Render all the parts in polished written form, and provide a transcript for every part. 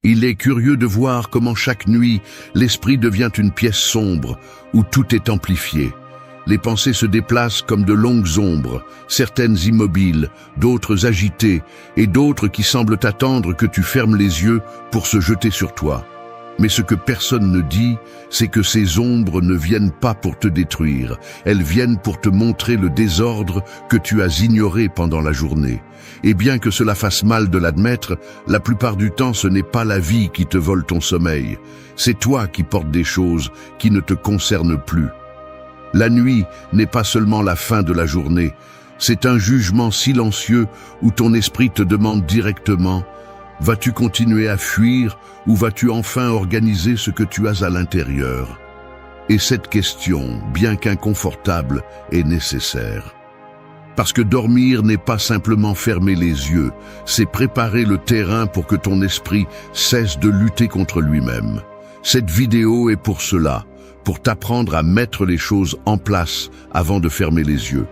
Il est curieux de voir comment chaque nuit, l'esprit devient une pièce sombre, où tout est amplifié. Les pensées se déplacent comme de longues ombres, certaines immobiles, d'autres agitées, et d'autres qui semblent attendre que tu fermes les yeux pour se jeter sur toi. Mais ce que personne ne dit, c'est que ces ombres ne viennent pas pour te détruire, elles viennent pour te montrer le désordre que tu as ignoré pendant la journée. Et bien que cela fasse mal de l'admettre, la plupart du temps ce n'est pas la vie qui te vole ton sommeil, c'est toi qui portes des choses qui ne te concernent plus. La nuit n'est pas seulement la fin de la journée, c'est un jugement silencieux où ton esprit te demande directement: vas-tu continuer à fuir ou vas-tu enfin organiser ce que tu as à l'intérieur? Et cette question, bien qu'inconfortable, est nécessaire. Parce que dormir n'est pas simplement fermer les yeux, c'est préparer le terrain pour que ton esprit cesse de lutter contre lui-même. Cette vidéo est pour cela, pour t'apprendre à mettre les choses en place avant de fermer les yeux,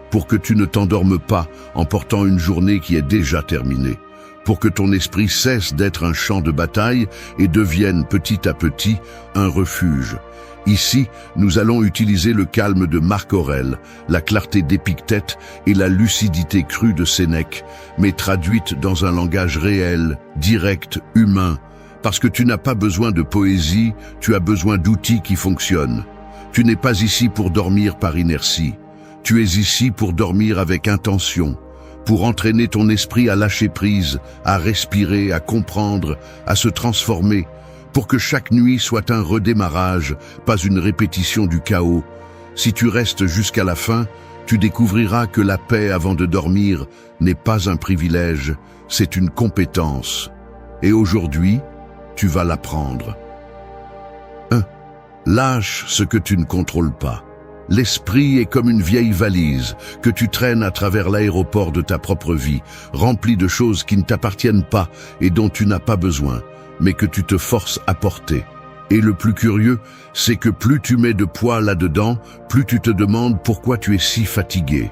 pour que tu ne t'endormes pas en portant une journée qui est déjà terminée, pour que ton esprit cesse d'être un champ de bataille et devienne petit à petit un refuge. Ici, nous allons utiliser le calme de Marc Aurèle, la clarté d'Épictète et la lucidité crue de Sénèque, mais traduite dans un langage réel, direct, humain. Parce que tu n'as pas besoin de poésie, tu as besoin d'outils qui fonctionnent. Tu n'es pas ici pour dormir par inertie. Tu es ici pour dormir avec intention, pour entraîner ton esprit à lâcher prise, à respirer, à comprendre, à se transformer, pour que chaque nuit soit un redémarrage, pas une répétition du chaos. Si tu restes jusqu'à la fin, tu découvriras que la paix avant de dormir n'est pas un privilège, c'est une compétence. Et aujourd'hui, tu vas l'apprendre. 1. Lâche ce que tu ne contrôles pas. L'esprit est comme une vieille valise que tu traînes à travers l'aéroport de ta propre vie, remplie de choses qui ne t'appartiennent pas et dont tu n'as pas besoin, mais que tu te forces à porter. Et le plus curieux, c'est que plus tu mets de poids là-dedans, plus tu te demandes pourquoi tu es si fatigué.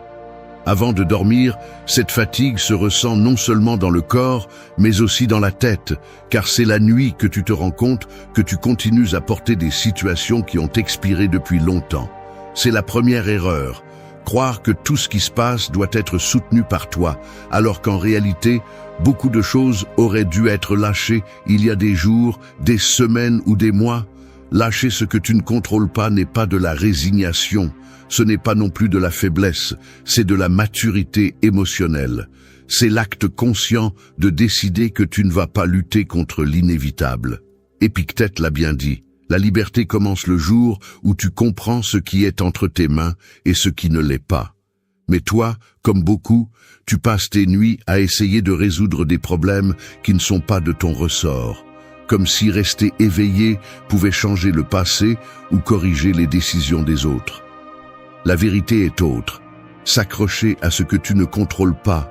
Avant de dormir, cette fatigue se ressent non seulement dans le corps, mais aussi dans la tête, car c'est la nuit que tu te rends compte que tu continues à porter des situations qui ont expiré depuis longtemps. C'est la première erreur, croire que tout ce qui se passe doit être soutenu par toi, alors qu'en réalité, beaucoup de choses auraient dû être lâchées il y a des jours, des semaines ou des mois. Lâcher ce que tu ne contrôles pas n'est pas de la résignation, ce n'est pas non plus de la faiblesse, c'est de la maturité émotionnelle. C'est l'acte conscient de décider que tu ne vas pas lutter contre l'inévitable. Épictète l'a bien dit, la liberté commence le jour où tu comprends ce qui est entre tes mains et ce qui ne l'est pas. Mais toi, comme beaucoup, tu passes tes nuits à essayer de résoudre des problèmes qui ne sont pas de ton ressort, comme si rester éveillé pouvait changer le passé ou corriger les décisions des autres. La vérité est autre. S'accrocher à ce que tu ne contrôles pas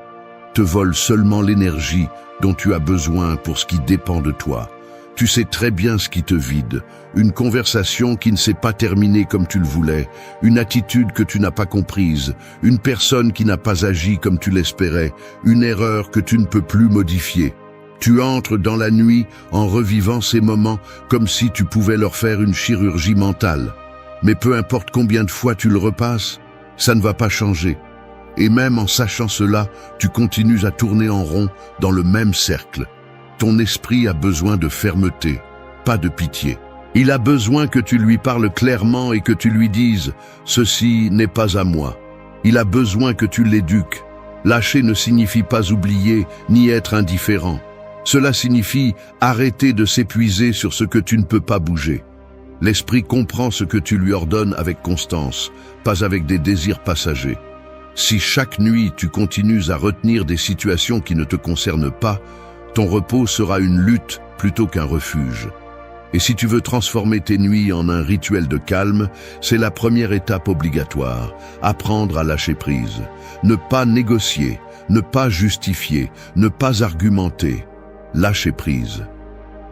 te vole seulement l'énergie dont tu as besoin pour ce qui dépend de toi. Tu sais très bien ce qui te vide, une conversation qui ne s'est pas terminée comme tu le voulais, une attitude que tu n'as pas comprise, une personne qui n'a pas agi comme tu l'espérais, une erreur que tu ne peux plus modifier. Tu entres dans la nuit en revivant ces moments comme si tu pouvais leur faire une chirurgie mentale. Mais peu importe combien de fois tu le repasses, ça ne va pas changer. Et même en sachant cela, tu continues à tourner en rond dans le même cercle. Ton esprit a besoin de fermeté, pas de pitié. Il a besoin que tu lui parles clairement et que tu lui dises « Ceci n'est pas à moi ». Il a besoin que tu l'éduques. Lâcher ne signifie pas oublier ni être indifférent. Cela signifie arrêter de s'épuiser sur ce que tu ne peux pas bouger. L'esprit comprend ce que tu lui ordonnes avec constance, pas avec des désirs passagers. Si chaque nuit tu continues à retenir des situations qui ne te concernent pas, ton repos sera une lutte plutôt qu'un refuge. Et si tu veux transformer tes nuits en un rituel de calme, c'est la première étape obligatoire, apprendre à lâcher prise. Ne pas négocier, ne pas justifier, ne pas argumenter. Lâcher prise.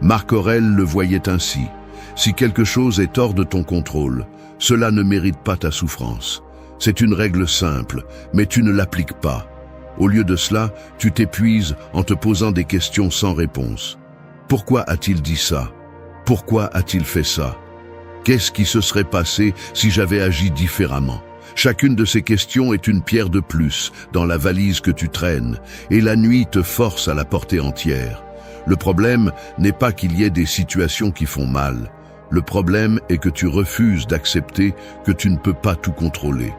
Marc Aurèle le voyait ainsi. Si quelque chose est hors de ton contrôle, cela ne mérite pas ta souffrance. C'est une règle simple, mais tu ne l'appliques pas. Au lieu de cela, tu t'épuises en te posant des questions sans réponse. Pourquoi a-t-il dit ça? Pourquoi a-t-il fait ça? Qu'est-ce qui se serait passé si j'avais agi différemment? Chacune de ces questions est une pierre de plus dans la valise que tu traînes, et la nuit te force à la porter entière. Le problème n'est pas qu'il y ait des situations qui font mal. Le problème est que tu refuses d'accepter que tu ne peux pas tout contrôler.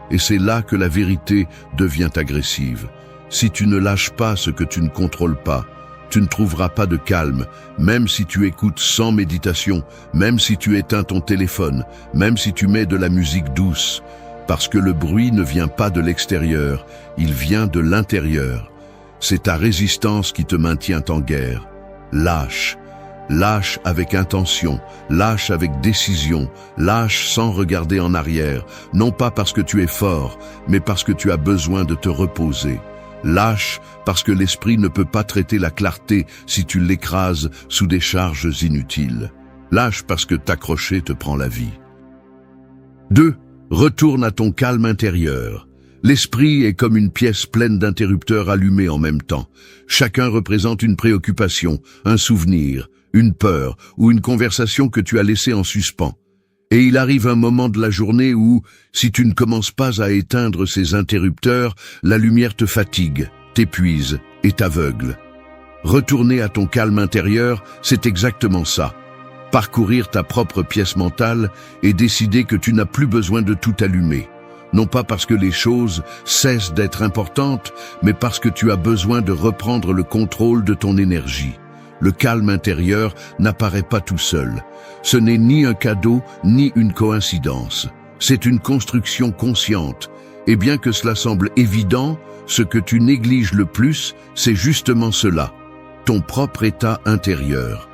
Et c'est là que la vérité devient agressive. Si tu ne lâches pas ce que tu ne contrôles pas, tu ne trouveras pas de calme, même si tu écoutes sans méditation, même si tu éteins ton téléphone, même si tu mets de la musique douce. Parce que le bruit ne vient pas de l'extérieur, il vient de l'intérieur. C'est ta résistance qui te maintient en guerre. Lâche. Lâche avec intention, lâche avec décision, lâche sans regarder en arrière, non pas parce que tu es fort, mais parce que tu as besoin de te reposer. Lâche parce que l'esprit ne peut pas traiter la clarté si tu l'écrases sous des charges inutiles. Lâche parce que t'accrocher te prend la vie. 2. Retourne à ton calme intérieur. L'esprit est comme une pièce pleine d'interrupteurs allumés en même temps. Chacun représente une préoccupation, un souvenir, une peur ou une conversation que tu as laissée en suspens. Et il arrive un moment de la journée où, si tu ne commences pas à éteindre ces interrupteurs, la lumière te fatigue, t'épuise et t'aveugle. Retourner à ton calme intérieur, c'est exactement ça. Parcourir ta propre pièce mentale et décider que tu n'as plus besoin de tout allumer. Non pas parce que les choses cessent d'être importantes, mais parce que tu as besoin de reprendre le contrôle de ton énergie. Le calme intérieur n'apparaît pas tout seul. Ce n'est ni un cadeau, ni une coïncidence. C'est une construction consciente. Et bien que cela semble évident, ce que tu négliges le plus, c'est justement cela, ton propre état intérieur.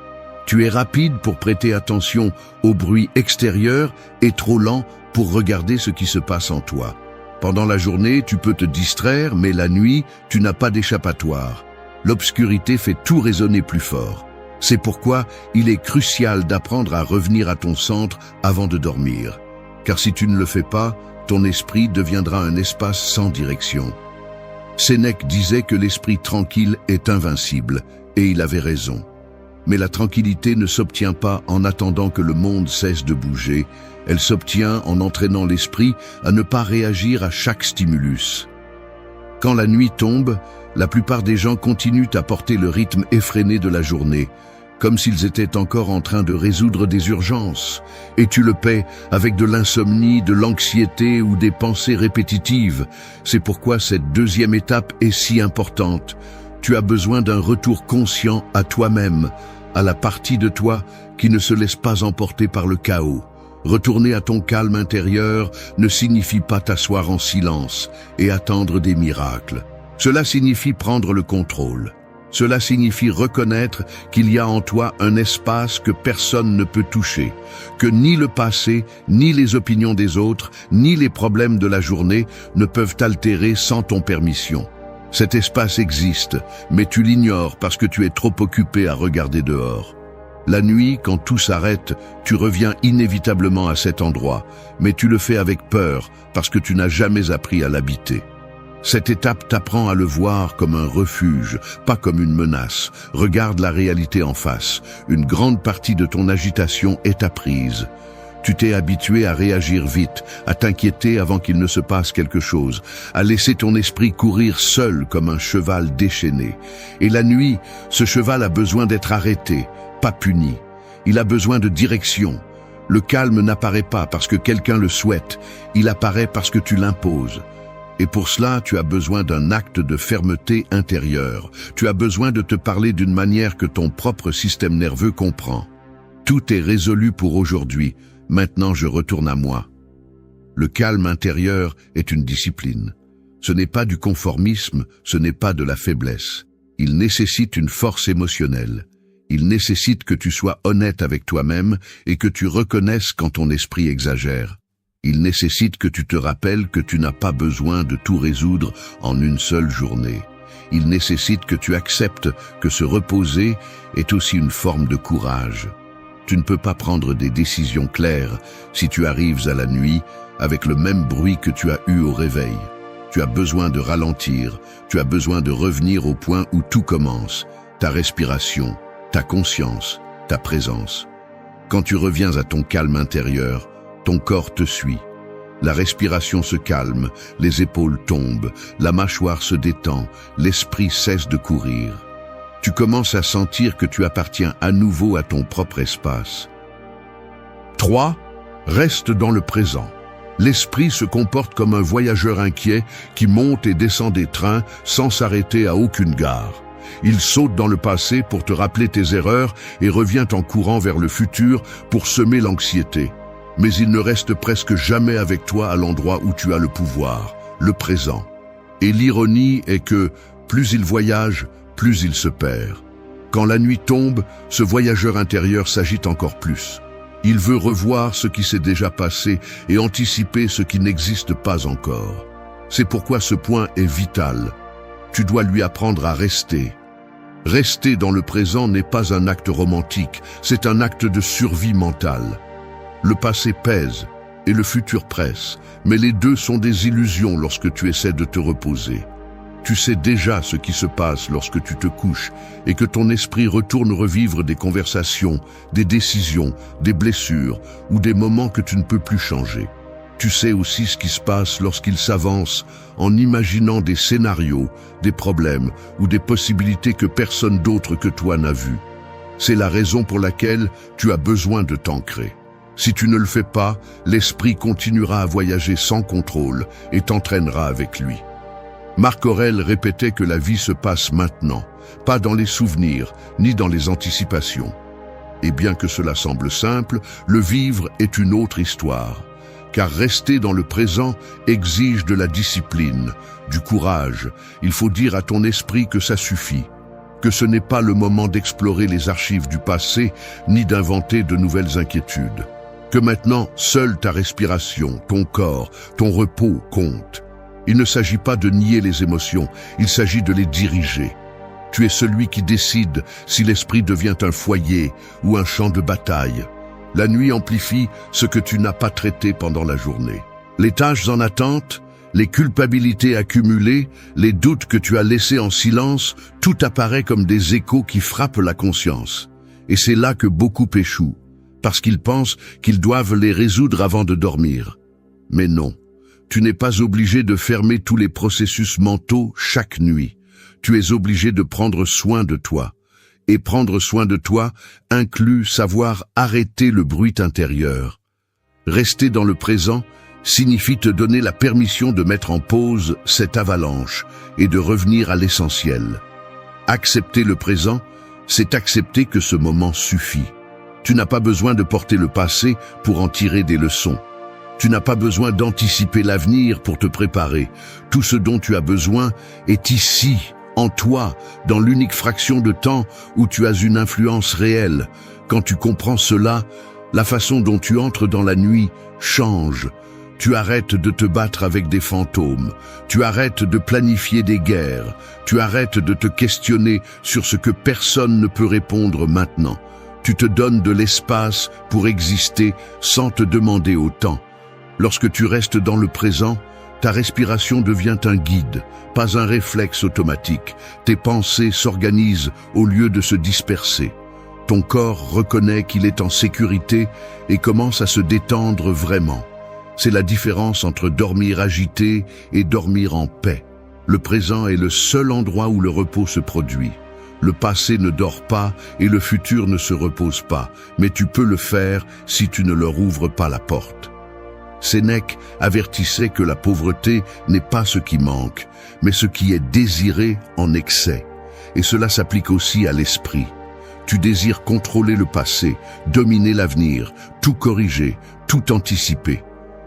Tu es rapide pour prêter attention au bruit extérieur et trop lent pour regarder ce qui se passe en toi. Pendant la journée, tu peux te distraire, mais la nuit, tu n'as pas d'échappatoire. L'obscurité fait tout résonner plus fort. C'est pourquoi il est crucial d'apprendre à revenir à ton centre avant de dormir. Car si tu ne le fais pas, ton esprit deviendra un espace sans direction. Sénèque disait que l'esprit tranquille est invincible, et il avait raison. Mais la tranquillité ne s'obtient pas en attendant que le monde cesse de bouger, elle s'obtient en entraînant l'esprit à ne pas réagir à chaque stimulus. Quand la nuit tombe, la plupart des gens continuent à porter le rythme effréné de la journée, comme s'ils étaient encore en train de résoudre des urgences, et tu le paies avec de l'insomnie, de l'anxiété ou des pensées répétitives. C'est pourquoi cette deuxième étape est si importante. Tu as besoin d'un retour conscient à toi-même, à la partie de toi qui ne se laisse pas emporter par le chaos. Retourner à ton calme intérieur ne signifie pas t'asseoir en silence et attendre des miracles. Cela signifie prendre le contrôle. Cela signifie reconnaître qu'il y a en toi un espace que personne ne peut toucher, que ni le passé, ni les opinions des autres, ni les problèmes de la journée ne peuvent altérer sans ton permission. Cet espace existe, mais tu l'ignores parce que tu es trop occupé à regarder dehors. La nuit, quand tout s'arrête, tu reviens inévitablement à cet endroit, mais tu le fais avec peur parce que tu n'as jamais appris à l'habiter. Cette étape t'apprend à le voir comme un refuge, pas comme une menace. Regarde la réalité en face. Une grande partie de ton agitation est apprise. Tu t'es habitué à réagir vite, à t'inquiéter avant qu'il ne se passe quelque chose, à laisser ton esprit courir seul comme un cheval déchaîné. Et la nuit, ce cheval a besoin d'être arrêté, pas puni. Il a besoin de direction. Le calme n'apparaît pas parce que quelqu'un le souhaite, il apparaît parce que tu l'imposes. Et pour cela, tu as besoin d'un acte de fermeté intérieure. Tu as besoin de te parler d'une manière que ton propre système nerveux comprend. Tout est résolu pour aujourd'hui. Maintenant, je retourne à moi. Le calme intérieur est une discipline. Ce n'est pas du conformisme, ce n'est pas de la faiblesse. Il nécessite une force émotionnelle. Il nécessite que tu sois honnête avec toi-même et que tu reconnaisses quand ton esprit exagère. Il nécessite que tu te rappelles que tu n'as pas besoin de tout résoudre en une seule journée. Il nécessite que tu acceptes que se reposer est aussi une forme de courage. Tu ne peux pas prendre des décisions claires si tu arrives à la nuit avec le même bruit que tu as eu au réveil. Tu as besoin de ralentir, tu as besoin de revenir au point où tout commence, ta respiration, ta conscience, ta présence. Quand tu reviens à ton calme intérieur, ton corps te suit. La respiration se calme, les épaules tombent, la mâchoire se détend, l'esprit cesse de courir. Tu commences à sentir que tu appartiens à nouveau à ton propre espace. 3. Reste dans le présent. L'esprit se comporte comme un voyageur inquiet qui monte et descend des trains sans s'arrêter à aucune gare. Il saute dans le passé pour te rappeler tes erreurs et revient en courant vers le futur pour semer l'anxiété. Mais il ne reste presque jamais avec toi à l'endroit où tu as le pouvoir, le présent. Et l'ironie est que, plus il voyage, plus il se perd. Quand la nuit tombe, ce voyageur intérieur s'agite encore plus. Il veut revoir ce qui s'est déjà passé et anticiper ce qui n'existe pas encore. C'est pourquoi ce point est vital. Tu dois lui apprendre à rester. Rester dans le présent n'est pas un acte romantique, c'est un acte de survie mentale. Le passé pèse et le futur presse, mais les deux sont des illusions lorsque tu essaies de te reposer. Tu sais déjà ce qui se passe lorsque tu te couches et que ton esprit retourne revivre des conversations, des décisions, des blessures ou des moments que tu ne peux plus changer. Tu sais aussi ce qui se passe lorsqu'il s'avance en imaginant des scénarios, des problèmes ou des possibilités que personne d'autre que toi n'a vues. C'est la raison pour laquelle tu as besoin de t'ancrer. Si tu ne le fais pas, l'esprit continuera à voyager sans contrôle et t'entraînera avec lui. Marc Aurèle répétait que la vie se passe maintenant, pas dans les souvenirs, ni dans les anticipations. Et bien que cela semble simple, le vivre est une autre histoire. Car rester dans le présent exige de la discipline, du courage. Il faut dire à ton esprit que ça suffit, que ce n'est pas le moment d'explorer les archives du passé, ni d'inventer de nouvelles inquiétudes. Que maintenant, seule ta respiration, ton corps, ton repos comptent. Il ne s'agit pas de nier les émotions, il s'agit de les diriger. Tu es celui qui décide si l'esprit devient un foyer ou un champ de bataille. La nuit amplifie ce que tu n'as pas traité pendant la journée. Les tâches en attente, les culpabilités accumulées, les doutes que tu as laissés en silence, tout apparaît comme des échos qui frappent la conscience. Et c'est là que beaucoup échouent, parce qu'ils pensent qu'ils doivent les résoudre avant de dormir. Mais non, tu n'es pas obligé de fermer tous les processus mentaux chaque nuit. Tu es obligé de prendre soin de toi. Et prendre soin de toi inclut savoir arrêter le bruit intérieur. Rester dans le présent signifie te donner la permission de mettre en pause cette avalanche et de revenir à l'essentiel. Accepter le présent, c'est accepter que ce moment suffit. Tu n'as pas besoin de porter le passé pour en tirer des leçons. Tu n'as pas besoin d'anticiper l'avenir pour te préparer. Tout ce dont tu as besoin est ici, en toi, dans l'unique fraction de temps où tu as une influence réelle. Quand tu comprends cela, la façon dont tu entres dans la nuit change. Tu arrêtes de te battre avec des fantômes. Tu arrêtes de planifier des guerres. Tu arrêtes de te questionner sur ce que personne ne peut répondre maintenant. Tu te donnes de l'espace pour exister sans te demander autant. Lorsque tu restes dans le présent, ta respiration devient un guide, pas un réflexe automatique. Tes pensées s'organisent au lieu de se disperser. Ton corps reconnaît qu'il est en sécurité et commence à se détendre vraiment. C'est la différence entre dormir agité et dormir en paix. Le présent est le seul endroit où le repos se produit. Le passé ne dort pas et le futur ne se repose pas, mais tu peux le faire si tu ne leur ouvres pas la porte. Sénèque avertissait que la pauvreté n'est pas ce qui manque, mais ce qui est désiré en excès. Et cela s'applique aussi à l'esprit. Tu désires contrôler le passé, dominer l'avenir, tout corriger, tout anticiper.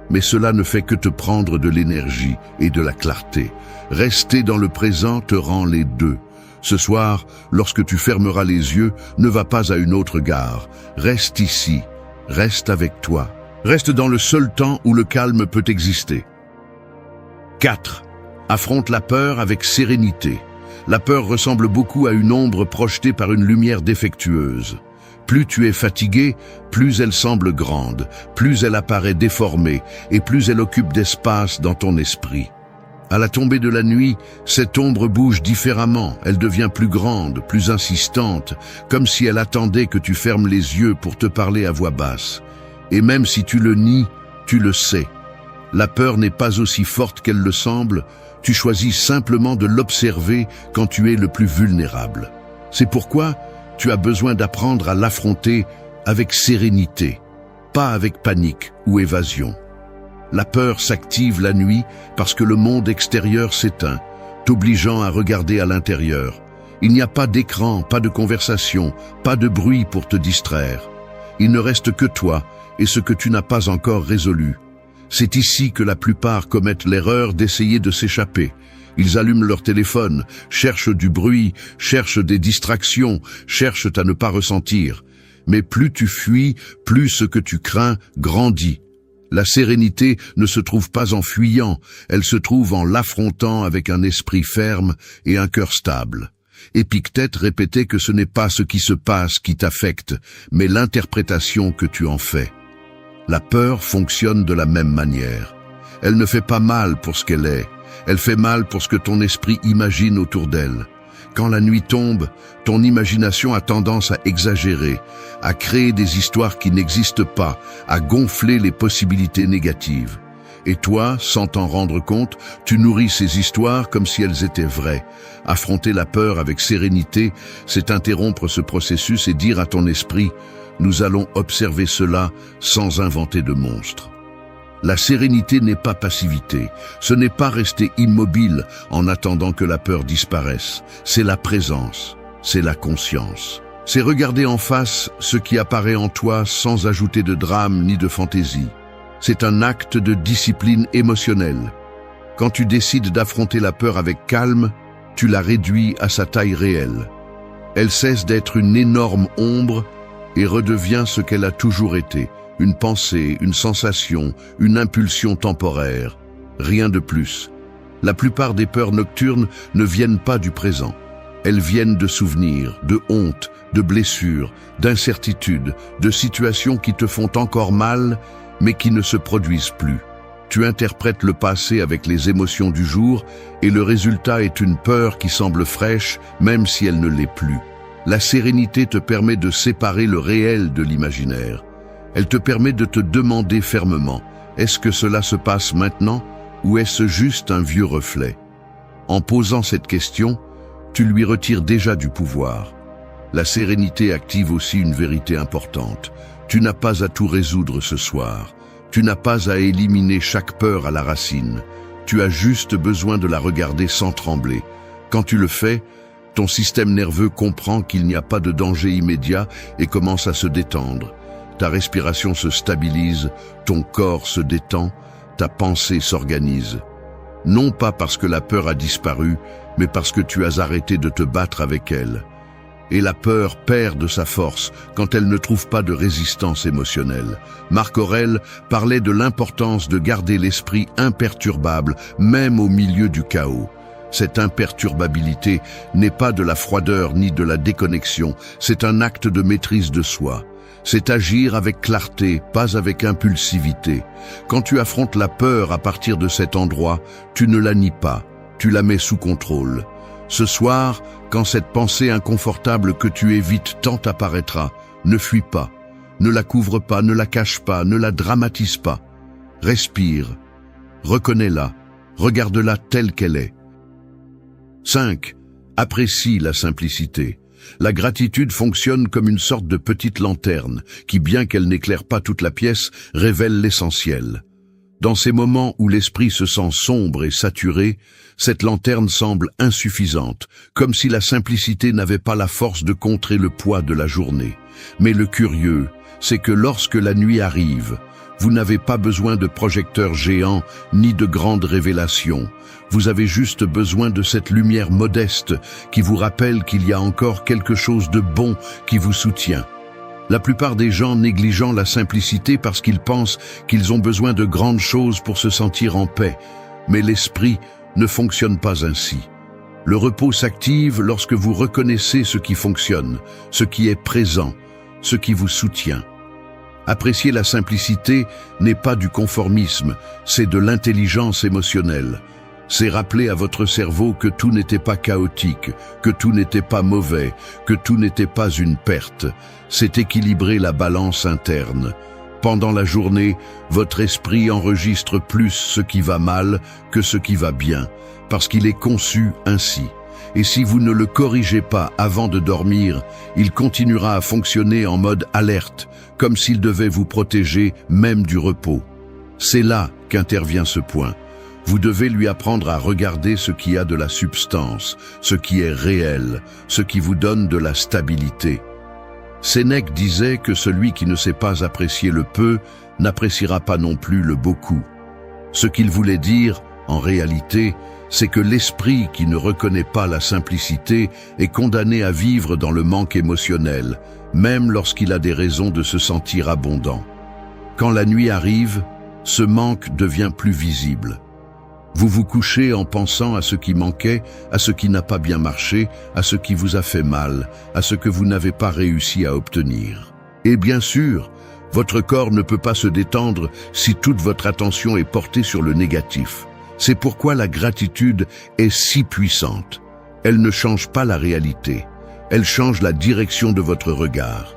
Mais cela ne fait que te prendre de l'énergie et de la clarté. Rester dans le présent te rend les deux. Ce soir, lorsque tu fermeras les yeux, ne va pas à une autre gare. Reste ici, reste avec toi. Reste dans le seul temps où le calme peut exister. 4. Affronte la peur avec sérénité. La peur ressemble beaucoup à une ombre projetée par une lumière défectueuse. Plus tu es fatigué, plus elle semble grande, plus elle apparaît déformée et plus elle occupe d'espace dans ton esprit. À la tombée de la nuit, cette ombre bouge différemment, elle devient plus grande, plus insistante, comme si elle attendait que tu fermes les yeux pour te parler à voix basse. Et même si tu le nies, tu le sais. La peur n'est pas aussi forte qu'elle le semble, tu choisis simplement de l'observer quand tu es le plus vulnérable. C'est pourquoi tu as besoin d'apprendre à l'affronter avec sérénité, pas avec panique ou évasion. La peur s'active la nuit parce que le monde extérieur s'éteint, t'obligeant à regarder à l'intérieur. Il n'y a pas d'écran, pas de conversation, pas de bruit pour te distraire. Il ne reste que toi et ce que tu n'as pas encore résolu. C'est ici que la plupart commettent l'erreur d'essayer de s'échapper. Ils allument leur téléphone, cherchent du bruit, cherchent des distractions, cherchent à ne pas ressentir. Mais plus tu fuis, plus ce que tu crains grandit. La sérénité ne se trouve pas en fuyant, elle se trouve en l'affrontant avec un esprit ferme et un cœur stable. Épictète répétait que ce n'est pas ce qui se passe qui t'affecte, mais l'interprétation que tu en fais. La peur fonctionne de la même manière. Elle ne fait pas mal pour ce qu'elle est, elle fait mal pour ce que ton esprit imagine autour d'elle. Quand la nuit tombe, ton imagination a tendance à exagérer, à créer des histoires qui n'existent pas, à gonfler les possibilités négatives. Et toi, sans t'en rendre compte, tu nourris ces histoires comme si elles étaient vraies. Affronter la peur avec sérénité, c'est interrompre ce processus et dire à ton esprit « Nous allons observer cela sans inventer de monstres ». La sérénité n'est pas passivité, ce n'est pas rester immobile en attendant que la peur disparaisse, c'est la présence, c'est la conscience. C'est regarder en face ce qui apparaît en toi sans ajouter de drame ni de fantaisie. C'est un acte de discipline émotionnelle. Quand tu décides d'affronter la peur avec calme, tu la réduis à sa taille réelle. Elle cesse d'être une énorme ombre et redevient ce qu'elle a toujours été. Une pensée, une sensation, une impulsion temporaire. Rien de plus. La plupart des peurs nocturnes ne viennent pas du présent. Elles viennent de souvenirs, de honte, de blessures, d'incertitudes, de situations qui te font encore mal, mais qui ne se produisent plus. Tu interprètes le passé avec les émotions du jour et le résultat est une peur qui semble fraîche, même si elle ne l'est plus. La sérénité te permet de séparer le réel de l'imaginaire. Elle te permet de te demander fermement, est-ce que cela se passe maintenant ou est-ce juste un vieux reflet? En posant cette question, tu lui retires déjà du pouvoir. La sérénité active aussi une vérité importante. Tu n'as pas à tout résoudre ce soir. Tu n'as pas à éliminer chaque peur à la racine. Tu as juste besoin de la regarder sans trembler. Quand tu le fais, ton système nerveux comprend qu'il n'y a pas de danger immédiat et commence à se détendre. Ta respiration se stabilise, ton corps se détend, ta pensée s'organise. Non pas parce que la peur a disparu, mais parce que tu as arrêté de te battre avec elle. Et la peur perd de sa force quand elle ne trouve pas de résistance émotionnelle. Marc Aurèle parlait de l'importance de garder l'esprit imperturbable, même au milieu du chaos. Cette imperturbabilité n'est pas de la froideur ni de la déconnexion, c'est un acte de maîtrise de soi. C'est agir avec clarté, pas avec impulsivité. Quand tu affrontes la peur à partir de cet endroit, tu ne la nies pas, tu la mets sous contrôle. Ce soir, quand cette pensée inconfortable que tu évites tant apparaîtra, ne fuis pas, ne la couvre pas, ne la cache pas, ne la dramatise pas. Respire, reconnais-la, regarde-la telle qu'elle est. 5. Apprécie la simplicité. La gratitude fonctionne comme une sorte de petite lanterne qui, bien qu'elle n'éclaire pas toute la pièce, révèle l'essentiel. Dans ces moments où l'esprit se sent sombre et saturé, cette lanterne semble insuffisante, comme si la simplicité n'avait pas la force de contrer le poids de la journée. Mais le curieux, c'est que lorsque la nuit arrive, vous n'avez pas besoin de projecteurs géants ni de grandes révélations. Vous avez juste besoin de cette lumière modeste qui vous rappelle qu'il y a encore quelque chose de bon qui vous soutient. La plupart des gens négligeant la simplicité parce qu'ils pensent qu'ils ont besoin de grandes choses pour se sentir en paix. Mais l'esprit ne fonctionne pas ainsi. Le repos s'active lorsque vous reconnaissez ce qui fonctionne, ce qui est présent, ce qui vous soutient. Apprécier la simplicité n'est pas du conformisme, c'est de l'intelligence émotionnelle. C'est rappeler à votre cerveau que tout n'était pas chaotique, que tout n'était pas mauvais, que tout n'était pas une perte. C'est équilibrer la balance interne. Pendant la journée, votre esprit enregistre plus ce qui va mal que ce qui va bien, parce qu'il est conçu ainsi. Et si vous ne le corrigez pas avant de dormir, il continuera à fonctionner en mode alerte, comme s'il devait vous protéger même du repos. C'est là qu'intervient ce point. Vous devez lui apprendre à regarder ce qui a de la substance, ce qui est réel, ce qui vous donne de la stabilité. Sénèque disait que celui qui ne sait pas apprécier le peu n'appréciera pas non plus le beaucoup. Ce qu'il voulait dire, en réalité, c'est que l'esprit qui ne reconnaît pas la simplicité est condamné à vivre dans le manque émotionnel, même lorsqu'il a des raisons de se sentir abondant. Quand la nuit arrive, ce manque devient plus visible. Vous vous couchez en pensant à ce qui manquait, à ce qui n'a pas bien marché, à ce qui vous a fait mal, à ce que vous n'avez pas réussi à obtenir. Et bien sûr, votre corps ne peut pas se détendre si toute votre attention est portée sur le négatif. C'est pourquoi la gratitude est si puissante. Elle ne change pas la réalité, elle change la direction de votre regard.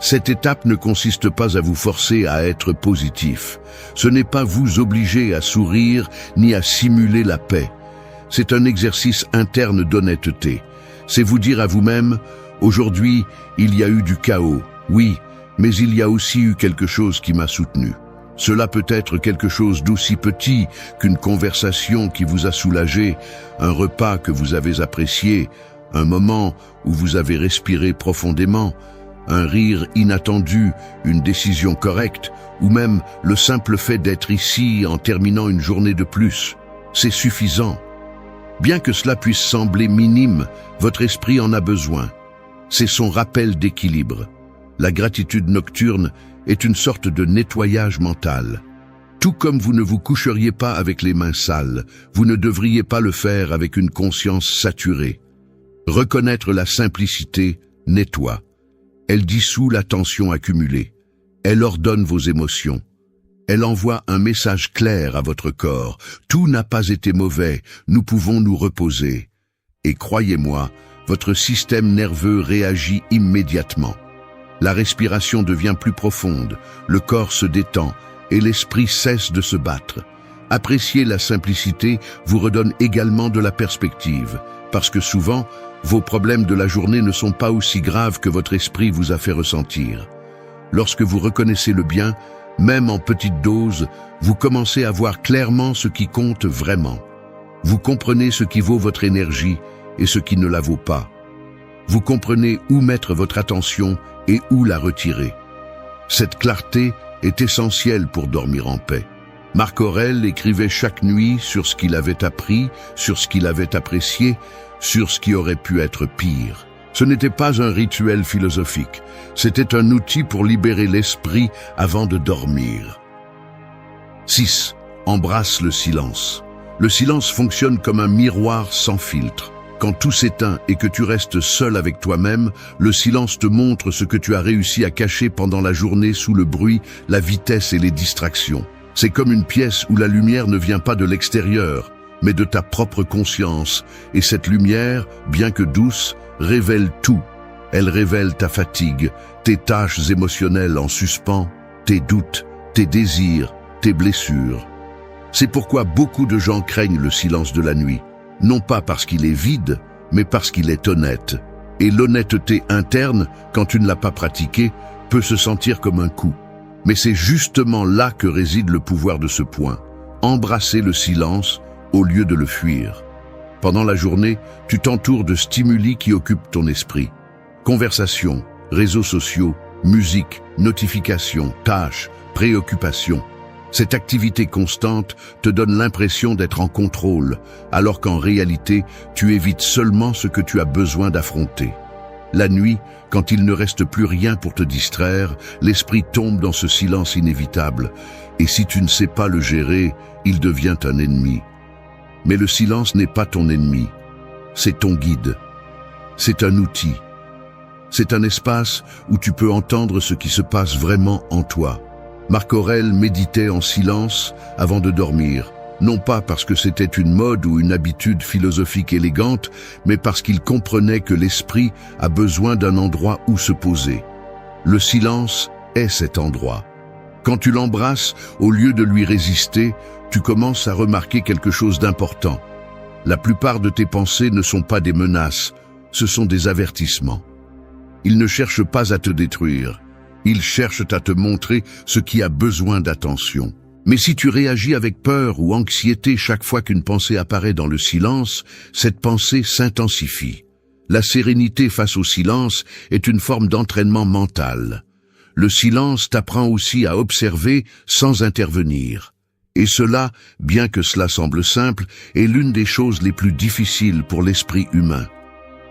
Cette étape ne consiste pas à vous forcer à être positif. Ce n'est pas vous obliger à sourire ni à simuler la paix. C'est un exercice interne d'honnêteté. C'est vous dire à vous-même, aujourd'hui, il y a eu du chaos, oui, mais il y a aussi eu quelque chose qui m'a soutenu. Cela peut être quelque chose d'aussi petit qu'une conversation qui vous a soulagé, un repas que vous avez apprécié, un moment où vous avez respiré profondément, un rire inattendu, une décision correcte, ou même le simple fait d'être ici en terminant une journée de plus. C'est suffisant. Bien que cela puisse sembler minime, votre esprit en a besoin. C'est son rappel d'équilibre. La gratitude nocturne est une sorte de nettoyage mental. Tout comme vous ne vous coucheriez pas avec les mains sales, vous ne devriez pas le faire avec une conscience saturée. Reconnaître la simplicité nettoie. Elle dissout la tension accumulée. Elle ordonne vos émotions. Elle envoie un message clair à votre corps. Tout n'a pas été mauvais, nous pouvons nous reposer. Et croyez-moi, votre système nerveux réagit immédiatement. La respiration devient plus profonde, le corps se détend et l'esprit cesse de se battre. Apprécier la simplicité vous redonne également de la perspective, parce que souvent, vos problèmes de la journée ne sont pas aussi graves que votre esprit vous a fait ressentir. Lorsque vous reconnaissez le bien, même en petite dose, vous commencez à voir clairement ce qui compte vraiment. Vous comprenez ce qui vaut votre énergie et ce qui ne la vaut pas. Vous comprenez où mettre votre attention et où la retirer. Cette clarté est essentielle pour dormir en paix. Marc Aurèle écrivait chaque nuit sur ce qu'il avait appris, sur ce qu'il avait apprécié, sur ce qui aurait pu être pire. Ce n'était pas un rituel philosophique, c'était un outil pour libérer l'esprit avant de dormir. 6. Embrasse le silence. Le silence fonctionne comme un miroir sans filtre. Quand tout s'éteint et que tu restes seul avec toi-même, le silence te montre ce que tu as réussi à cacher pendant la journée sous le bruit, la vitesse et les distractions. C'est comme une pièce où la lumière ne vient pas de l'extérieur, mais de ta propre conscience. Et cette lumière, bien que douce, révèle tout. Elle révèle ta fatigue, tes tâches émotionnelles en suspens, tes doutes, tes désirs, tes blessures. C'est pourquoi beaucoup de gens craignent le silence de la nuit. Non pas parce qu'il est vide, mais parce qu'il est honnête. Et l'honnêteté interne, quand tu ne l'as pas pratiquée, peut se sentir comme un coup. Mais c'est justement là que réside le pouvoir de ce point. Embrasser le silence au lieu de le fuir. Pendant la journée, tu t'entoures de stimuli qui occupent ton esprit. Conversations, réseaux sociaux, musique, notifications, tâches, préoccupations. Cette activité constante te donne l'impression d'être en contrôle, alors qu'en réalité, tu évites seulement ce que tu as besoin d'affronter. La nuit, quand il ne reste plus rien pour te distraire, l'esprit tombe dans ce silence inévitable, et si tu ne sais pas le gérer, il devient un ennemi. Mais le silence n'est pas ton ennemi, c'est ton guide. C'est un outil. C'est un espace où tu peux entendre ce qui se passe vraiment en toi. Marc Aurèle méditait en silence avant de dormir, non pas parce que c'était une mode ou une habitude philosophique élégante, mais parce qu'il comprenait que l'esprit a besoin d'un endroit où se poser. Le silence est cet endroit. Quand tu l'embrasses, au lieu de lui résister, tu commences à remarquer quelque chose d'important. La plupart de tes pensées ne sont pas des menaces, ce sont des avertissements. Ils ne cherchent pas à te détruire, ils cherchent à te montrer ce qui a besoin d'attention. Mais si tu réagis avec peur ou anxiété chaque fois qu'une pensée apparaît dans le silence, cette pensée s'intensifie. La sérénité face au silence est une forme d'entraînement mental. Le silence t'apprend aussi à observer sans intervenir. Et cela, bien que cela semble simple, est l'une des choses les plus difficiles pour l'esprit humain.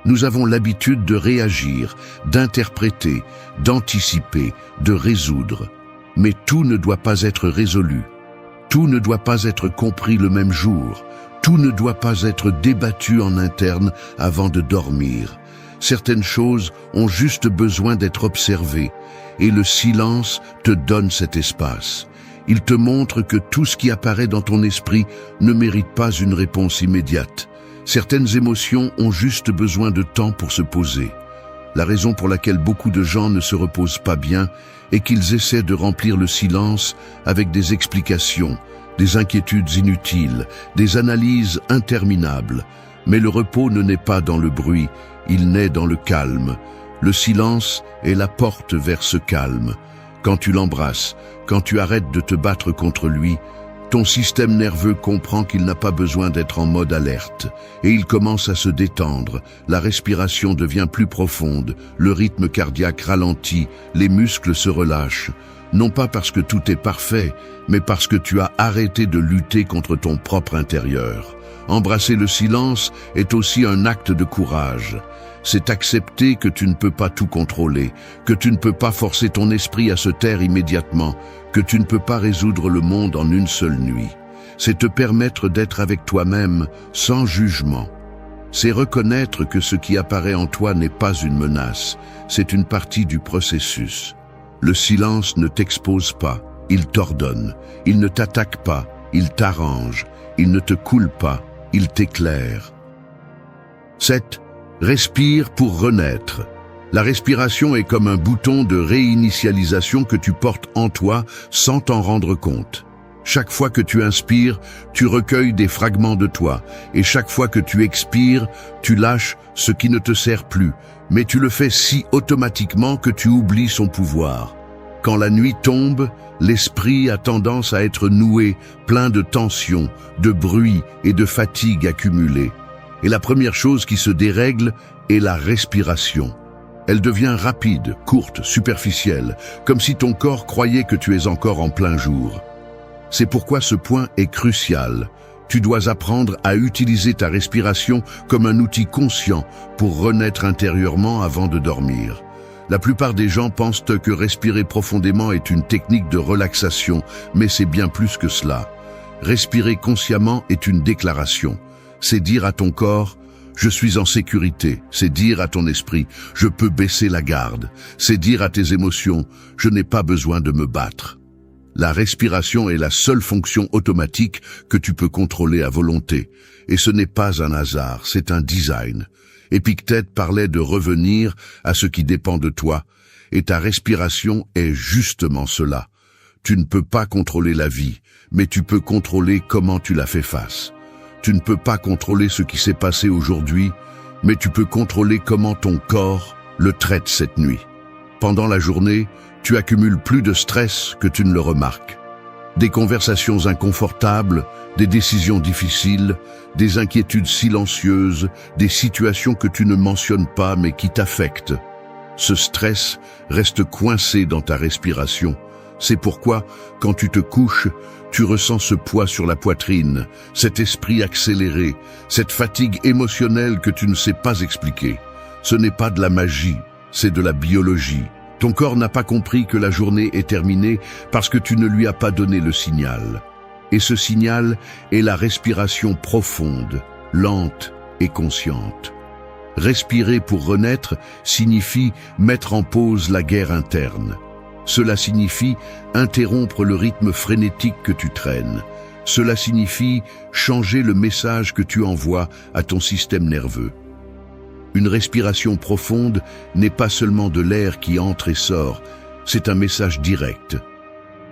Nous avons l'habitude de réagir, d'interpréter, d'anticiper, de résoudre. Mais tout ne doit pas être résolu. Tout ne doit pas être compris le même jour. Tout ne doit pas être débattu en interne avant de dormir. Certaines choses ont juste besoin d'être observées, et le silence te donne cet espace. Il te montre que tout ce qui apparaît dans ton esprit ne mérite pas une réponse immédiate. Certaines émotions ont juste besoin de temps pour se poser. La raison pour laquelle beaucoup de gens ne se reposent pas bien est qu'ils essaient de remplir le silence avec des explications, des inquiétudes inutiles, des analyses interminables. Mais le repos ne naît pas dans le bruit, il naît dans le calme. Le silence est la porte vers ce calme. Quand tu l'embrasses, quand tu arrêtes de te battre contre lui, ton système nerveux comprend qu'il n'a pas besoin d'être en mode alerte, et il commence à se détendre, la respiration devient plus profonde, le rythme cardiaque ralentit, les muscles se relâchent, non pas parce que tout est parfait, mais parce que tu as arrêté de lutter contre ton propre intérieur. Embrasser le silence est aussi un acte de courage. C'est accepter que tu ne peux pas tout contrôler, que tu ne peux pas forcer ton esprit à se taire immédiatement, que tu ne peux pas résoudre le monde en une seule nuit. C'est te permettre d'être avec toi-même sans jugement. C'est reconnaître que ce qui apparaît en toi n'est pas une menace, c'est une partie du processus. Le silence ne t'expose pas, il t'ordonne. Il ne t'attaque pas, il t'arrange. Il ne te coule pas, il t'éclaire. 7. Respire pour renaître. La respiration est comme un bouton de réinitialisation que tu portes en toi sans t'en rendre compte. Chaque fois que tu inspires, tu recueilles des fragments de toi, et chaque fois que tu expires, tu lâches ce qui ne te sert plus, mais tu le fais si automatiquement que tu oublies son pouvoir. Quand la nuit tombe, l'esprit a tendance à être noué, plein de tensions, de bruit et de fatigue accumulée. Et la première chose qui se dérègle est la respiration. Elle devient rapide, courte, superficielle, comme si ton corps croyait que tu es encore en plein jour. C'est pourquoi ce point est crucial. Tu dois apprendre à utiliser ta respiration comme un outil conscient pour renaître intérieurement avant de dormir. La plupart des gens pensent que respirer profondément est une technique de relaxation, mais c'est bien plus que cela. Respirer consciemment est une déclaration. C'est dire à ton corps « Je suis en sécurité ». C'est dire à ton esprit « Je peux baisser la garde ». C'est dire à tes émotions « Je n'ai pas besoin de me battre ». La respiration est la seule fonction automatique que tu peux contrôler à volonté. Et ce n'est pas un hasard, c'est un design. Épictète parlait de revenir à ce qui dépend de toi, et ta respiration est justement cela. Tu ne peux pas contrôler la vie, mais tu peux contrôler comment tu la fais face. Tu ne peux pas contrôler ce qui s'est passé aujourd'hui, mais tu peux contrôler comment ton corps le traite cette nuit. Pendant la journée, tu accumules plus de stress que tu ne le remarques. Des conversations inconfortables, des décisions difficiles, des inquiétudes silencieuses, des situations que tu ne mentionnes pas mais qui t'affectent. Ce stress reste coincé dans ta respiration. C'est pourquoi, quand tu te couches, tu ressens ce poids sur la poitrine, cet esprit accéléré, cette fatigue émotionnelle que tu ne sais pas expliquer. Ce n'est pas de la magie, c'est de la biologie. Ton corps n'a pas compris que la journée est terminée parce que tu ne lui as pas donné le signal. Et ce signal est la respiration profonde, lente et consciente. Respirer pour renaître signifie mettre en pause la guerre interne. Cela signifie interrompre le rythme frénétique que tu traînes. Cela signifie changer le message que tu envoies à ton système nerveux. Une respiration profonde n'est pas seulement de l'air qui entre et sort, c'est un message direct.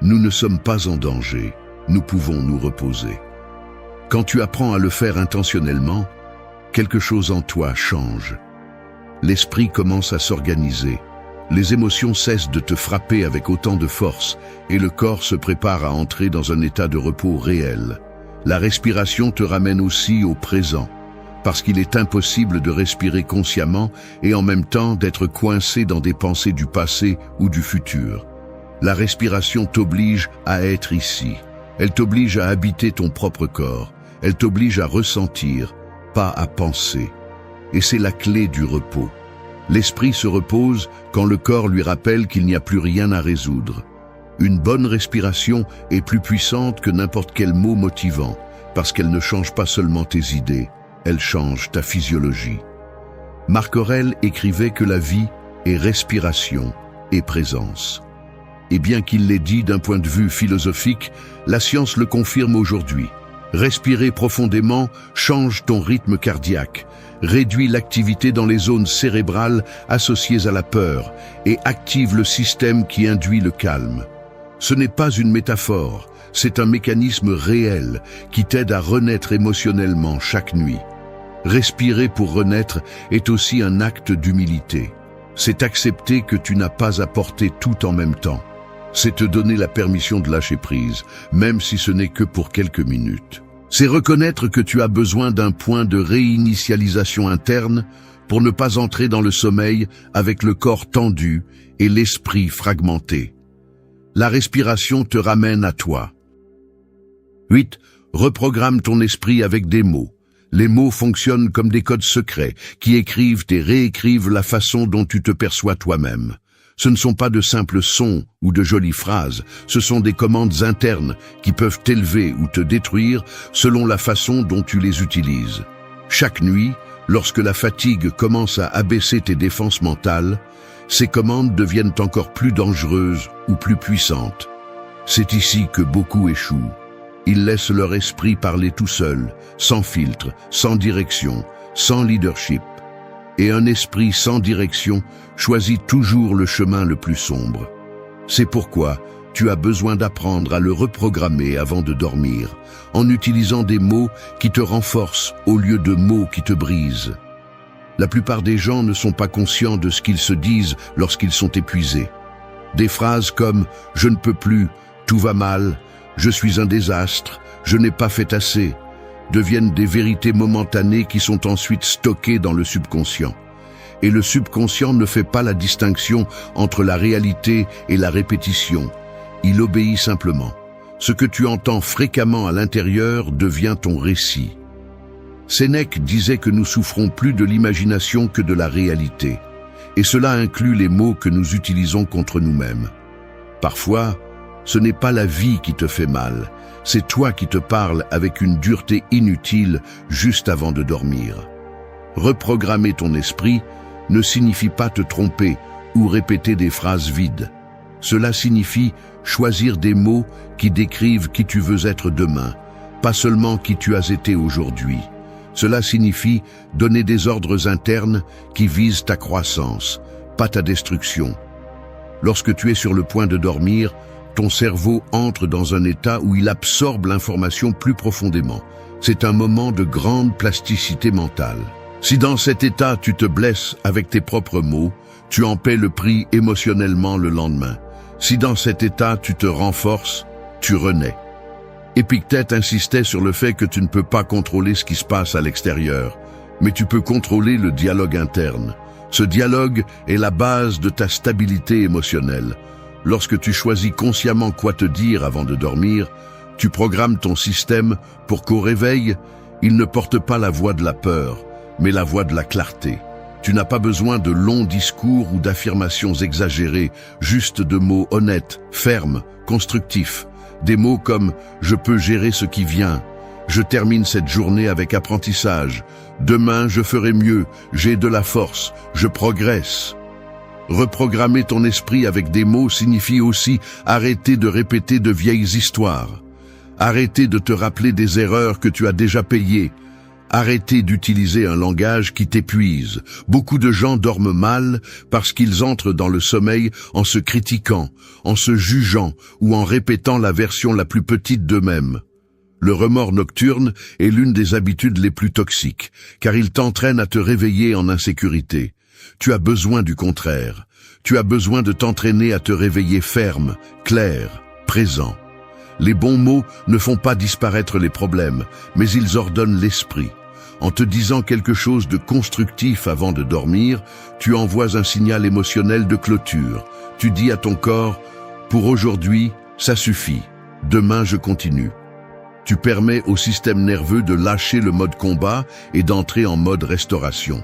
Nous ne sommes pas en danger, nous pouvons nous reposer. Quand tu apprends à le faire intentionnellement, quelque chose en toi change. L'esprit commence à s'organiser. Les émotions cessent de te frapper avec autant de force et le corps se prépare à entrer dans un état de repos réel. La respiration te ramène aussi au présent, parce qu'il est impossible de respirer consciemment et en même temps d'être coincé dans des pensées du passé ou du futur. La respiration t'oblige à être ici. Elle t'oblige à habiter ton propre corps. Elle t'oblige à ressentir, pas à penser. Et c'est la clé du repos. L'esprit se repose quand le corps lui rappelle qu'il n'y a plus rien à résoudre. Une bonne respiration est plus puissante que n'importe quel mot motivant, parce qu'elle ne change pas seulement tes idées, elle change ta physiologie. Marc Aurèle écrivait que la vie est respiration et présence. Et bien qu'il l'ait dit d'un point de vue philosophique, la science le confirme aujourd'hui. Respirer profondément change ton rythme cardiaque, réduit l'activité dans les zones cérébrales associées à la peur et active le système qui induit le calme. Ce n'est pas une métaphore, c'est un mécanisme réel qui t'aide à renaître émotionnellement chaque nuit. Respirer pour renaître est aussi un acte d'humilité. C'est accepter que tu n'as pas à porter tout en même temps. C'est te donner la permission de lâcher prise, même si ce n'est que pour quelques minutes. C'est reconnaître que tu as besoin d'un point de réinitialisation interne pour ne pas entrer dans le sommeil avec le corps tendu et l'esprit fragmenté. La respiration te ramène à toi. 8. Reprogramme ton esprit avec des mots. Les mots fonctionnent comme des codes secrets qui écrivent et réécrivent la façon dont tu te perçois toi-même. Ce ne sont pas de simples sons ou de jolies phrases, ce sont des commandes internes qui peuvent t'élever ou te détruire selon la façon dont tu les utilises. Chaque nuit, lorsque la fatigue commence à abaisser tes défenses mentales, ces commandes deviennent encore plus dangereuses ou plus puissantes. C'est ici que beaucoup échouent. Ils laissent leur esprit parler tout seul, sans filtre, sans direction, sans leadership. Et un esprit sans direction choisit toujours le chemin le plus sombre. C'est pourquoi tu as besoin d'apprendre à le reprogrammer avant de dormir, en utilisant des mots qui te renforcent au lieu de mots qui te brisent. La plupart des gens ne sont pas conscients de ce qu'ils se disent lorsqu'ils sont épuisés. Des phrases comme « je ne peux plus »,« tout va mal »,« je suis un désastre »,« je n'ai pas fait assez », deviennent des vérités momentanées qui sont ensuite stockées dans le subconscient. Et le subconscient ne fait pas la distinction entre la réalité et la répétition. Il obéit simplement. Ce que tu entends fréquemment à l'intérieur devient ton récit. Sénèque disait que nous souffrons plus de l'imagination que de la réalité. Et cela inclut les mots que nous utilisons contre nous-mêmes. Parfois, ce n'est pas la vie qui te fait mal, c'est toi qui te parles avec une dureté inutile juste avant de dormir. Reprogrammer ton esprit ne signifie pas te tromper ou répéter des phrases vides. Cela signifie choisir des mots qui décrivent qui tu veux être demain, pas seulement qui tu as été aujourd'hui. Cela signifie donner des ordres internes qui visent ta croissance, pas ta destruction. Lorsque tu es sur le point de dormir, ton cerveau entre dans un état où il absorbe l'information plus profondément. C'est un moment de grande plasticité mentale. Si dans cet état tu te blesses avec tes propres mots, tu en paies le prix émotionnellement le lendemain. Si dans cet état tu te renforces, tu renais. Épictète insistait sur le fait que tu ne peux pas contrôler ce qui se passe à l'extérieur, mais tu peux contrôler le dialogue interne. Ce dialogue est la base de ta stabilité émotionnelle. Lorsque tu choisis consciemment quoi te dire avant de dormir, tu programmes ton système pour qu'au réveil, il ne porte pas la voix de la peur, mais la voix de la clarté. Tu n'as pas besoin de longs discours ou d'affirmations exagérées, juste de mots honnêtes, fermes, constructifs. Des mots comme « je peux gérer ce qui vient »,« je termine cette journée avec apprentissage »,« demain je ferai mieux »,« j'ai de la force »,« je progresse ». Reprogrammer ton esprit avec des mots signifie aussi arrêter de répéter de vieilles histoires. Arrêtez de te rappeler des erreurs que tu as déjà payées. Arrêtez d'utiliser un langage qui t'épuise. Beaucoup de gens dorment mal parce qu'ils entrent dans le sommeil en se critiquant, en se jugeant ou en répétant la version la plus petite d'eux-mêmes. Le remords nocturne est l'une des habitudes les plus toxiques, car il t'entraîne à te réveiller en insécurité. Tu as besoin du contraire. Tu as besoin de t'entraîner à te réveiller ferme, clair, présent. Les bons mots ne font pas disparaître les problèmes, mais ils ordonnent l'esprit. En te disant quelque chose de constructif avant de dormir, tu envoies un signal émotionnel de clôture. Tu dis à ton corps, « Pour aujourd'hui, ça suffit. Demain, je continue. » Tu permets au système nerveux de lâcher le mode combat et d'entrer en mode restauration.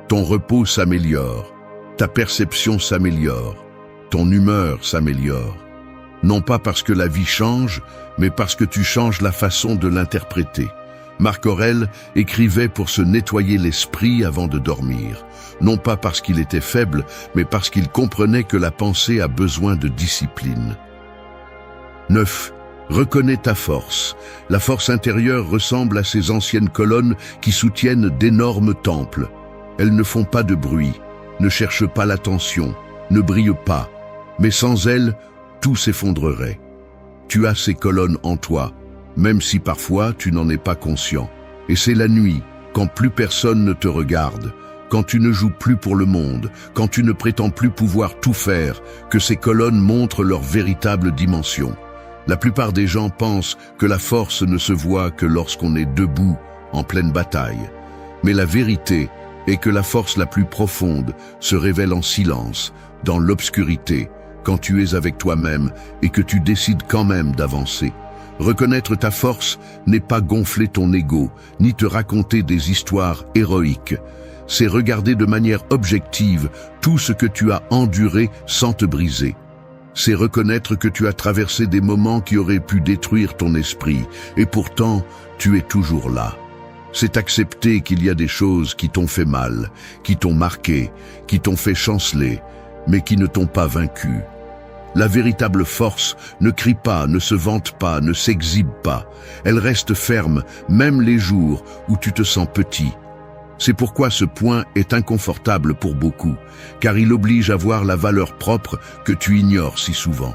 Ton repos s'améliore, ta perception s'améliore, ton humeur s'améliore. Non pas parce que la vie change, mais parce que tu changes la façon de l'interpréter. Marc Aurèle écrivait pour se nettoyer l'esprit avant de dormir, non pas parce qu'il était faible, mais parce qu'il comprenait que la pensée a besoin de discipline. 9. Reconnais ta force. La force intérieure ressemble à ces anciennes colonnes qui soutiennent d'énormes temples. Elles ne font pas de bruit, ne cherchent pas l'attention, ne brillent pas, mais sans elles, tout s'effondrerait. Tu as ces colonnes en toi, même si parfois tu n'en es pas conscient. Et c'est la nuit, quand plus personne ne te regarde, quand tu ne joues plus pour le monde, quand tu ne prétends plus pouvoir tout faire, que ces colonnes montrent leur véritable dimension. La plupart des gens pensent que la force ne se voit que lorsqu'on est debout, en pleine bataille. Mais la vérité est que la force la plus profonde se révèle en silence, dans l'obscurité, quand tu es avec toi-même et que tu décides quand même d'avancer. Reconnaître ta force n'est pas gonfler ton ego, ni te raconter des histoires héroïques. C'est regarder de manière objective tout ce que tu as enduré sans te briser. C'est reconnaître que tu as traversé des moments qui auraient pu détruire ton esprit, et pourtant, tu es toujours là. C'est accepter qu'il y a des choses qui t'ont fait mal, qui t'ont marqué, qui t'ont fait chanceler, mais qui ne t'ont pas vaincu. La véritable force ne crie pas, ne se vante pas, ne s'exhibe pas. Elle reste ferme, même les jours où tu te sens petit. C'est pourquoi ce point est inconfortable pour beaucoup, car il oblige à voir la valeur propre que tu ignores si souvent.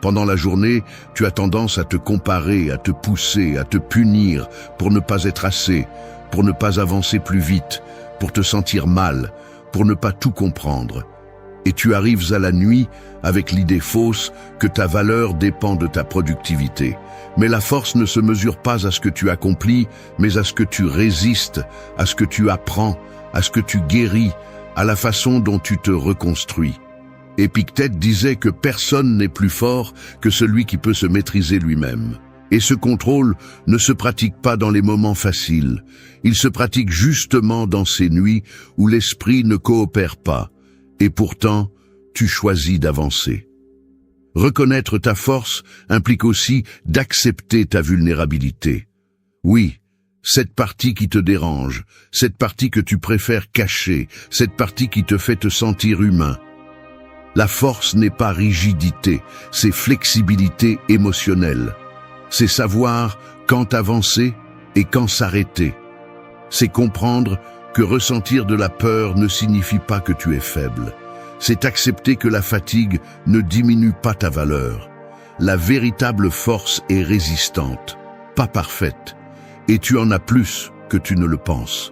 Pendant la journée, tu as tendance à te comparer, à te pousser, à te punir pour ne pas être assez, pour ne pas avancer plus vite, pour te sentir mal, pour ne pas tout comprendre. Et tu arrives à la nuit avec l'idée fausse que ta valeur dépend de ta productivité. Mais la force ne se mesure pas à ce que tu accomplis, mais à ce que tu résistes, à ce que tu apprends, à ce que tu guéris, à la façon dont tu te reconstruis. Épictète disait que personne n'est plus fort que celui qui peut se maîtriser lui-même. Et ce contrôle ne se pratique pas dans les moments faciles. Il se pratique justement dans ces nuits où l'esprit ne coopère pas. Et pourtant, tu choisis d'avancer. Reconnaître ta force implique aussi d'accepter ta vulnérabilité. Oui, cette partie qui te dérange, cette partie que tu préfères cacher, cette partie qui te fait te sentir humain. La force n'est pas rigidité, c'est flexibilité émotionnelle. C'est savoir quand avancer et quand s'arrêter. C'est comprendre que ressentir de la peur ne signifie pas que tu es faible. C'est accepter que la fatigue ne diminue pas ta valeur. La véritable force est résistante, pas parfaite, et tu en as plus que tu ne le penses.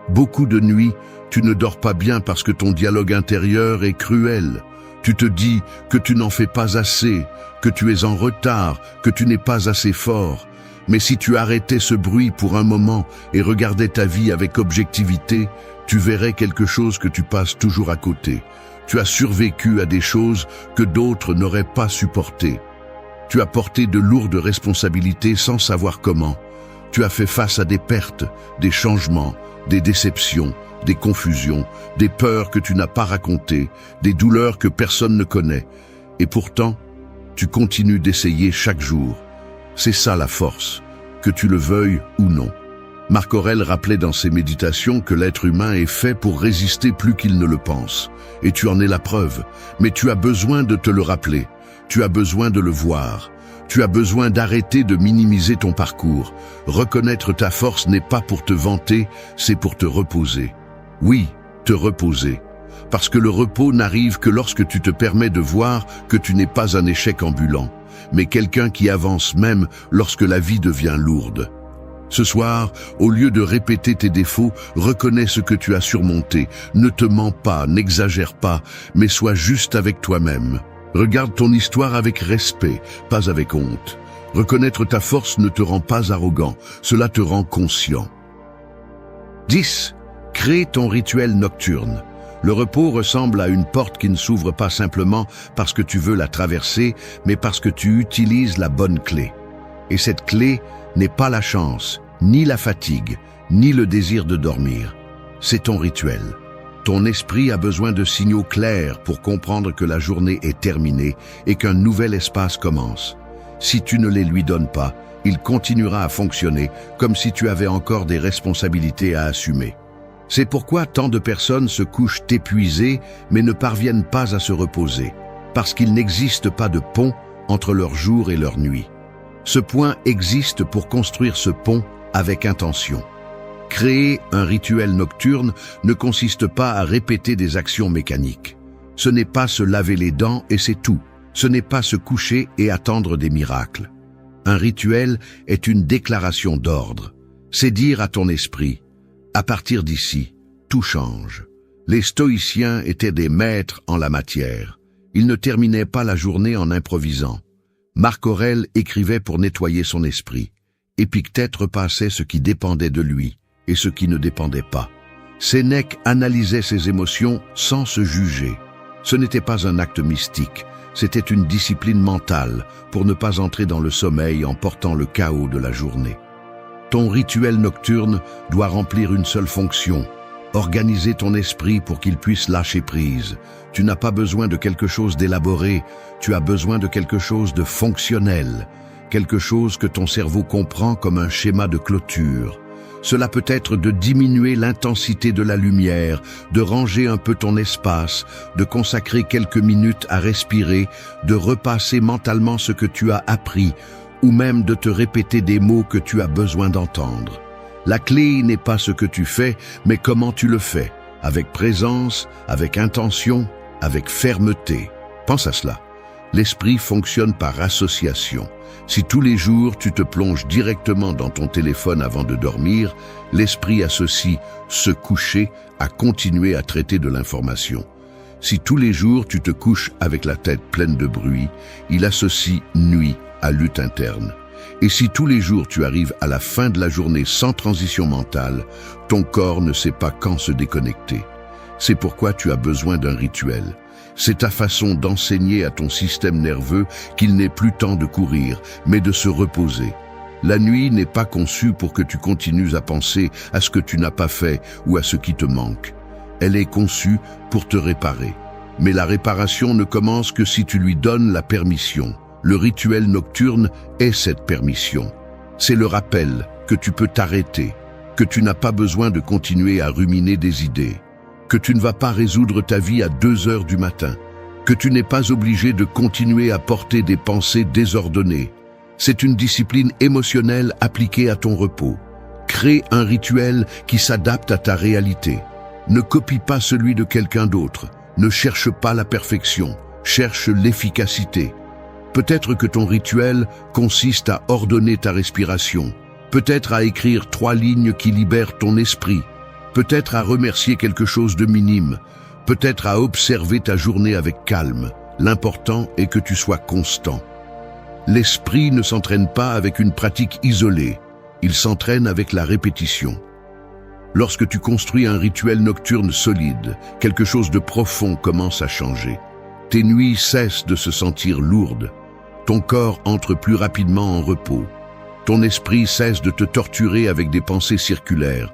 Beaucoup de nuits, tu ne dors pas bien parce que ton dialogue intérieur est cruel. Tu te dis que tu n'en fais pas assez, que tu es en retard, que tu n'es pas assez fort. Mais si tu arrêtais ce bruit pour un moment et regardais ta vie avec objectivité, tu verrais quelque chose que tu passes toujours à côté. Tu as survécu à des choses que d'autres n'auraient pas supportées. Tu as porté de lourdes responsabilités sans savoir comment. Tu as fait face à des pertes, des changements, des déceptions, des confusions, des peurs que tu n'as pas racontées, des douleurs que personne ne connaît. Et pourtant, tu continues d'essayer chaque jour. C'est ça la force, que tu le veuilles ou non. Marc Aurèle rappelait dans ses méditations que l'être humain est fait pour résister plus qu'il ne le pense. Et tu en es la preuve, mais tu as besoin de te le rappeler, tu as besoin de le voir. Tu as besoin d'arrêter de minimiser ton parcours. Reconnaître ta force n'est pas pour te vanter, c'est pour te reposer. Oui, te reposer. Parce que le repos n'arrive que lorsque tu te permets de voir que tu n'es pas un échec ambulant, mais quelqu'un qui avance même lorsque la vie devient lourde. Ce soir, au lieu de répéter tes défauts, reconnais ce que tu as surmonté. Ne te mens pas, n'exagère pas, mais sois juste avec toi-même. Regarde ton histoire avec respect, pas avec honte. Reconnaître ta force ne te rend pas arrogant, cela te rend conscient. 10. Crée ton rituel nocturne. Le repos ressemble à une porte qui ne s'ouvre pas simplement parce que tu veux la traverser, mais parce que tu utilises la bonne clé. Et cette clé n'est pas la chance, ni la fatigue, ni le désir de dormir. C'est ton rituel. Ton esprit a besoin de signaux clairs pour comprendre que la journée est terminée et qu'un nouvel espace commence. Si tu ne les lui donnes pas, il continuera à fonctionner comme si tu avais encore des responsabilités à assumer. C'est pourquoi tant de personnes se couchent épuisées mais ne parviennent pas à se reposer, parce qu'il n'existe pas de pont entre leur jour et leur nuit. Ce point existe pour construire ce pont avec intention. Créer un rituel nocturne ne consiste pas à répéter des actions mécaniques. Ce n'est pas se laver les dents et c'est tout. Ce n'est pas se coucher et attendre des miracles. Un rituel est une déclaration d'ordre. C'est dire à ton esprit, à partir d'ici, tout change. Les stoïciens étaient des maîtres en la matière. Ils ne terminaient pas la journée en improvisant. Marc Aurèle écrivait pour nettoyer son esprit. Épictète repassait ce qui dépendait de lui et ce qui ne dépendait pas. Sénèque analysait ses émotions sans se juger. Ce n'était pas un acte mystique, c'était une discipline mentale pour ne pas entrer dans le sommeil en portant le chaos de la journée. Ton rituel nocturne doit remplir une seule fonction, organiser ton esprit pour qu'il puisse lâcher prise. Tu n'as pas besoin de quelque chose d'élaboré, tu as besoin de quelque chose de fonctionnel, quelque chose que ton cerveau comprend comme un schéma de clôture. Cela peut être de diminuer l'intensité de la lumière, de ranger un peu ton espace, de consacrer quelques minutes à respirer, de repasser mentalement ce que tu as appris, ou même de te répéter des mots que tu as besoin d'entendre. La clé n'est pas ce que tu fais, mais comment tu le fais, avec présence, avec intention, avec fermeté. Pense à cela. L'esprit fonctionne par association. Si tous les jours tu te plonges directement dans ton téléphone avant de dormir, l'esprit associe se coucher à continuer à traiter de l'information. Si tous les jours tu te couches avec la tête pleine de bruit, il associe nuit à lutte interne. Et si tous les jours tu arrives à la fin de la journée sans transition mentale, ton corps ne sait pas quand se déconnecter. C'est pourquoi tu as besoin d'un rituel. C'est ta façon d'enseigner à ton système nerveux qu'il n'est plus temps de courir, mais de se reposer. La nuit n'est pas conçue pour que tu continues à penser à ce que tu n'as pas fait ou à ce qui te manque. Elle est conçue pour te réparer. Mais la réparation ne commence que si tu lui donnes la permission. Le rituel nocturne est cette permission. C'est le rappel que tu peux t'arrêter, que tu n'as pas besoin de continuer à ruminer des idées, que tu ne vas pas résoudre ta vie à 2 heures du matin, que tu n'es pas obligé de continuer à porter des pensées désordonnées. C'est une discipline émotionnelle appliquée à ton repos. Crée un rituel qui s'adapte à ta réalité. Ne copie pas celui de quelqu'un d'autre. Ne cherche pas la perfection, cherche l'efficacité. Peut-être que ton rituel consiste à ordonner ta respiration, peut-être à écrire 3 lignes qui libèrent ton esprit, peut-être à remercier quelque chose de minime, peut-être à observer ta journée avec calme. L'important est que tu sois constant. L'esprit ne s'entraîne pas avec une pratique isolée, il s'entraîne avec la répétition. Lorsque tu construis un rituel nocturne solide, quelque chose de profond commence à changer. Tes nuits cessent de se sentir lourdes. Ton corps entre plus rapidement en repos. Ton esprit cesse de te torturer avec des pensées circulaires.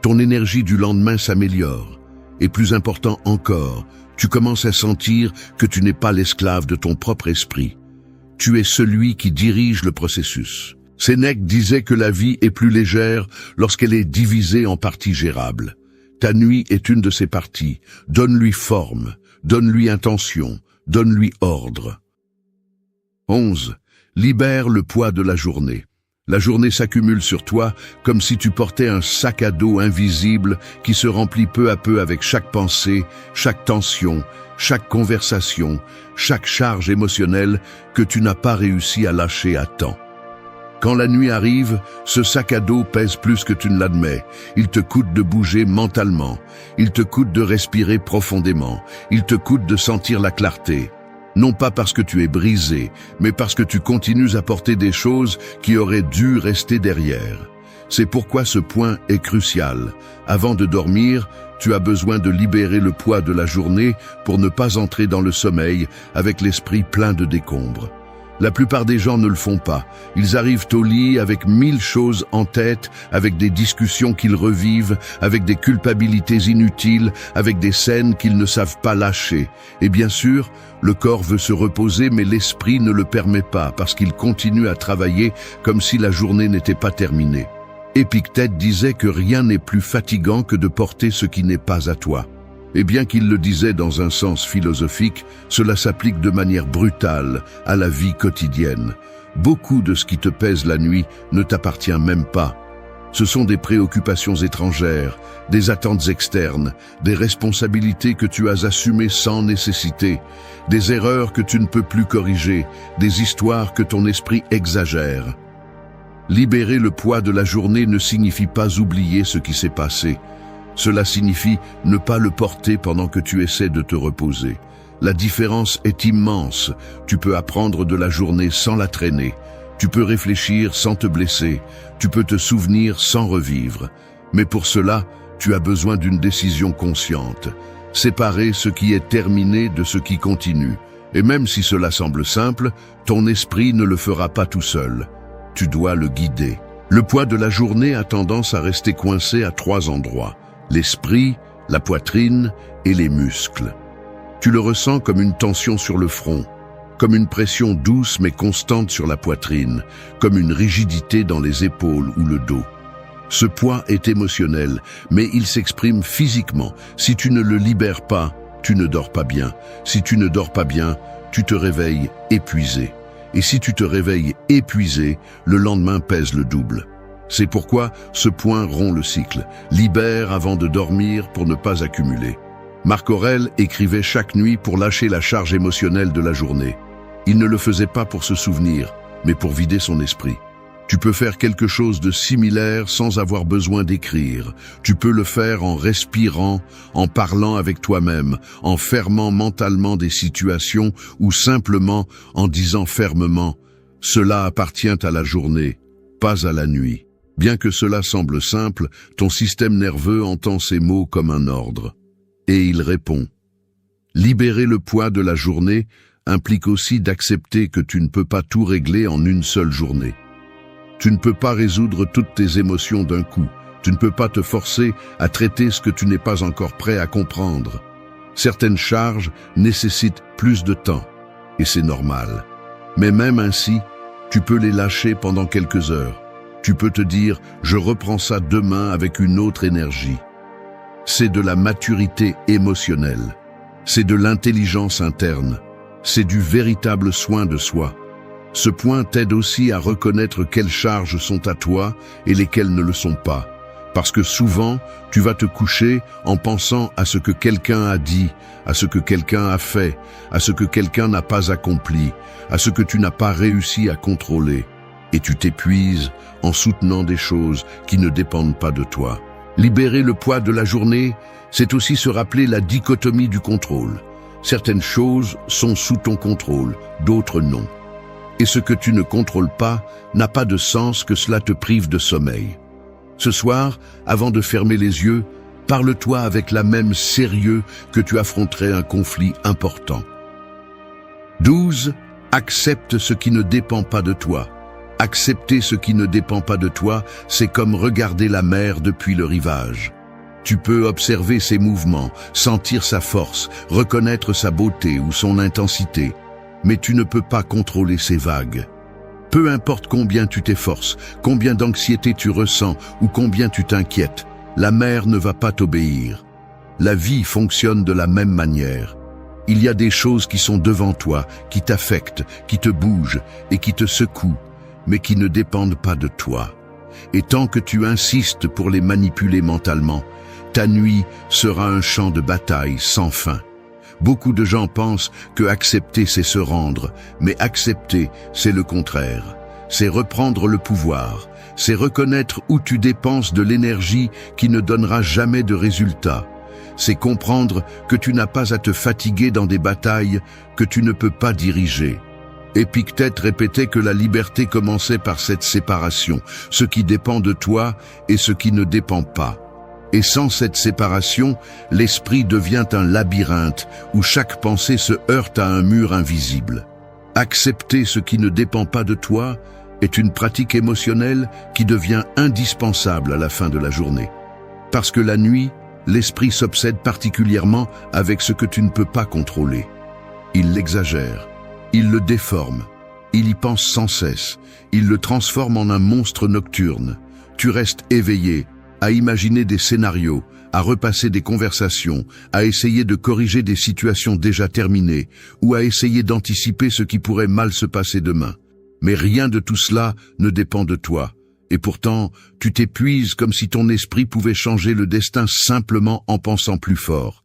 Ton énergie du lendemain s'améliore. Et plus important encore, tu commences à sentir que tu n'es pas l'esclave de ton propre esprit. Tu es celui qui dirige le processus. Sénèque disait que la vie est plus légère lorsqu'elle est divisée en parties gérables. Ta nuit est une de ces parties. Donne-lui forme, donne-lui intention, donne-lui ordre. 11. Libère le poids de la journée. La journée s'accumule sur toi comme si tu portais un sac à dos invisible qui se remplit peu à peu avec chaque pensée, chaque tension, chaque conversation, chaque charge émotionnelle que tu n'as pas réussi à lâcher à temps. Quand la nuit arrive, ce sac à dos pèse plus que tu ne l'admets. Il te coûte de bouger mentalement. Il te coûte de respirer profondément. Il te coûte de sentir la clarté. Non pas parce que tu es brisé, mais parce que tu continues à porter des choses qui auraient dû rester derrière. C'est pourquoi ce point est crucial. Avant de dormir, tu as besoin de libérer le poids de la journée pour ne pas entrer dans le sommeil avec l'esprit plein de décombres. La plupart des gens ne le font pas. Ils arrivent au lit avec 1000 choses en tête, avec des discussions qu'ils revivent, avec des culpabilités inutiles, avec des scènes qu'ils ne savent pas lâcher. Et bien sûr, le corps veut se reposer, mais l'esprit ne le permet pas parce qu'il continue à travailler comme si la journée n'était pas terminée. Épictète disait que rien n'est plus fatigant que de porter ce qui n'est pas à toi. Et bien qu'il le disait dans un sens philosophique, cela s'applique de manière brutale à la vie quotidienne. Beaucoup de ce qui te pèse la nuit ne t'appartient même pas. Ce sont des préoccupations étrangères, des attentes externes, des responsabilités que tu as assumées sans nécessité, des erreurs que tu ne peux plus corriger, des histoires que ton esprit exagère. Libérer le poids de la journée ne signifie pas oublier ce qui s'est passé. Cela signifie ne pas le porter pendant que tu essaies de te reposer. La différence est immense. Tu peux apprendre de la journée sans la traîner. Tu peux réfléchir sans te blesser. Tu peux te souvenir sans revivre. Mais pour cela, tu as besoin d'une décision consciente. Séparer ce qui est terminé de ce qui continue. Et même si cela semble simple, ton esprit ne le fera pas tout seul. Tu dois le guider. Le poids de la journée a tendance à rester coincé à 3 endroits. L'esprit, la poitrine et les muscles. Tu le ressens comme une tension sur le front, comme une pression douce mais constante sur la poitrine, comme une rigidité dans les épaules ou le dos. Ce poids est émotionnel, mais il s'exprime physiquement. Si tu ne le libères pas, tu ne dors pas bien. Si tu ne dors pas bien, tu te réveilles épuisé. Et si tu te réveilles épuisé, le lendemain pèse le double. C'est pourquoi ce point rompt le cycle. Libère avant de dormir pour ne pas accumuler. Marc Aurèle écrivait chaque nuit pour lâcher la charge émotionnelle de la journée. Il ne le faisait pas pour se souvenir, mais pour vider son esprit. Tu peux faire quelque chose de similaire sans avoir besoin d'écrire. Tu peux le faire en respirant, en parlant avec toi-même, en fermant mentalement des situations ou simplement en disant fermement « Cela appartient à la journée, pas à la nuit ». Bien que cela semble simple, ton système nerveux entend ces mots comme un ordre. Et il répond. Libérer le poids de la journée implique aussi d'accepter que tu ne peux pas tout régler en une seule journée. Tu ne peux pas résoudre toutes tes émotions d'un coup. Tu ne peux pas te forcer à traiter ce que tu n'es pas encore prêt à comprendre. Certaines charges nécessitent plus de temps, et c'est normal. Mais même ainsi, tu peux les lâcher pendant quelques heures. Tu peux te dire « je reprends ça demain avec une autre énergie ». C'est de la maturité émotionnelle. C'est de l'intelligence interne. C'est du véritable soin de soi. Ce point t'aide aussi à reconnaître quelles charges sont à toi et lesquelles ne le sont pas. Parce que souvent, tu vas te coucher en pensant à ce que quelqu'un a dit, à ce que quelqu'un a fait, à ce que quelqu'un n'a pas accompli, à ce que tu n'as pas réussi à contrôler. Et tu t'épuises en soutenant des choses qui ne dépendent pas de toi. Libérer le poids de la journée, c'est aussi se rappeler la dichotomie du contrôle. Certaines choses sont sous ton contrôle, d'autres non. Et ce que tu ne contrôles pas n'a pas de sens que cela te prive de sommeil. Ce soir, avant de fermer les yeux, parle-toi avec la même sérieux que tu affronterais un conflit important. 12. Accepte ce qui ne dépend pas de toi. Accepter ce qui ne dépend pas de toi, c'est comme regarder la mer depuis le rivage. Tu peux observer ses mouvements, sentir sa force, reconnaître sa beauté ou son intensité, mais tu ne peux pas contrôler ses vagues. Peu importe combien tu t'efforces, combien d'anxiété tu ressens ou combien tu t'inquiètes, la mer ne va pas t'obéir. La vie fonctionne de la même manière. Il y a des choses qui sont devant toi, qui t'affectent, qui te bougent et qui te secouent, mais qui ne dépendent pas de toi. Et tant que tu insistes pour les manipuler mentalement, ta nuit sera un champ de bataille sans fin. Beaucoup de gens pensent que accepter c'est se rendre, mais accepter c'est le contraire. C'est reprendre le pouvoir, c'est reconnaître où tu dépenses de l'énergie qui ne donnera jamais de résultat. C'est comprendre que tu n'as pas à te fatiguer dans des batailles que tu ne peux pas diriger. Épictète répétait que la liberté commençait par cette séparation, ce qui dépend de toi et ce qui ne dépend pas. Et sans cette séparation, l'esprit devient un labyrinthe où chaque pensée se heurte à un mur invisible. Accepter ce qui ne dépend pas de toi est une pratique émotionnelle qui devient indispensable à la fin de la journée. Parce que la nuit, l'esprit s'obsède particulièrement avec ce que tu ne peux pas contrôler. Il l'exagère, il le déforme, il y pense sans cesse, il le transforme en un monstre nocturne. Tu restes éveillé, à imaginer des scénarios, à repasser des conversations, à essayer de corriger des situations déjà terminées, ou à essayer d'anticiper ce qui pourrait mal se passer demain. Mais rien de tout cela ne dépend de toi. Et pourtant, tu t'épuises comme si ton esprit pouvait changer le destin simplement en pensant plus fort.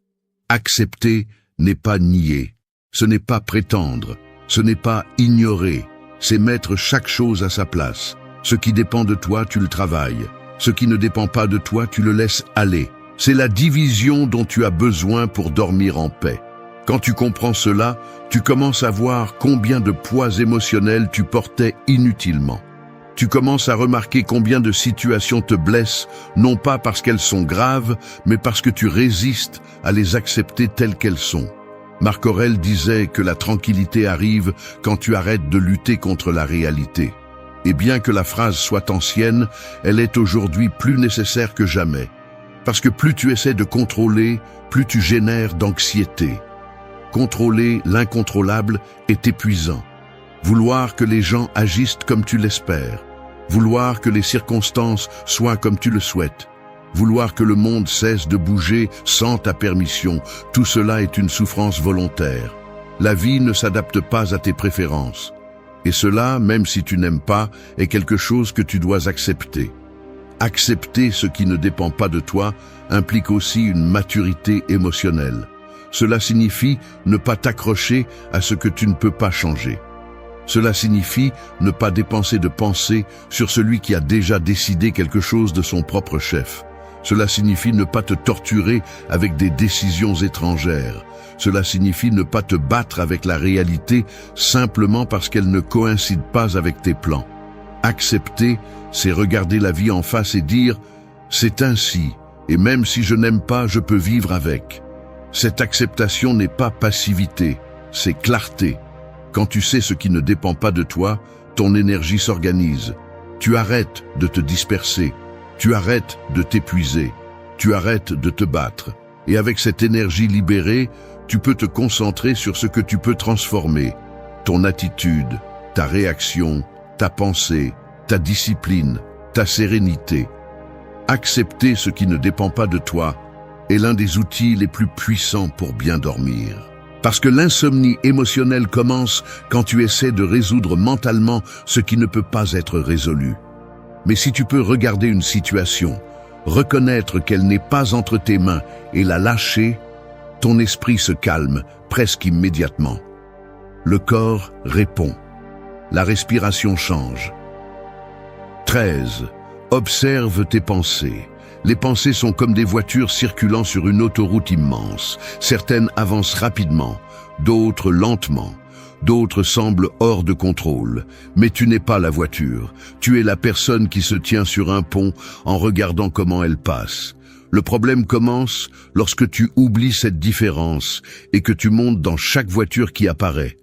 Accepter n'est pas nier, ce n'est pas prétendre, ce n'est pas ignorer, c'est mettre chaque chose à sa place. Ce qui dépend de toi, tu le travailles. Ce qui ne dépend pas de toi, tu le laisses aller. C'est la division dont tu as besoin pour dormir en paix. Quand tu comprends cela, tu commences à voir combien de poids émotionnels tu portais inutilement. Tu commences à remarquer combien de situations te blessent, non pas parce qu'elles sont graves, mais parce que tu résistes à les accepter telles qu'elles sont. Marc Aurèle disait que la tranquillité arrive quand tu arrêtes de lutter contre la réalité. Et bien que la phrase soit ancienne, elle est aujourd'hui plus nécessaire que jamais. Parce que plus tu essaies de contrôler, plus tu génères d'anxiété. Contrôler l'incontrôlable est épuisant. Vouloir que les gens agissent comme tu l'espères. Vouloir que les circonstances soient comme tu le souhaites. Vouloir que le monde cesse de bouger sans ta permission, tout cela est une souffrance volontaire. La vie ne s'adapte pas à tes préférences. Et cela, même si tu n'aimes pas, est quelque chose que tu dois accepter. Accepter ce qui ne dépend pas de toi implique aussi une maturité émotionnelle. Cela signifie ne pas t'accrocher à ce que tu ne peux pas changer. Cela signifie ne pas dépenser de pensée sur celui qui a déjà décidé quelque chose de son propre chef. Cela signifie ne pas te torturer avec des décisions étrangères. Cela signifie ne pas te battre avec la réalité simplement parce qu'elle ne coïncide pas avec tes plans. Accepter, c'est regarder la vie en face et dire « c'est ainsi, et même si je n'aime pas, je peux vivre avec ». Cette acceptation n'est pas passivité, c'est clarté. Quand tu sais ce qui ne dépend pas de toi, ton énergie s'organise. Tu arrêtes de te disperser, tu arrêtes de t'épuiser, tu arrêtes de te battre. Et avec cette énergie libérée, tu peux te concentrer sur ce que tu peux transformer. Ton attitude, ta réaction, ta pensée, ta discipline, ta sérénité. Accepter ce qui ne dépend pas de toi est l'un des outils les plus puissants pour bien dormir. Parce que l'insomnie émotionnelle commence quand tu essaies de résoudre mentalement ce qui ne peut pas être résolu. Mais si tu peux regarder une situation, reconnaître qu'elle n'est pas entre tes mains et la lâcher, ton esprit se calme presque immédiatement. Le corps répond. La respiration change. 13. Observe tes pensées. Les pensées sont comme des voitures circulant sur une autoroute immense. Certaines avancent rapidement, d'autres lentement. D'autres semblent hors de contrôle. Mais tu n'es pas la voiture. Tu es la personne qui se tient sur un pont en regardant comment elle passe. Le problème commence lorsque tu oublies cette différence et que tu montes dans chaque voiture qui apparaît,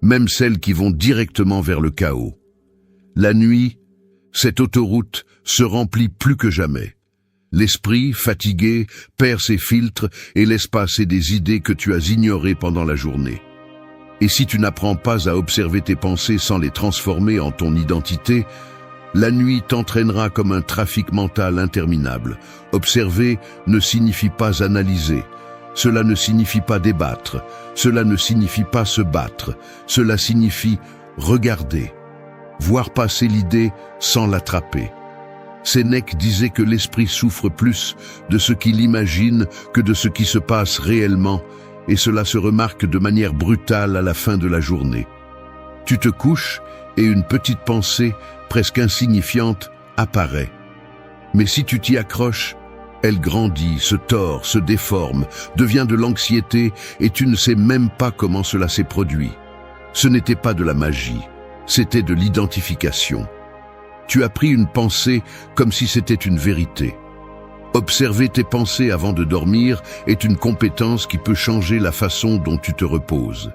même celles qui vont directement vers le chaos. La nuit, cette autoroute se remplit plus que jamais. L'esprit, fatigué, perd ses filtres et laisse passer des idées que tu as ignorées pendant la journée. Et si tu n'apprends pas à observer tes pensées sans les transformer en ton identité, la nuit t'entraînera comme un trafic mental interminable. Observer ne signifie pas analyser. Cela ne signifie pas débattre, cela ne signifie pas se battre, cela signifie regarder, voir passer l'idée sans l'attraper. Sénèque disait que l'esprit souffre plus de ce qu'il imagine que de ce qui se passe réellement, et cela se remarque de manière brutale à la fin de la journée. Tu te couches et une petite pensée, presque insignifiante, apparaît. Mais si tu t'y accroches, elle grandit, se tord, se déforme, devient de l'anxiété et tu ne sais même pas comment cela s'est produit. Ce n'était pas de la magie, c'était de l'identification. Tu as pris une pensée comme si c'était une vérité. Observer tes pensées avant de dormir est une compétence qui peut changer la façon dont tu te reposes.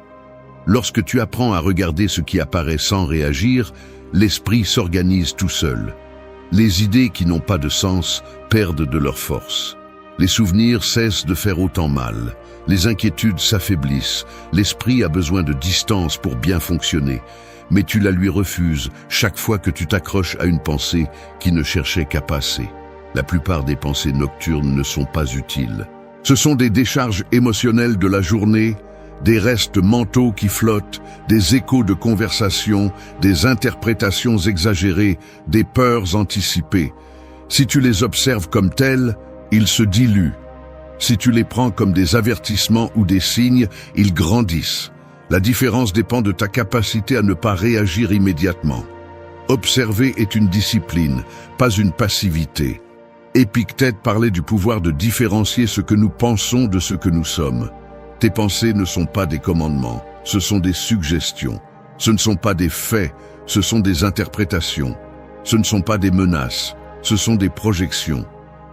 Lorsque tu apprends à regarder ce qui apparaît sans réagir, l'esprit s'organise tout seul. Les idées qui n'ont pas de sens perdent de leur force. Les souvenirs cessent de faire autant mal. Les inquiétudes s'affaiblissent. L'esprit a besoin de distance pour bien fonctionner. Mais tu la lui refuses chaque fois que tu t'accroches à une pensée qui ne cherchait qu'à passer. La plupart des pensées nocturnes ne sont pas utiles. Ce sont des décharges émotionnelles de la journée, des restes mentaux qui flottent, des échos de conversation, des interprétations exagérées, des peurs anticipées. Si tu les observes comme telles, ils se diluent. Si tu les prends comme des avertissements ou des signes, ils grandissent. La différence dépend de ta capacité à ne pas réagir immédiatement. Observer est une discipline, pas une passivité. Épictète parlait du pouvoir de différencier ce que nous pensons de ce que nous sommes. Tes pensées ne sont pas des commandements, ce sont des suggestions. Ce ne sont pas des faits, ce sont des interprétations. Ce ne sont pas des menaces, ce sont des projections.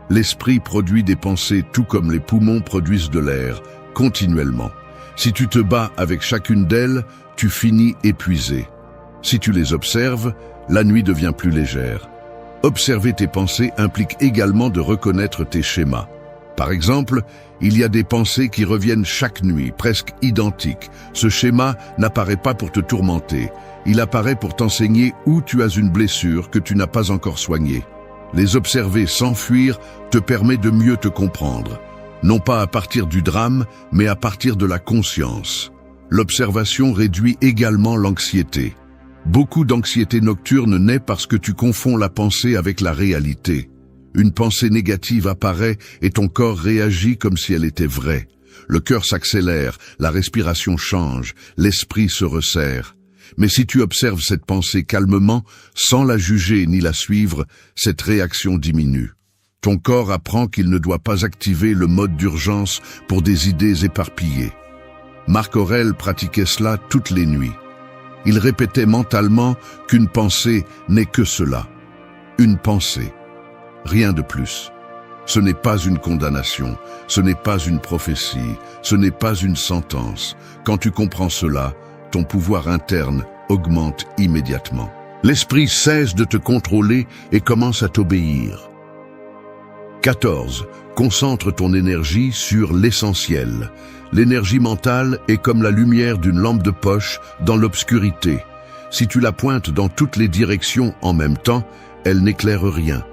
L'esprit produit des pensées tout comme les poumons produisent de l'air, continuellement. Si tu te bats avec chacune d'elles, tu finis épuisé. Si tu les observes, la nuit devient plus légère. Observer tes pensées implique également de reconnaître tes schémas. Par exemple, il y a des pensées qui reviennent chaque nuit, presque identiques. Ce schéma n'apparaît pas pour te tourmenter. Il apparaît pour t'enseigner où tu as une blessure que tu n'as pas encore soignée. Les observer sans fuir te permet de mieux te comprendre. Non pas à partir du drame, mais à partir de la conscience. L'observation réduit également l'anxiété. Beaucoup d'anxiété nocturne naît parce que tu confonds la pensée avec la réalité. Une pensée négative apparaît et ton corps réagit comme si elle était vraie. Le cœur s'accélère, la respiration change, l'esprit se resserre. Mais si tu observes cette pensée calmement, sans la juger ni la suivre, cette réaction diminue. Ton corps apprend qu'il ne doit pas activer le mode d'urgence pour des idées éparpillées. Marc Aurèle pratiquait cela toutes les nuits. Il répétait mentalement qu'une pensée n'est que cela. Une pensée. Rien de plus. Ce n'est pas une condamnation, ce n'est pas une prophétie, ce n'est pas une sentence. Quand tu comprends cela, ton pouvoir interne augmente immédiatement. L'esprit cesse de te contrôler et commence à t'obéir. 14. Concentre ton énergie sur l'essentiel. L'énergie mentale est comme la lumière d'une lampe de poche dans l'obscurité. Si tu la pointes dans toutes les directions en même temps, elle n'éclaire rien.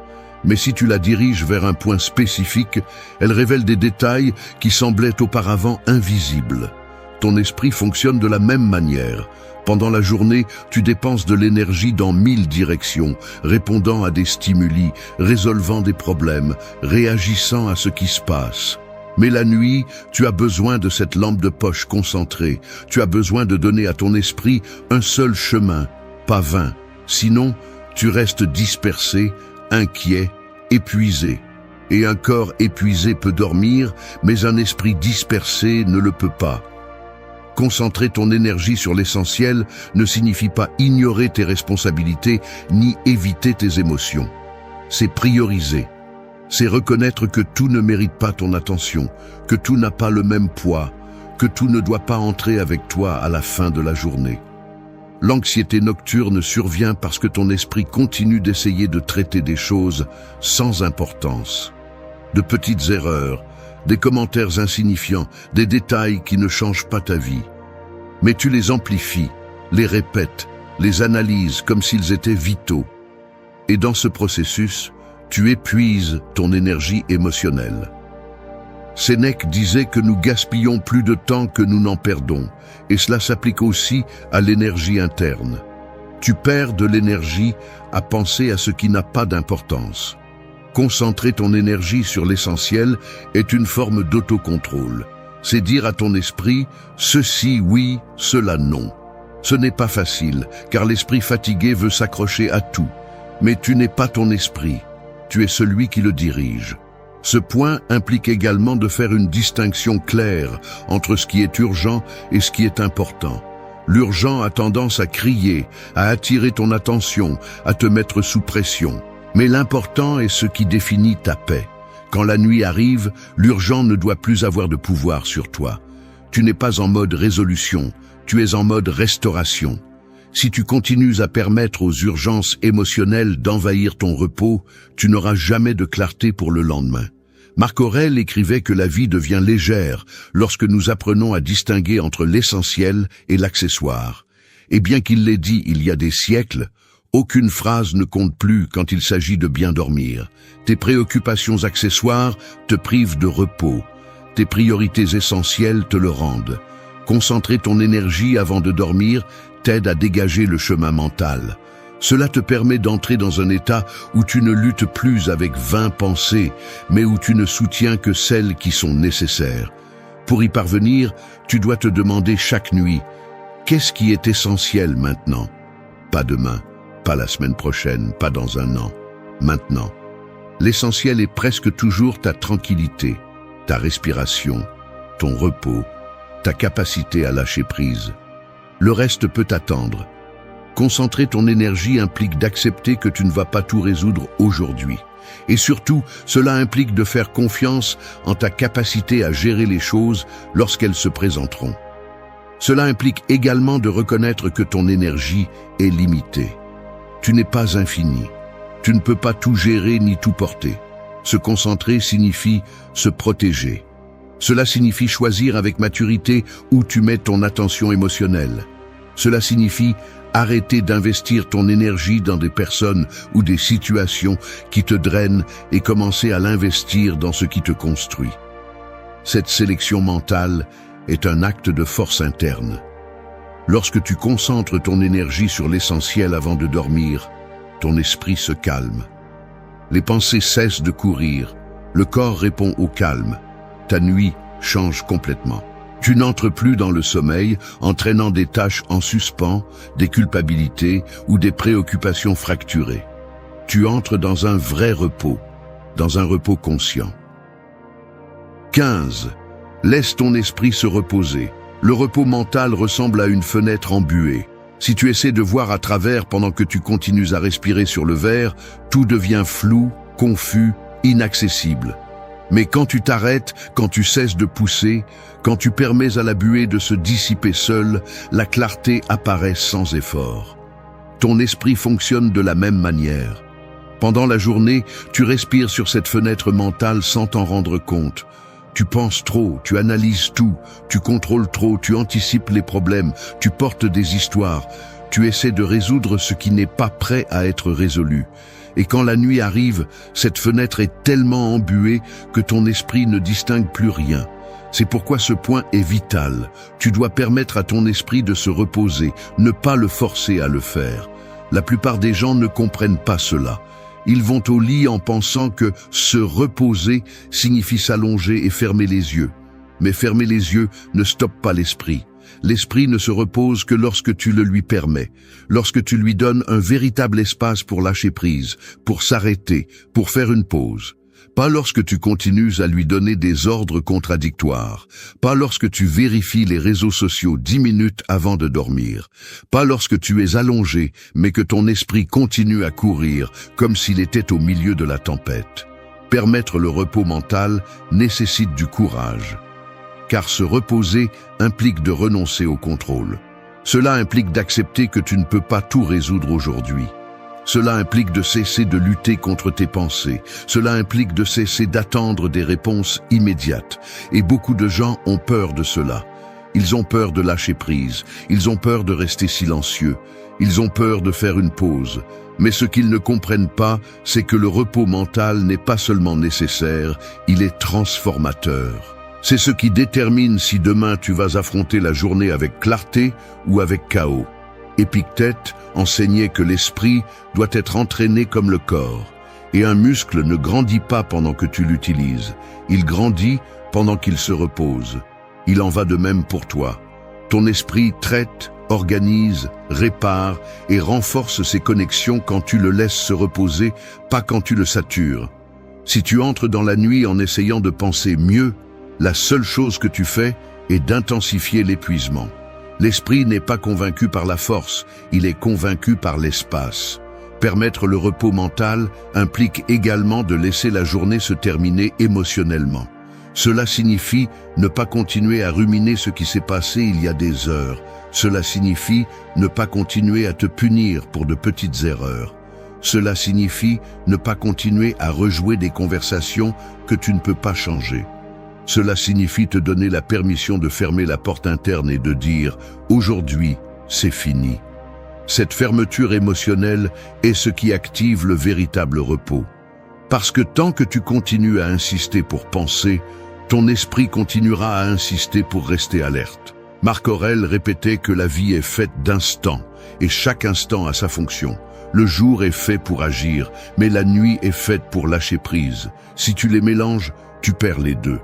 Mais si tu la diriges vers un point spécifique, elle révèle des détails qui semblaient auparavant invisibles. Ton esprit fonctionne de la même manière. Pendant la journée, tu dépenses de l'énergie dans 1000 directions, répondant à des stimuli, résolvant des problèmes, réagissant à ce qui se passe. Mais la nuit, tu as besoin de cette lampe de poche concentrée. Tu as besoin de donner à ton esprit un seul chemin, pas 20. Sinon, tu restes dispersé, inquiet, épuisé. Et un corps épuisé peut dormir, mais un esprit dispersé ne le peut pas. Concentrer ton énergie sur l'essentiel ne signifie pas ignorer tes responsabilités ni éviter tes émotions. C'est prioriser. C'est reconnaître que tout ne mérite pas ton attention, que tout n'a pas le même poids, que tout ne doit pas entrer avec toi à la fin de la journée. L'anxiété nocturne survient parce que ton esprit continue d'essayer de traiter des choses sans importance. De petites erreurs, des commentaires insignifiants, des détails qui ne changent pas ta vie. Mais tu les amplifies, les répètes, les analyses comme s'ils étaient vitaux. Et dans ce processus, tu épuises ton énergie émotionnelle. Sénèque disait que nous gaspillons plus de temps que nous n'en perdons, et cela s'applique aussi à l'énergie interne. Tu perds de l'énergie à penser à ce qui n'a pas d'importance. Concentrer ton énergie sur l'essentiel est une forme d'autocontrôle. C'est dire à ton esprit « ceci oui, cela non ». Ce n'est pas facile, car l'esprit fatigué veut s'accrocher à tout. Mais tu n'es pas ton esprit, tu es celui qui le dirige. Ce point implique également de faire une distinction claire entre ce qui est urgent et ce qui est important. L'urgent a tendance à crier, à attirer ton attention, à te mettre sous pression. Mais l'important est ce qui définit ta paix. Quand la nuit arrive, l'urgent ne doit plus avoir de pouvoir sur toi. Tu n'es pas en mode résolution, tu es en mode restauration. Si tu continues à permettre aux urgences émotionnelles d'envahir ton repos, tu n'auras jamais de clarté pour le lendemain. Marc Aurèle écrivait que la vie devient légère lorsque nous apprenons à distinguer entre l'essentiel et l'accessoire. Et bien qu'il l'ait dit il y a des siècles, aucune phrase ne compte plus quand il s'agit de bien dormir. Tes préoccupations accessoires te privent de repos. Tes priorités essentielles te le rendent. Concentrer ton énergie avant de dormir t'aide à dégager le chemin mental. Cela te permet d'entrer dans un état où tu ne luttes plus avec 20 pensées, mais où tu ne soutiens que celles qui sont nécessaires. Pour y parvenir, tu dois te demander chaque nuit, qu'est-ce qui est essentiel maintenant? Pas demain, pas la semaine prochaine, pas dans un an. Maintenant. L'essentiel est presque toujours ta tranquillité, ta respiration, ton repos, ta capacité à lâcher prise. Le reste peut attendre. Concentrer ton énergie implique d'accepter que tu ne vas pas tout résoudre aujourd'hui. Et surtout, cela implique de faire confiance en ta capacité à gérer les choses lorsqu'elles se présenteront. Cela implique également de reconnaître que ton énergie est limitée. Tu n'es pas infini. Tu ne peux pas tout gérer ni tout porter. Se concentrer signifie se protéger. Cela signifie choisir avec maturité où tu mets ton attention émotionnelle. Cela signifie arrêter d'investir ton énergie dans des personnes ou des situations qui te drainent et commencer à l'investir dans ce qui te construit. Cette sélection mentale est un acte de force interne. Lorsque tu concentres ton énergie sur l'essentiel avant de dormir, ton esprit se calme. Les pensées cessent de courir, le corps répond au calme. Ta nuit change complètement. Tu n'entres plus dans le sommeil, entraînant des tâches en suspens, des culpabilités ou des préoccupations fracturées. Tu entres dans un vrai repos, dans un repos conscient. 15. Laisse ton esprit se reposer. Le repos mental ressemble à une fenêtre embuée. Si tu essaies de voir à travers pendant que tu continues à respirer sur le verre, tout devient flou, confus, inaccessible. Mais quand tu t'arrêtes, quand tu cesses de pousser, quand tu permets à la buée de se dissiper seule, la clarté apparaît sans effort. Ton esprit fonctionne de la même manière. Pendant la journée, tu respires sur cette fenêtre mentale sans t'en rendre compte. Tu penses trop, tu analyses tout, tu contrôles trop, tu anticipes les problèmes, tu portes des histoires, tu essaies de résoudre ce qui n'est pas prêt à être résolu. Et quand la nuit arrive, cette fenêtre est tellement embuée que ton esprit ne distingue plus rien. C'est pourquoi ce point est vital. Tu dois permettre à ton esprit de se reposer, ne pas le forcer à le faire. La plupart des gens ne comprennent pas cela. Ils vont au lit en pensant que se reposer signifie s'allonger et fermer les yeux. Mais fermer les yeux ne stoppe pas l'esprit. L'esprit ne se repose que lorsque tu le lui permets, lorsque tu lui donnes un véritable espace pour lâcher prise, pour s'arrêter, pour faire une pause. Pas lorsque tu continues à lui donner des ordres contradictoires, pas lorsque tu vérifies les réseaux sociaux 10 minutes avant de dormir, pas lorsque tu es allongé mais que ton esprit continue à courir comme s'il était au milieu de la tempête. Permettre le repos mental nécessite du courage. Car se reposer implique de renoncer au contrôle. Cela implique d'accepter que tu ne peux pas tout résoudre aujourd'hui. Cela implique de cesser de lutter contre tes pensées. Cela implique de cesser d'attendre des réponses immédiates. Et beaucoup de gens ont peur de cela. Ils ont peur de lâcher prise, ils ont peur de rester silencieux, ils ont peur de faire une pause. Mais ce qu'ils ne comprennent pas, c'est que le repos mental n'est pas seulement nécessaire, il est transformateur. C'est ce qui détermine si demain tu vas affronter la journée avec clarté ou avec chaos. Épictète enseignait que l'esprit doit être entraîné comme le corps. Et un muscle ne grandit pas pendant que tu l'utilises, il grandit pendant qu'il se repose. Il en va de même pour toi. Ton esprit traite, organise, répare et renforce ses connexions quand tu le laisses se reposer, pas quand tu le satures. Si tu entres dans la nuit en essayant de penser mieux, la seule chose que tu fais est d'intensifier l'épuisement. L'esprit n'est pas convaincu par la force, il est convaincu par l'espace. Permettre le repos mental implique également de laisser la journée se terminer émotionnellement. Cela signifie ne pas continuer à ruminer ce qui s'est passé il y a des heures. Cela signifie ne pas continuer à te punir pour de petites erreurs. Cela signifie ne pas continuer à rejouer des conversations que tu ne peux pas changer. Cela signifie te donner la permission de fermer la porte interne et de dire « Aujourd'hui, c'est fini ». Cette fermeture émotionnelle est ce qui active le véritable repos. Parce que tant que tu continues à insister pour penser, ton esprit continuera à insister pour rester alerte. Marc Aurèle répétait que la vie est faite d'instants, et chaque instant a sa fonction. Le jour est fait pour agir, mais la nuit est faite pour lâcher prise. Si tu les mélanges, tu perds les deux.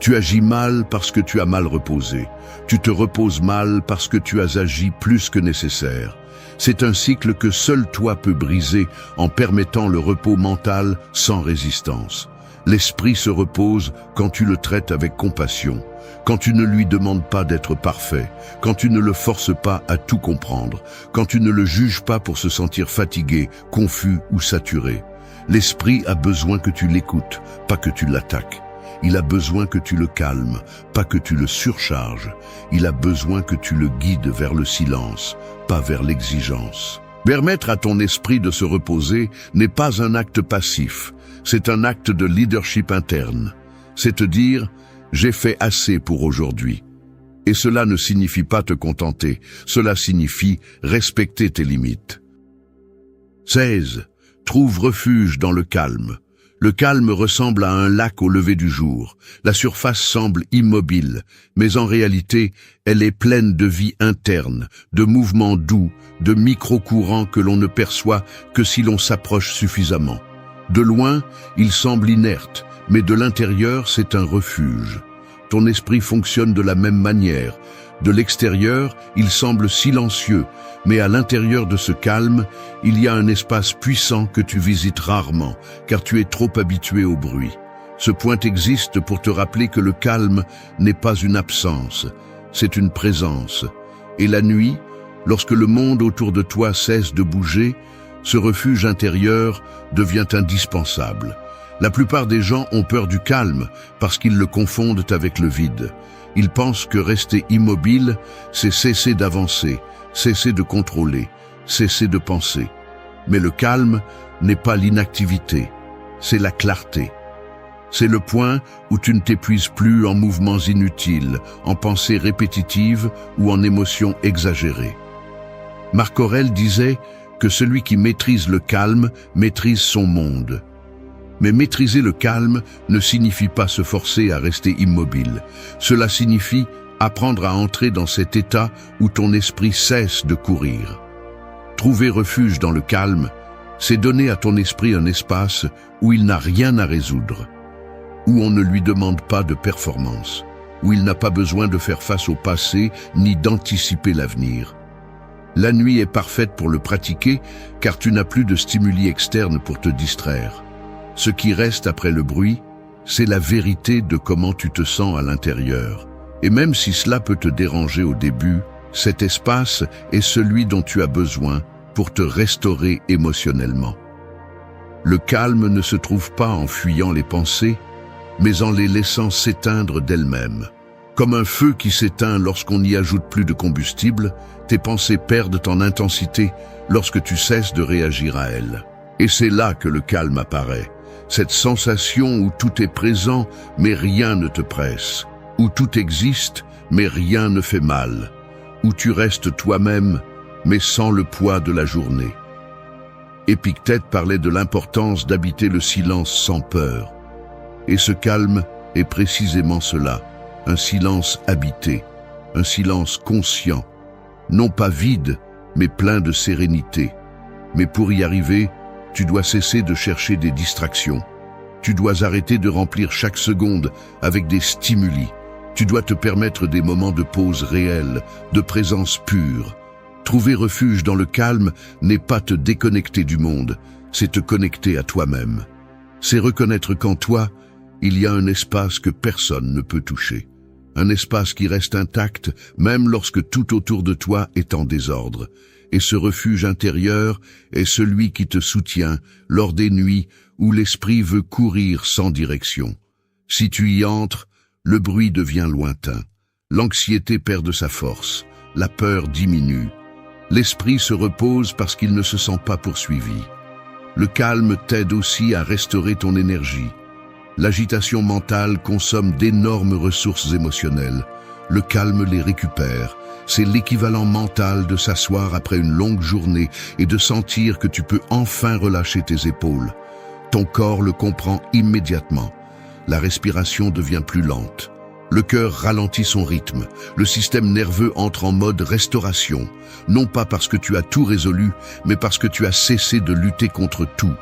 Tu agis mal parce que tu as mal reposé. Tu te reposes mal parce que tu as agi plus que nécessaire. C'est un cycle que seul toi peux briser en permettant le repos mental sans résistance. L'esprit se repose quand tu le traites avec compassion, quand tu ne lui demandes pas d'être parfait, quand tu ne le forces pas à tout comprendre, quand tu ne le juges pas pour se sentir fatigué, confus ou saturé. L'esprit a besoin que tu l'écoutes, pas que tu l'attaques. Il a besoin que tu le calmes, pas que tu le surcharges. Il a besoin que tu le guides vers le silence, pas vers l'exigence. Permettre à ton esprit de se reposer n'est pas un acte passif, c'est un acte de leadership interne. C'est te dire « j'ai fait assez pour aujourd'hui ». Et cela ne signifie pas te contenter, cela signifie respecter tes limites. 16. Trouve refuge dans le calme. Le calme ressemble à un lac au lever du jour. La surface semble immobile, mais en réalité, elle est pleine de vie interne, de mouvements doux, de micro-courants que l'on ne perçoit que si l'on s'approche suffisamment. De loin, il semble inerte, mais de l'intérieur, c'est un refuge. Ton esprit fonctionne de la même manière. De l'extérieur, il semble silencieux, mais à l'intérieur de ce calme, il y a un espace puissant que tu visites rarement, car tu es trop habitué au bruit. Ce point existe pour te rappeler que le calme n'est pas une absence, c'est une présence. Et la nuit, lorsque le monde autour de toi cesse de bouger, ce refuge intérieur devient indispensable. La plupart des gens ont peur du calme parce qu'ils le confondent avec le vide. Ils pensent que rester immobile, c'est cesser d'avancer, cesser de contrôler, cesser de penser. Mais le calme n'est pas l'inactivité, c'est la clarté. C'est le point où tu ne t'épuises plus en mouvements inutiles, en pensées répétitives ou en émotions exagérées. Marc Aurèle disait que celui qui maîtrise le calme maîtrise son monde. Mais maîtriser le calme ne signifie pas se forcer à rester immobile. Cela signifie apprendre à entrer dans cet état où ton esprit cesse de courir. Trouver refuge dans le calme, c'est donner à ton esprit un espace où il n'a rien à résoudre, où on ne lui demande pas de performance, où il n'a pas besoin de faire face au passé ni d'anticiper l'avenir. La nuit est parfaite pour le pratiquer car tu n'as plus de stimuli externes pour te distraire. Ce qui reste après le bruit, c'est la vérité de comment tu te sens à l'intérieur. Et même si cela peut te déranger au début, cet espace est celui dont tu as besoin pour te restaurer émotionnellement. Le calme ne se trouve pas en fuyant les pensées, mais en les laissant s'éteindre d'elles-mêmes. Comme un feu qui s'éteint lorsqu'on n'y ajoute plus de combustible, tes pensées perdent en intensité lorsque tu cesses de réagir à elles. Et c'est là que le calme apparaît. Cette sensation où tout est présent, mais rien ne te presse, où tout existe, mais rien ne fait mal, où tu restes toi-même, mais sans le poids de la journée. Épictète parlait de l'importance d'habiter le silence sans peur. Et ce calme est précisément cela, un silence habité, un silence conscient, non pas vide, mais plein de sérénité. Mais pour y arriver, tu dois cesser de chercher des distractions. Tu dois arrêter de remplir chaque seconde avec des stimuli. Tu dois te permettre des moments de pause réelle, de présence pure. Trouver refuge dans le calme n'est pas te déconnecter du monde, c'est te connecter à toi-même. C'est reconnaître qu'en toi, il y a un espace que personne ne peut toucher. Un espace qui reste intact même lorsque tout autour de toi est en désordre. Et ce refuge intérieur est celui qui te soutient lors des nuits où l'esprit veut courir sans direction. Si tu y entres, le bruit devient lointain. L'anxiété perd de sa force. La peur diminue. L'esprit se repose parce qu'il ne se sent pas poursuivi. Le calme t'aide aussi à restaurer ton énergie. L'agitation mentale consomme d'énormes ressources émotionnelles. Le calme les récupère. C'est l'équivalent mental de s'asseoir après une longue journée et de sentir que tu peux enfin relâcher tes épaules. Ton corps le comprend immédiatement. La respiration devient plus lente. Le cœur ralentit son rythme. Le système nerveux entre en mode restauration. Non pas parce que tu as tout résolu, mais parce que tu as cessé de lutter contre tout.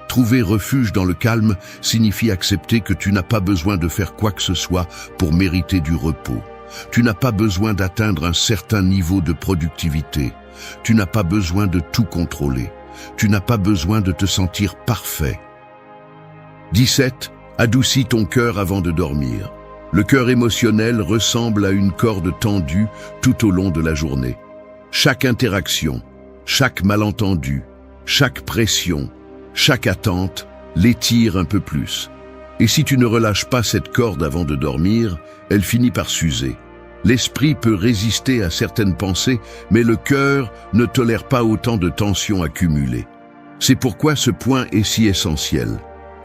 Trouver refuge dans le calme signifie accepter que tu n'as pas besoin de faire quoi que ce soit pour mériter du repos. Tu n'as pas besoin d'atteindre un certain niveau de productivité. Tu n'as pas besoin de tout contrôler. Tu n'as pas besoin de te sentir parfait. 17. Adoucis ton cœur avant de dormir. Le cœur émotionnel ressemble à une corde tendue tout au long de la journée. Chaque interaction, chaque malentendu, chaque pression, chaque attente l'étire un peu plus. Et si tu ne relâches pas cette corde avant de dormir, elle finit par s'user. L'esprit peut résister à certaines pensées, mais le cœur ne tolère pas autant de tensions accumulées. C'est pourquoi ce point est si essentiel.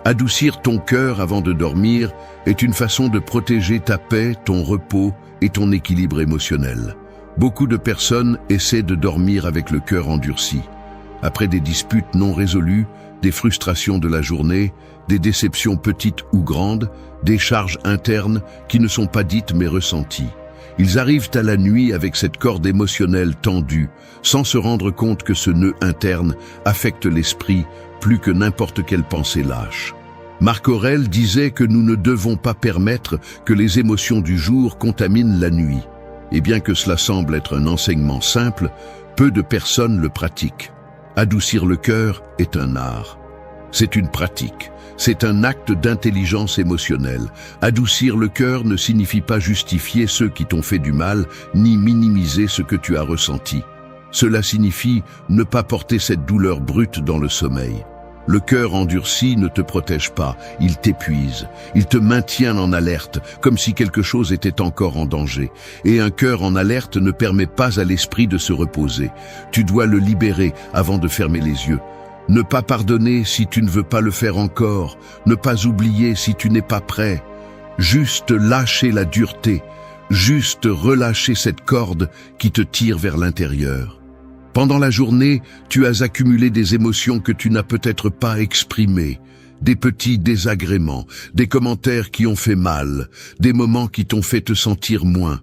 Adoucir ton cœur avant de dormir est une façon de protéger ta paix, ton repos et ton équilibre émotionnel. Beaucoup de personnes essaient de dormir avec le cœur endurci. Après des disputes non résolues, des frustrations de la journée, des déceptions petites ou grandes, des charges internes qui ne sont pas dites mais ressenties. Ils arrivent à la nuit avec cette corde émotionnelle tendue, sans se rendre compte que ce nœud interne affecte l'esprit plus que n'importe quelle pensée lâche. Marc Aurèle disait que nous ne devons pas permettre que les émotions du jour contaminent la nuit. Et bien que cela semble être un enseignement simple, peu de personnes le pratiquent. Adoucir le cœur est un art. C'est une pratique. C'est un acte d'intelligence émotionnelle. Adoucir le cœur ne signifie pas justifier ceux qui t'ont fait du mal, ni minimiser ce que tu as ressenti. Cela signifie ne pas porter cette douleur brute dans le sommeil. Le cœur endurci ne te protège pas, il t'épuise, il te maintient en alerte, comme si quelque chose était encore en danger. Et un cœur en alerte ne permet pas à l'esprit de se reposer. Tu dois le libérer avant de fermer les yeux. Ne pas pardonner si tu ne veux pas le faire encore, ne pas oublier si tu n'es pas prêt. Juste lâcher la dureté, juste relâcher cette corde qui te tire vers l'intérieur. Pendant la journée, tu as accumulé des émotions que tu n'as peut-être pas exprimées, des petits désagréments, des commentaires qui ont fait mal, des moments qui t'ont fait te sentir moins,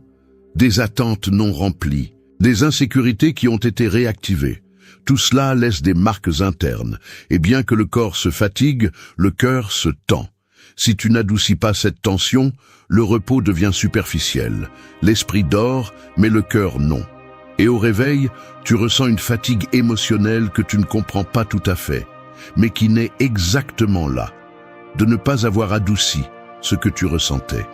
des attentes non remplies, des insécurités qui ont été réactivées. Tout cela laisse des marques internes, et bien que le corps se fatigue, le cœur se tend. Si tu n'adoucis pas cette tension, le repos devient superficiel. L'esprit dort, mais le cœur non. Et au réveil, tu ressens une fatigue émotionnelle que tu ne comprends pas tout à fait, mais qui naît exactement là, de ne pas avoir adouci ce que tu ressentais.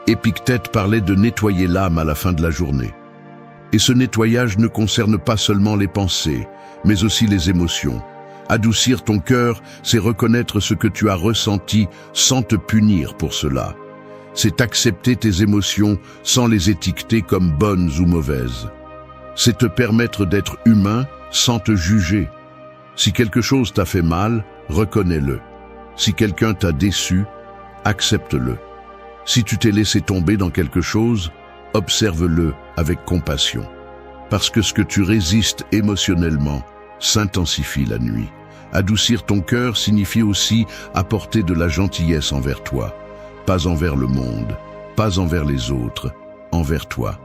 Épictète parlait de nettoyer l'âme à la fin de la journée. Et ce nettoyage ne concerne pas seulement les pensées, mais aussi les émotions. Adoucir ton cœur, c'est reconnaître ce que tu as ressenti sans te punir pour cela. C'est accepter tes émotions sans les étiqueter comme bonnes ou mauvaises. C'est te permettre d'être humain sans te juger. Si quelque chose t'a fait mal, reconnais-le. Si quelqu'un t'a déçu, accepte-le. Si tu t'es laissé tomber dans quelque chose, observe-le avec compassion. Parce que ce que tu résistes émotionnellement s'intensifie la nuit. Adoucir ton cœur signifie aussi apporter de la gentillesse envers toi, pas envers le monde, pas envers les autres, envers toi.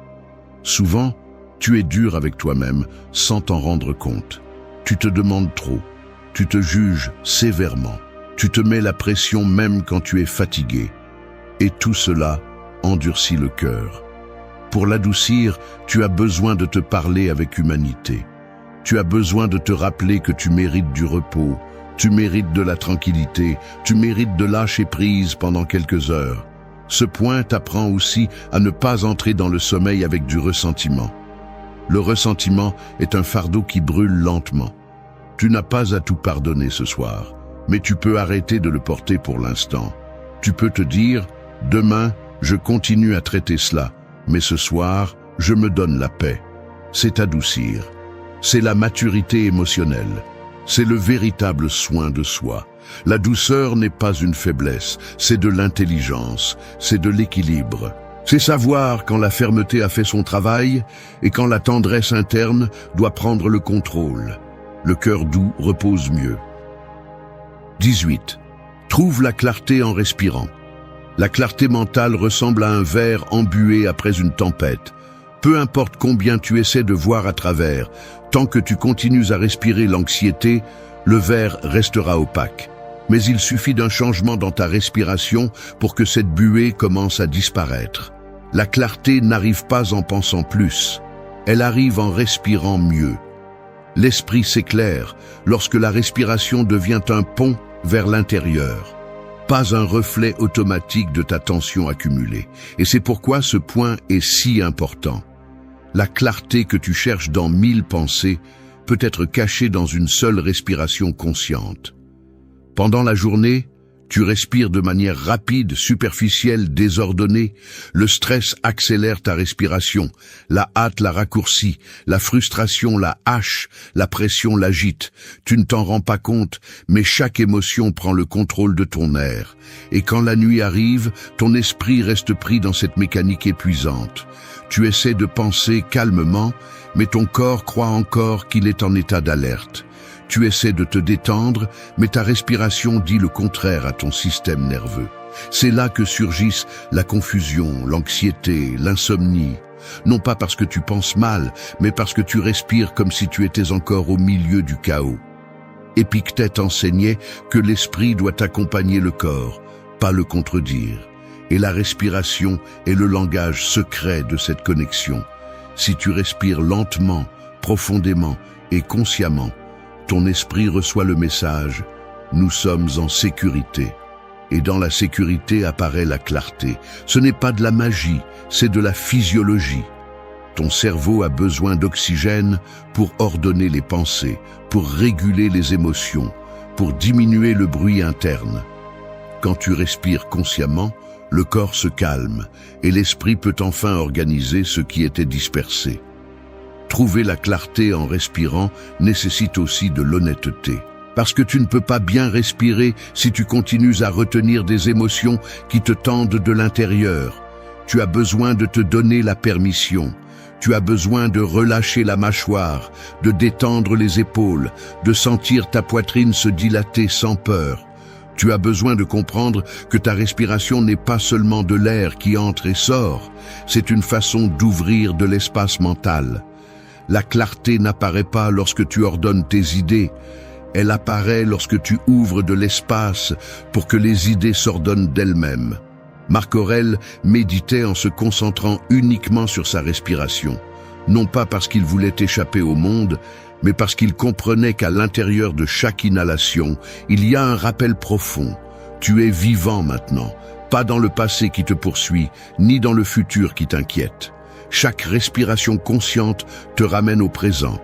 Souvent, tu es dur avec toi-même sans t'en rendre compte. Tu te demandes trop, tu te juges sévèrement, tu te mets la pression même quand tu es fatigué. Et tout cela endurcit le cœur. Pour l'adoucir, tu as besoin de te parler avec humanité. Tu as besoin de te rappeler que tu mérites du repos, tu mérites de la tranquillité, tu mérites de lâcher prise pendant quelques heures. Ce point t'apprend aussi à ne pas entrer dans le sommeil avec du ressentiment. Le ressentiment est un fardeau qui brûle lentement. Tu n'as pas à tout pardonner ce soir, mais tu peux arrêter de le porter pour l'instant. Tu peux te dire, demain, je continue à traiter cela, mais ce soir, je me donne la paix. C'est adoucir. C'est la maturité émotionnelle. C'est le véritable soin de soi. La douceur n'est pas une faiblesse, c'est de l'intelligence, c'est de l'équilibre. C'est savoir quand la fermeté a fait son travail et quand la tendresse interne doit prendre le contrôle. Le cœur doux repose mieux. 18. Trouve la clarté en respirant. La clarté mentale ressemble à un verre embué après une tempête. Peu importe combien tu essaies de voir à travers, tant que tu continues à respirer l'anxiété, le verre restera opaque. Mais il suffit d'un changement dans ta respiration pour que cette buée commence à disparaître. La clarté n'arrive pas en pensant plus, elle arrive en respirant mieux. L'esprit s'éclaire lorsque la respiration devient un pont vers l'intérieur, pas un reflet automatique de ta tension accumulée. Et c'est pourquoi ce point est si important. La clarté que tu cherches dans 1000 pensées peut être cachée dans une seule respiration consciente. Pendant la journée, tu respires de manière rapide, superficielle, désordonnée. Le stress accélère ta respiration, la hâte la raccourcit, la frustration la hache, la pression l'agite. Tu ne t'en rends pas compte, mais chaque émotion prend le contrôle de ton air. Et quand la nuit arrive, ton esprit reste pris dans cette mécanique épuisante. Tu essaies de penser calmement, mais ton corps croit encore qu'il est en état d'alerte. Tu essaies de te détendre, mais ta respiration dit le contraire à ton système nerveux. C'est là que surgissent la confusion, l'anxiété, l'insomnie. Non pas parce que tu penses mal, mais parce que tu respires comme si tu étais encore au milieu du chaos. Épictète enseignait que l'esprit doit accompagner le corps, pas le contredire. Et la respiration est le langage secret de cette connexion. Si tu respires lentement, profondément et consciemment, ton esprit reçoit le message « Nous sommes en sécurité ». Et dans la sécurité apparaît la clarté. Ce n'est pas de la magie, c'est de la physiologie. Ton cerveau a besoin d'oxygène pour ordonner les pensées, pour réguler les émotions, pour diminuer le bruit interne. Quand tu respires consciemment, le corps se calme et l'esprit peut enfin organiser ce qui était dispersé. Trouver la clarté en respirant nécessite aussi de l'honnêteté. Parce que tu ne peux pas bien respirer si tu continues à retenir des émotions qui te tendent de l'intérieur. Tu as besoin de te donner la permission. Tu as besoin de relâcher la mâchoire, de détendre les épaules, de sentir ta poitrine se dilater sans peur. Tu as besoin de comprendre que ta respiration n'est pas seulement de l'air qui entre et sort, c'est une façon d'ouvrir de l'espace mental. La clarté n'apparaît pas lorsque tu ordonnes tes idées, elle apparaît lorsque tu ouvres de l'espace pour que les idées s'ordonnent d'elles-mêmes. Marc Aurèle méditait en se concentrant uniquement sur sa respiration, non pas parce qu'il voulait échapper au monde, mais parce qu'il comprenait qu'à l'intérieur de chaque inhalation, il y a un rappel profond. Tu es vivant maintenant, pas dans le passé qui te poursuit, ni dans le futur qui t'inquiète. Chaque respiration consciente te ramène au présent,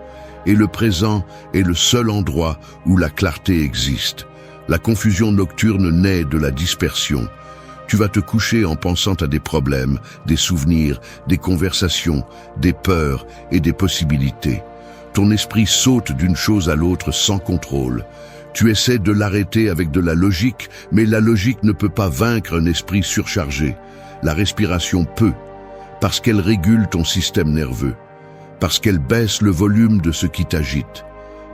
et le présent est le seul endroit où la clarté existe. La confusion nocturne naît de la dispersion. Tu vas te coucher en pensant à des problèmes, des souvenirs, des conversations, des peurs et des possibilités. Ton esprit saute d'une chose à l'autre sans contrôle. Tu essaies de l'arrêter avec de la logique, mais la logique ne peut pas vaincre un esprit surchargé. La respiration peut, parce qu'elle régule ton système nerveux, parce qu'elle baisse le volume de ce qui t'agite,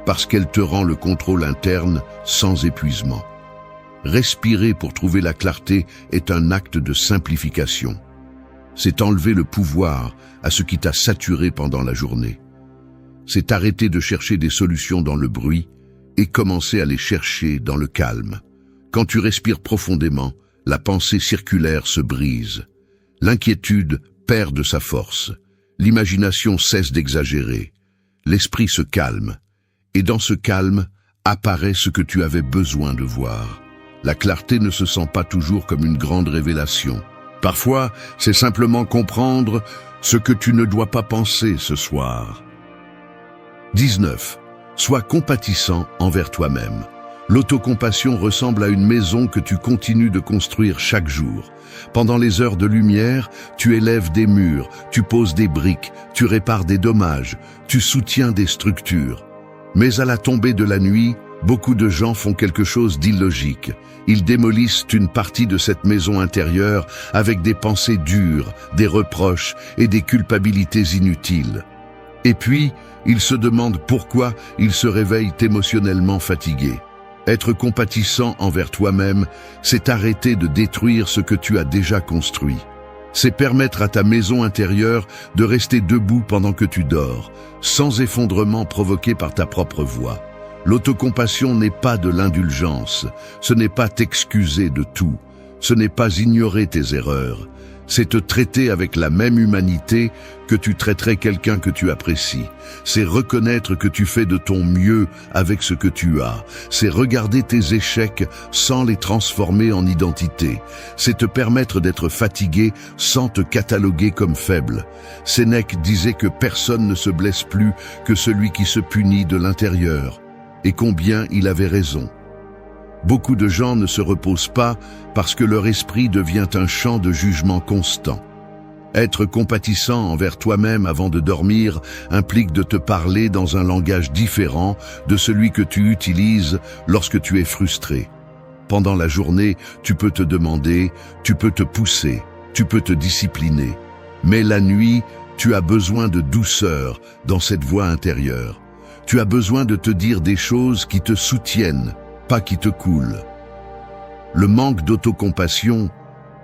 parce qu'elle te rend le contrôle interne sans épuisement. Respirer pour trouver la clarté est un acte de simplification. C'est enlever le pouvoir à ce qui t'a saturé pendant la journée. C'est arrêter de chercher des solutions dans le bruit et commencer à les chercher dans le calme. Quand tu respires profondément, la pensée circulaire se brise. L'inquiétude perd de sa force. L'imagination cesse d'exagérer. L'esprit se calme. Et dans ce calme, apparaît ce que tu avais besoin de voir. La clarté ne se sent pas toujours comme une grande révélation. Parfois, c'est simplement comprendre ce que tu ne dois pas penser ce soir. 19. Sois compatissant envers toi-même. L'autocompassion ressemble à une maison que tu continues de construire chaque jour. Pendant les heures de lumière, tu élèves des murs, tu poses des briques, tu répares des dommages, tu soutiens des structures. Mais à la tombée de la nuit, beaucoup de gens font quelque chose d'illogique. Ils démolissent une partie de cette maison intérieure avec des pensées dures, des reproches et des culpabilités inutiles. Et puis, ils se demandent pourquoi ils se réveillent émotionnellement fatigués. Être compatissant envers toi-même, c'est arrêter de détruire ce que tu as déjà construit. C'est permettre à ta maison intérieure de rester debout pendant que tu dors, sans effondrement provoqué par ta propre voix. L'autocompassion n'est pas de l'indulgence, ce n'est pas t'excuser de tout, ce n'est pas ignorer tes erreurs, c'est te traiter avec la même humanité que tu traiterais quelqu'un que tu apprécies. C'est reconnaître que tu fais de ton mieux avec ce que tu as. C'est regarder tes échecs sans les transformer en identité. C'est te permettre d'être fatigué sans te cataloguer comme faible. Sénèque disait que personne ne se blesse plus que celui qui se punit de l'intérieur. Et combien il avait raison. Beaucoup de gens ne se reposent pas parce que leur esprit devient un champ de jugement constant. Être compatissant envers toi-même avant de dormir implique de te parler dans un langage différent de celui que tu utilises lorsque tu es frustré. Pendant la journée, tu peux te demander, tu peux te pousser, tu peux te discipliner. Mais la nuit, tu as besoin de douceur dans cette voix intérieure. Tu as besoin de te dire des choses qui te soutiennent, pas qui te coulent. Le manque d'autocompassion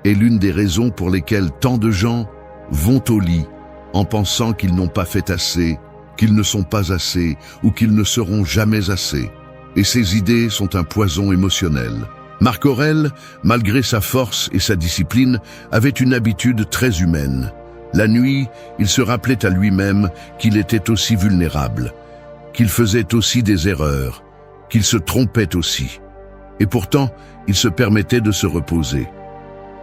est l'une des raisons pour lesquelles tant de gens vont au lit en pensant qu'ils n'ont pas fait assez, qu'ils ne sont pas assez ou qu'ils ne seront jamais assez. Et ces idées sont un poison émotionnel. Marc Aurèle, malgré sa force et sa discipline, avait une habitude très humaine. La nuit, il se rappelait à lui-même qu'il était aussi vulnérable, qu'il faisait aussi des erreurs, qu'il se trompait aussi. Et pourtant, il se permettait de se reposer.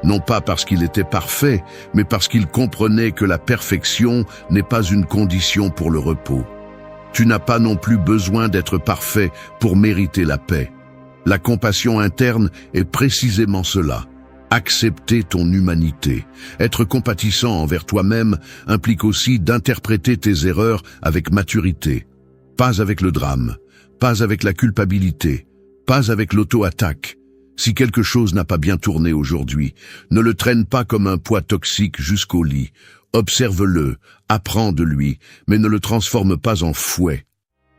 Non pas parce qu'il était parfait, mais parce qu'il comprenait que la perfection n'est pas une condition pour le repos. Tu n'as pas non plus besoin d'être parfait pour mériter la paix. La compassion interne est précisément cela. Accepter ton humanité. Être compatissant envers toi-même implique aussi d'interpréter tes erreurs avec maturité. Pas avec le drame, pas avec la culpabilité, pas avec l'auto-attaque. Si quelque chose n'a pas bien tourné aujourd'hui, ne le traîne pas comme un poids toxique jusqu'au lit. Observe-le, apprends de lui, mais ne le transforme pas en fouet.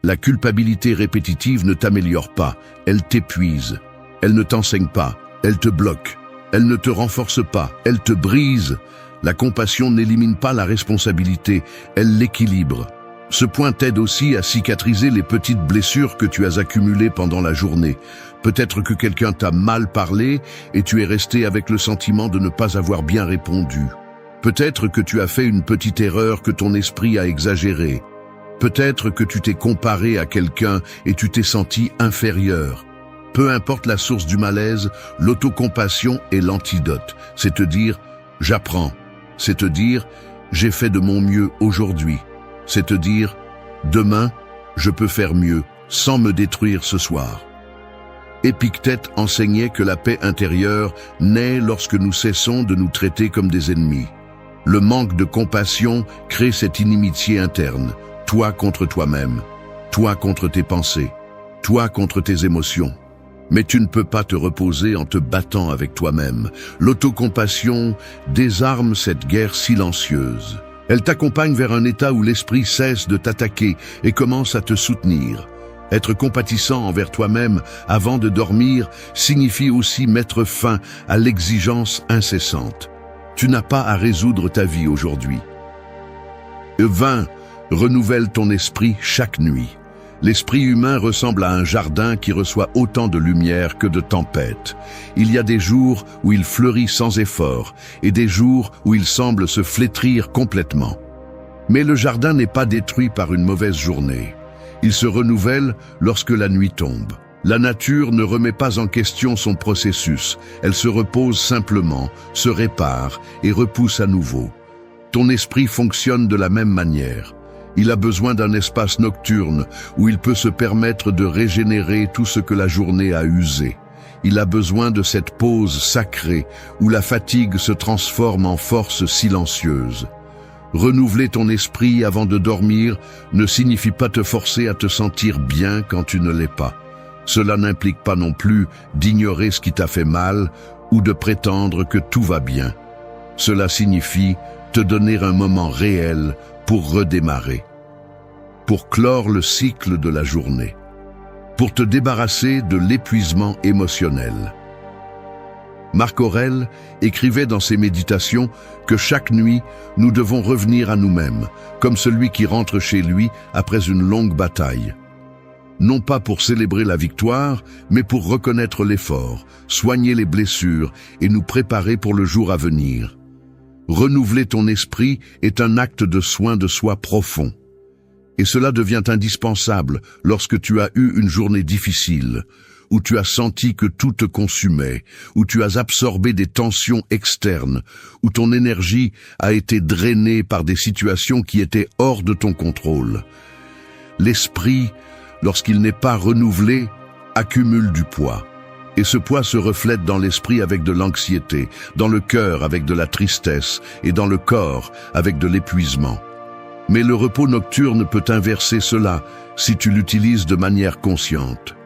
La culpabilité répétitive ne t'améliore pas, elle t'épuise. Elle ne t'enseigne pas, elle te bloque. Elle ne te renforce pas, elle te brise. La compassion n'élimine pas la responsabilité, elle l'équilibre. Ce point t'aide aussi à cicatriser les petites blessures que tu as accumulées pendant la journée. Peut-être que quelqu'un t'a mal parlé et tu es resté avec le sentiment de ne pas avoir bien répondu. Peut-être que tu as fait une petite erreur que ton esprit a exagérée. Peut-être que tu t'es comparé à quelqu'un et tu t'es senti inférieur. Peu importe la source du malaise, l'autocompassion est l'antidote. C'est te dire « j'apprends ». C'est te dire « j'ai fait de mon mieux aujourd'hui ». C'est te dire « demain, je peux faire mieux sans me détruire ce soir ». Épictète enseignait que la paix intérieure naît lorsque nous cessons de nous traiter comme des ennemis. Le manque de compassion crée cette inimitié interne, toi contre toi-même, toi contre tes pensées, toi contre tes émotions. Mais tu ne peux pas te reposer en te battant avec toi-même. L'autocompassion désarme cette guerre silencieuse. Elle t'accompagne vers un état où l'esprit cesse de t'attaquer et commence à te soutenir. Être compatissant envers toi-même avant de dormir signifie aussi mettre fin à l'exigence incessante. Tu n'as pas à résoudre ta vie aujourd'hui. 20. Renouvelle ton esprit chaque nuit. L'esprit humain ressemble à un jardin qui reçoit autant de lumière que de tempêtes. Il y a des jours où il fleurit sans effort et des jours où il semble se flétrir complètement. Mais le jardin n'est pas détruit par une mauvaise journée. Il se renouvelle lorsque la nuit tombe. La nature ne remet pas en question son processus. Elle se repose simplement, se répare et repousse à nouveau. Ton esprit fonctionne de la même manière. Il a besoin d'un espace nocturne où il peut se permettre de régénérer tout ce que la journée a usé. Il a besoin de cette pause sacrée où la fatigue se transforme en force silencieuse. Renouveler ton esprit avant de dormir ne signifie pas te forcer à te sentir bien quand tu ne l'es pas. Cela n'implique pas non plus d'ignorer ce qui t'a fait mal ou de prétendre que tout va bien. Cela signifie te donner un moment réel pour redémarrer, pour clore le cycle de la journée, pour te débarrasser de l'épuisement émotionnel. Marc Aurèle écrivait dans ses méditations que chaque nuit, nous devons revenir à nous-mêmes, comme celui qui rentre chez lui après une longue bataille. Non pas pour célébrer la victoire, mais pour reconnaître l'effort, soigner les blessures et nous préparer pour le jour à venir. Renouveler ton esprit est un acte de soin de soi profond. Et cela devient indispensable lorsque tu as eu une journée difficile, où tu as senti que tout te consumait, où tu as absorbé des tensions externes, où ton énergie a été drainée par des situations qui étaient hors de ton contrôle. L'esprit, lorsqu'il n'est pas renouvelé, accumule du poids. Et ce poids se reflète dans l'esprit avec de l'anxiété, dans le cœur avec de la tristesse et dans le corps avec de l'épuisement. Mais le repos nocturne peut inverser cela si tu l'utilises de manière consciente.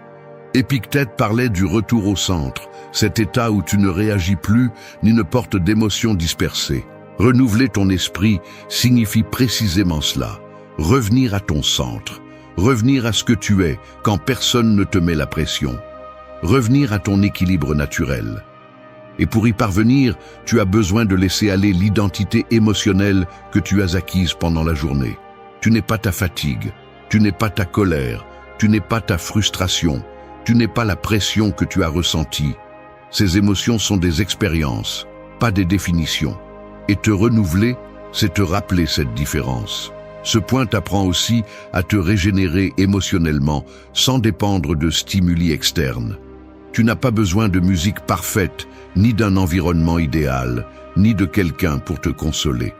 Épictète parlait du retour au centre, cet état où tu ne réagis plus ni ne portes d'émotions dispersées. Renouveler ton esprit signifie précisément cela, revenir à ton centre, revenir à ce que tu es quand personne ne te met la pression. Revenir à ton équilibre naturel. Et pour y parvenir, tu as besoin de laisser aller l'identité émotionnelle que tu as acquise pendant la journée. Tu n'es pas ta fatigue, tu n'es pas ta colère, tu n'es pas ta frustration, tu n'es pas la pression que tu as ressentie. Ces émotions sont des expériences, pas des définitions. Et te renouveler, c'est te rappeler cette différence. Ce point t'apprend aussi à te régénérer émotionnellement sans dépendre de stimuli externes. Tu n'as pas besoin de musique parfaite, ni d'un environnement idéal, ni de quelqu'un pour te consoler.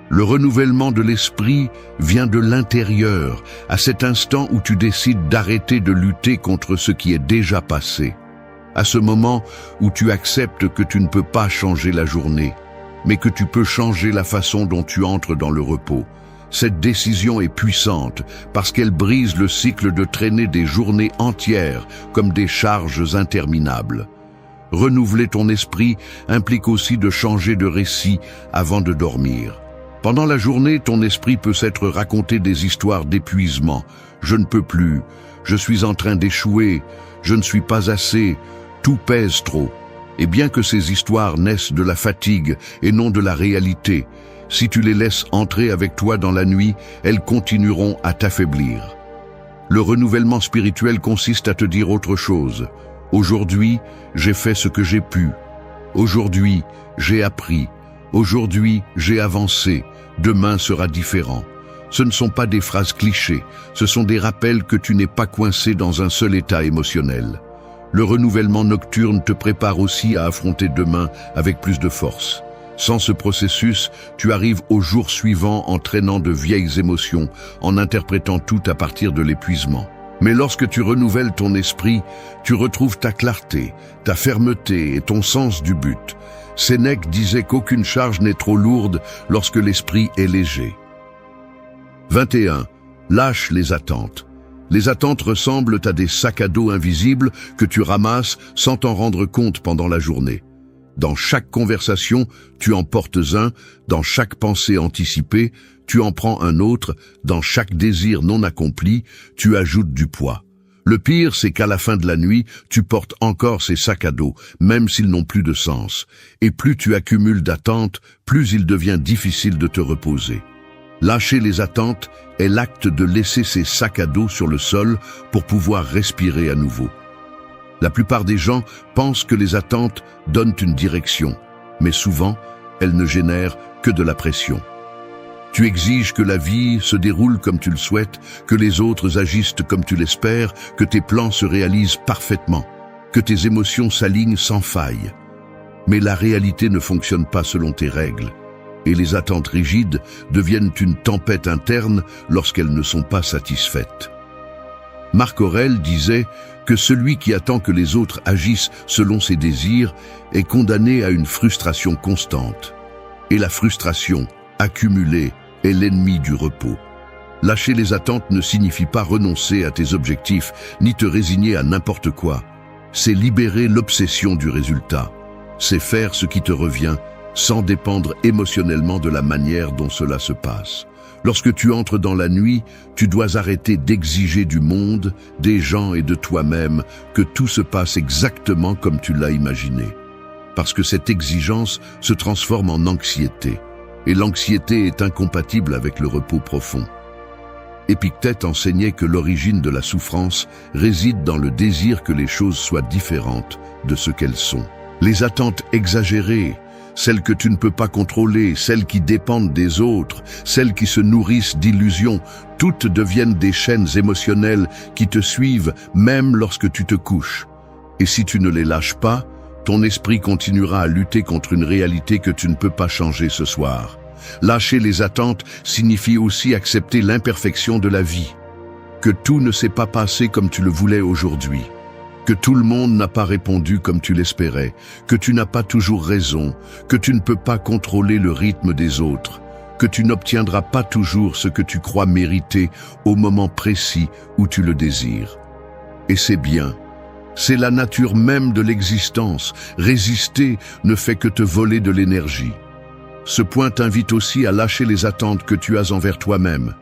Le renouvellement de l'esprit vient de l'intérieur, à cet instant où tu décides d'arrêter de lutter contre ce qui est déjà passé. À ce moment où tu acceptes que tu ne peux pas changer la journée, mais que tu peux changer la façon dont tu entres dans le repos. Cette décision est puissante parce qu'elle brise le cycle de traîner des journées entières comme des charges interminables. Renouveler ton esprit implique aussi de changer de récit avant de dormir. Pendant la journée, ton esprit peut s'être raconté des histoires d'épuisement. Je ne peux plus, je suis en train d'échouer, je ne suis pas assez, tout pèse trop. Et bien que ces histoires naissent de la fatigue et non de la réalité, si tu les laisses entrer avec toi dans la nuit, elles continueront à t'affaiblir. Le renouvellement spirituel consiste à te dire autre chose. Aujourd'hui, j'ai fait ce que j'ai pu. Aujourd'hui, j'ai appris. Aujourd'hui, j'ai avancé. Demain sera différent. Ce ne sont pas des phrases clichés, ce sont des rappels que tu n'es pas coincé dans un seul état émotionnel. Le renouvellement nocturne te prépare aussi à affronter demain avec plus de force. Sans ce processus, tu arrives au jour suivant en traînant de vieilles émotions, en interprétant tout à partir de l'épuisement. Mais lorsque tu renouvelles ton esprit, tu retrouves ta clarté, ta fermeté et ton sens du but. Sénèque disait qu'aucune charge n'est trop lourde lorsque l'esprit est léger. 21. Lâche les attentes. Les attentes ressemblent à des sacs à dos invisibles que tu ramasses sans t'en rendre compte pendant la journée. Dans chaque conversation, tu en portes un, dans chaque pensée anticipée, tu en prends un autre, dans chaque désir non accompli, tu ajoutes du poids. Le pire, c'est qu'à la fin de la nuit, tu portes encore ces sacs à dos, même s'ils n'ont plus de sens. Et plus tu accumules d'attentes, plus il devient difficile de te reposer. Lâcher les attentes est l'acte de laisser ces sacs à dos sur le sol pour pouvoir respirer à nouveau. La plupart des gens pensent que les attentes donnent une direction, mais souvent, elles ne génèrent que de la pression. Tu exiges que la vie se déroule comme tu le souhaites, que les autres agissent comme tu l'espères, que tes plans se réalisent parfaitement, que tes émotions s'alignent sans faille. Mais la réalité ne fonctionne pas selon tes règles, et les attentes rigides deviennent une tempête interne lorsqu'elles ne sont pas satisfaites. Marc Aurèle disait que celui qui attend que les autres agissent selon ses désirs est condamné à une frustration constante. Et la frustration, accumulée, est l'ennemi du repos. Lâcher les attentes ne signifie pas renoncer à tes objectifs, ni te résigner à n'importe quoi. C'est libérer l'obsession du résultat. C'est faire ce qui te revient, sans dépendre émotionnellement de la manière dont cela se passe. Lorsque tu entres dans la nuit, tu dois arrêter d'exiger du monde, des gens et de toi-même que tout se passe exactement comme tu l'as imaginé. Parce que cette exigence se transforme en anxiété. Et l'anxiété est incompatible avec le repos profond. Épictète enseignait que l'origine de la souffrance réside dans le désir que les choses soient différentes de ce qu'elles sont. Les attentes exagérées, celles que tu ne peux pas contrôler, celles qui dépendent des autres, celles qui se nourrissent d'illusions, toutes deviennent des chaînes émotionnelles qui te suivent même lorsque tu te couches. Et si tu ne les lâches pas, ton esprit continuera à lutter contre une réalité que tu ne peux pas changer ce soir. Lâcher les attentes signifie aussi accepter l'imperfection de la vie. Que tout ne s'est pas passé comme tu le voulais aujourd'hui. Que tout le monde n'a pas répondu comme tu l'espérais. Que tu n'as pas toujours raison. Que tu ne peux pas contrôler le rythme des autres. Que tu n'obtiendras pas toujours ce que tu crois mériter au moment précis où tu le désires. Et c'est bien. C'est la nature même de l'existence. Résister ne fait que te voler de l'énergie. Ce point t'invite aussi à lâcher les attentes que tu as envers toi-même.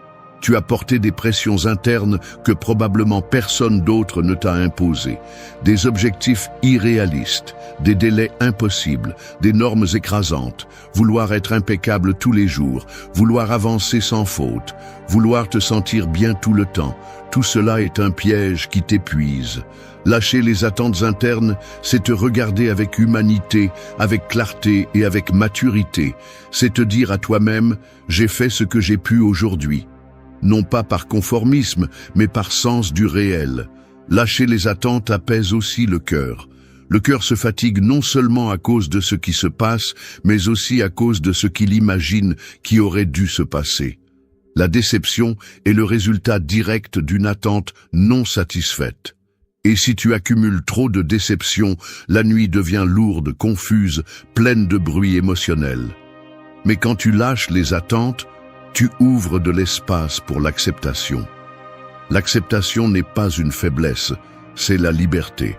Tu as porté des pressions internes que probablement personne d'autre ne t'a imposées. Des objectifs irréalistes, des délais impossibles, des normes écrasantes, vouloir être impeccable tous les jours, vouloir avancer sans faute, vouloir te sentir bien tout le temps. Tout cela est un piège qui t'épuise. Lâcher les attentes internes, c'est te regarder avec humanité, avec clarté et avec maturité. C'est te dire à toi-même, j'ai fait ce que j'ai pu aujourd'hui. Non pas par conformisme, mais par sens du réel. Lâcher les attentes apaise aussi le cœur. Le cœur se fatigue non seulement à cause de ce qui se passe, mais aussi à cause de ce qu'il imagine qui aurait dû se passer. La déception est le résultat direct d'une attente non satisfaite. Et si tu accumules trop de déceptions, la nuit devient lourde, confuse, pleine de bruit émotionnel. Mais quand tu lâches les attentes, tu ouvres de l'espace pour l'acceptation. L'acceptation n'est pas une faiblesse, c'est la liberté.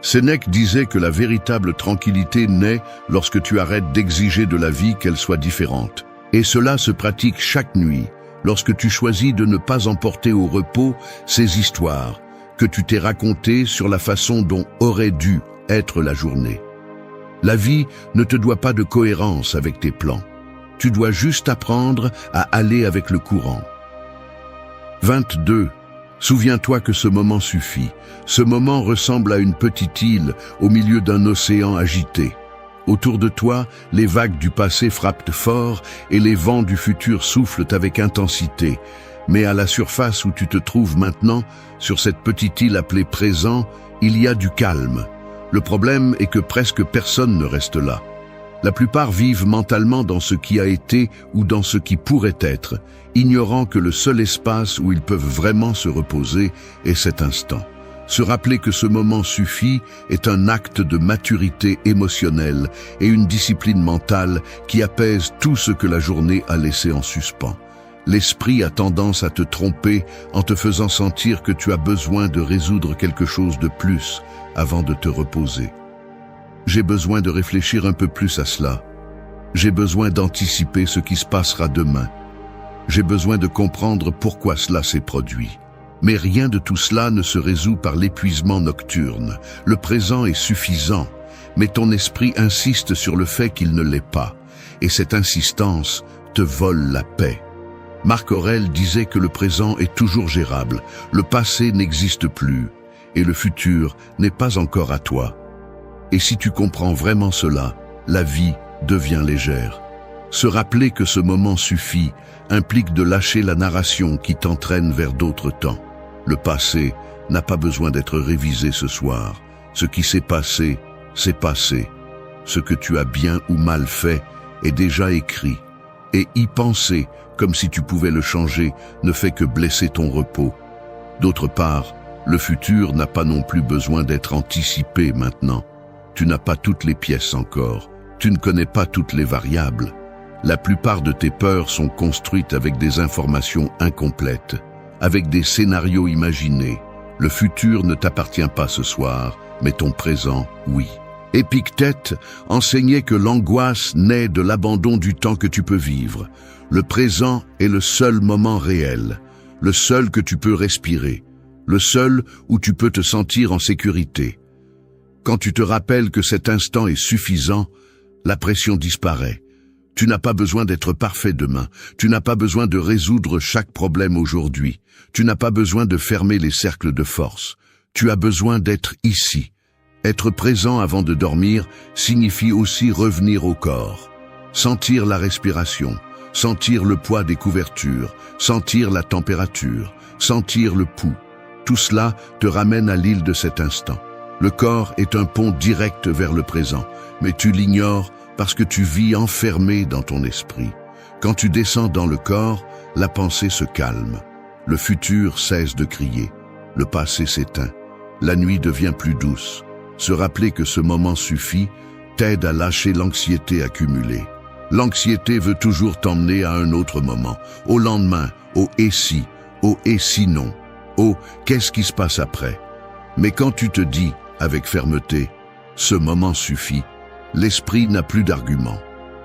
Sénèque disait que la véritable tranquillité naît lorsque tu arrêtes d'exiger de la vie qu'elle soit différente. Et cela se pratique chaque nuit, lorsque tu choisis de ne pas emporter au repos ces histoires que tu t'es racontées sur la façon dont aurait dû être la journée. La vie ne te doit pas de cohérence avec tes plans. Tu dois juste apprendre à aller avec le courant. 22. Souviens-toi que ce moment suffit. Ce moment ressemble à une petite île au milieu d'un océan agité. Autour de toi, les vagues du passé frappent fort et les vents du futur soufflent avec intensité. Mais à la surface où tu te trouves maintenant, sur cette petite île appelée présent, il y a du calme. Le problème est que presque personne ne reste là. La plupart vivent mentalement dans ce qui a été ou dans ce qui pourrait être, ignorant que le seul espace où ils peuvent vraiment se reposer est cet instant. Se rappeler que ce moment suffit est un acte de maturité émotionnelle et une discipline mentale qui apaise tout ce que la journée a laissé en suspens. L'esprit a tendance à te tromper en te faisant sentir que tu as besoin de résoudre quelque chose de plus avant de te reposer. J'ai besoin de réfléchir un peu plus à cela. J'ai besoin d'anticiper ce qui se passera demain. J'ai besoin de comprendre pourquoi cela s'est produit. Mais rien de tout cela ne se résout par l'épuisement nocturne. Le présent est suffisant, mais ton esprit insiste sur le fait qu'il ne l'est pas. Et cette insistance te vole la paix. Marc Aurèle disait que le présent est toujours gérable, le passé n'existe plus, et le futur n'est pas encore à toi. Et si tu comprends vraiment cela, la vie devient légère. Se rappeler que ce moment suffit implique de lâcher la narration qui t'entraîne vers d'autres temps. Le passé n'a pas besoin d'être révisé ce soir. Ce qui s'est passé, c'est passé. Ce que tu as bien ou mal fait est déjà écrit. Et y penser, comme si tu pouvais le changer, ne fait que blesser ton repos. D'autre part, le futur n'a pas non plus besoin d'être anticipé maintenant. Tu n'as pas toutes les pièces encore. Tu ne connais pas toutes les variables. La plupart de tes peurs sont construites avec des informations incomplètes, avec des scénarios imaginés. Le futur ne t'appartient pas ce soir, mais ton présent, oui. Épictète enseignait que l'angoisse naît de l'abandon du temps que tu peux vivre. Le présent est le seul moment réel, le seul que tu peux respirer, le seul où tu peux te sentir en sécurité. Quand tu te rappelles que cet instant est suffisant, la pression disparaît. Tu n'as pas besoin d'être parfait demain. Tu n'as pas besoin de résoudre chaque problème aujourd'hui. Tu n'as pas besoin de fermer les cercles de force. Tu as besoin d'être ici. Être présent avant de dormir signifie aussi revenir au corps. Sentir la respiration, sentir le poids des couvertures, sentir la température, sentir le pouls. Tout cela te ramène à l'île de cet instant. Le corps est un pont direct vers le présent, mais tu l'ignores parce que tu vis enfermé dans ton esprit. Quand tu descends dans le corps, la pensée se calme. Le futur cesse de crier. Le passé s'éteint. La nuit devient plus douce. Se rappeler que ce moment suffit t'aide à lâcher l'anxiété accumulée. L'anxiété veut toujours t'emmener à un autre moment, au lendemain, au « et si », au « et sinon », au « qu'est-ce qui se passe après ». Mais quand tu te dis, avec fermeté, « ce moment suffit », l'esprit n'a plus d'argument.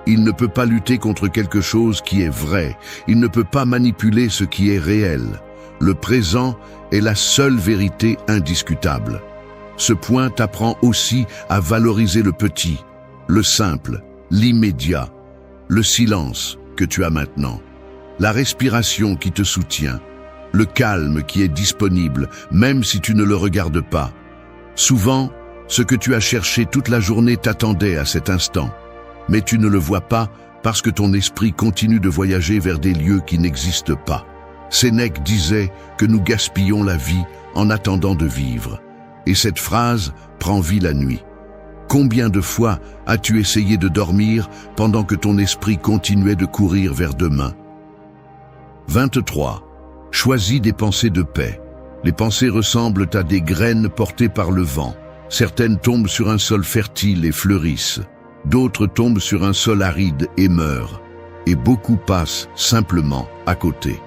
Il ne peut pas lutter contre quelque chose qui est vrai. Il ne peut pas manipuler ce qui est réel. Le présent est la seule vérité indiscutable. Ce point t'apprend aussi à valoriser le petit, le simple, l'immédiat, le silence que tu as maintenant, la respiration qui te soutient, le calme qui est disponible, même si tu ne le regardes pas. Souvent, ce que tu as cherché toute la journée t'attendait à cet instant, mais tu ne le vois pas parce que ton esprit continue de voyager vers des lieux qui n'existent pas. Sénèque disait que nous gaspillons la vie en attendant de vivre, et cette phrase prend vie la nuit. Combien de fois as-tu essayé de dormir pendant que ton esprit continuait de courir vers demain? 23. Choisis des pensées de paix. Les pensées ressemblent à des graines portées par le vent. Certaines tombent sur un sol fertile et fleurissent. D'autres tombent sur un sol aride et meurent. Et beaucoup passent simplement à côté.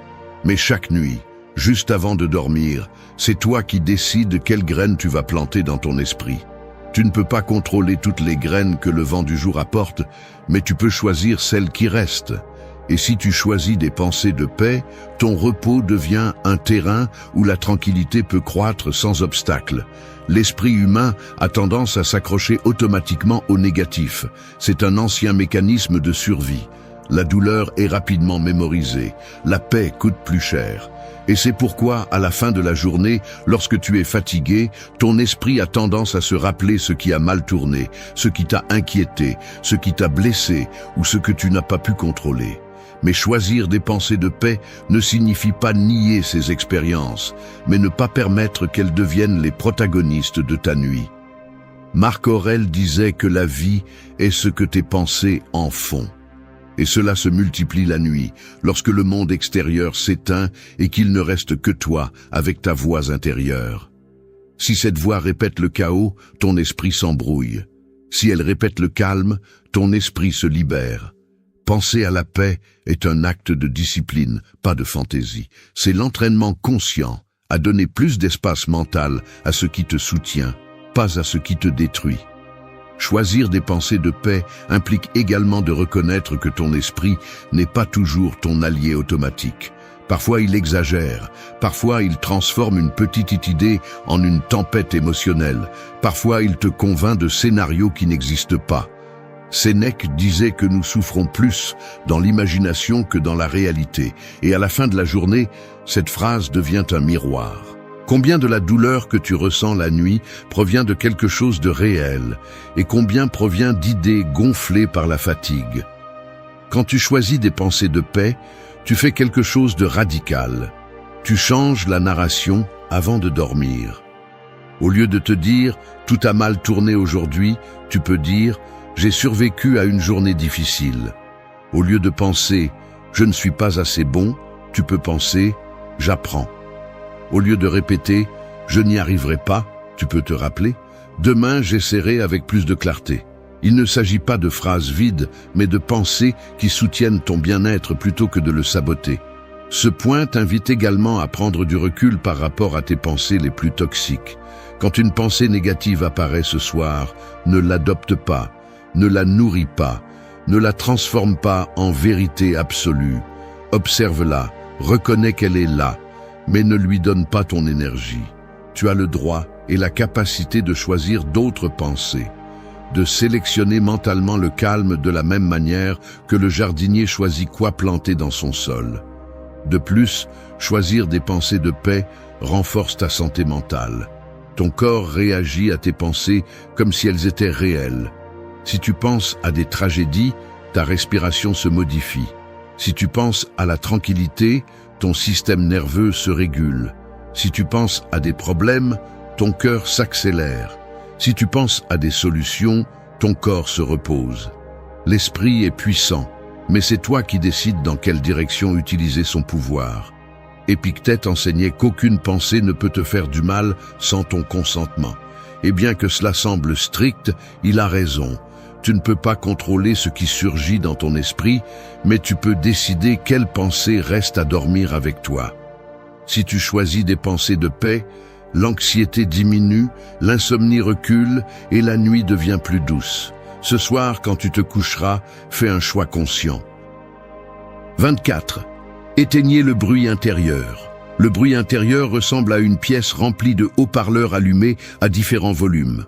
Mais chaque nuit, juste avant de dormir, c'est toi qui décides quelles graines tu vas planter dans ton esprit. Tu ne peux pas contrôler toutes les graines que le vent du jour apporte, mais tu peux choisir celles qui restent. Et si tu choisis des pensées de paix, ton repos devient un terrain où la tranquillité peut croître sans obstacle. L'esprit humain a tendance à s'accrocher automatiquement au négatif. C'est un ancien mécanisme de survie. La douleur est rapidement mémorisée. La paix coûte plus cher. Et c'est pourquoi, à la fin de la journée, lorsque tu es fatigué, ton esprit a tendance à se rappeler ce qui a mal tourné, ce qui t'a inquiété, ce qui t'a blessé ou ce que tu n'as pas pu contrôler. Mais choisir des pensées de paix ne signifie pas nier ces expériences, mais ne pas permettre qu'elles deviennent les protagonistes de ta nuit. Marc Aurèle disait que la vie est ce que tes pensées en font. Et cela se multiplie la nuit, lorsque le monde extérieur s'éteint et qu'il ne reste que toi avec ta voix intérieure. Si cette voix répète le chaos, ton esprit s'embrouille. Si elle répète le calme, ton esprit se libère. Penser à la paix est un acte de discipline, pas de fantaisie. C'est l'entraînement conscient à donner plus d'espace mental à ce qui te soutient, pas à ce qui te détruit. Choisir des pensées de paix implique également de reconnaître que ton esprit n'est pas toujours ton allié automatique. Parfois il exagère, parfois il transforme une petite idée en une tempête émotionnelle, parfois il te convainc de scénarios qui n'existent pas. Sénèque disait que nous souffrons plus dans l'imagination que dans la réalité, et à la fin de la journée, cette phrase devient un miroir. Combien de la douleur que tu ressens la nuit provient de quelque chose de réel, et combien provient d'idées gonflées par la fatigue? Quand tu choisis des pensées de paix, tu fais quelque chose de radical. Tu changes la narration avant de dormir. Au lieu de te dire « tout a mal tourné aujourd'hui », tu peux dire « j'ai survécu à une journée difficile ». Au lieu de penser « je ne suis pas assez bon », tu peux penser « j'apprends ». Au lieu de répéter « je n'y arriverai pas », tu peux te rappeler « demain j'essaierai avec plus de clarté ». Il ne s'agit pas de phrases vides, mais de pensées qui soutiennent ton bien-être plutôt que de le saboter. Ce point t'invite également à prendre du recul par rapport à tes pensées les plus toxiques. Quand une pensée négative apparaît ce soir, ne l'adopte pas, ne la nourris pas, ne la transforme pas en vérité absolue. Observe-la, reconnais qu'elle est là, mais ne lui donne pas ton énergie. Tu as le droit et la capacité de choisir d'autres pensées, de sélectionner mentalement le calme de la même manière que le jardinier choisit quoi planter dans son sol. De plus, choisir des pensées de paix renforce ta santé mentale. Ton corps réagit à tes pensées comme si elles étaient réelles. Si tu penses à des tragédies, ta respiration se modifie. Si tu penses à la tranquillité, ton système nerveux se régule. Si tu penses à des problèmes, ton cœur s'accélère. Si tu penses à des solutions, ton corps se repose. L'esprit est puissant, mais c'est toi qui décides dans quelle direction utiliser son pouvoir. Épictète enseignait qu'aucune pensée ne peut te faire du mal sans ton consentement. Et bien que cela semble strict, il a raison. Tu ne peux pas contrôler ce qui surgit dans ton esprit, mais tu peux décider quelles pensées restent à dormir avec toi. Si tu choisis des pensées de paix, l'anxiété diminue, l'insomnie recule et la nuit devient plus douce. Ce soir, quand tu te coucheras, fais un choix conscient. 24. Éteignez le bruit intérieur. Le bruit intérieur ressemble à une pièce remplie de haut-parleurs allumés à différents volumes.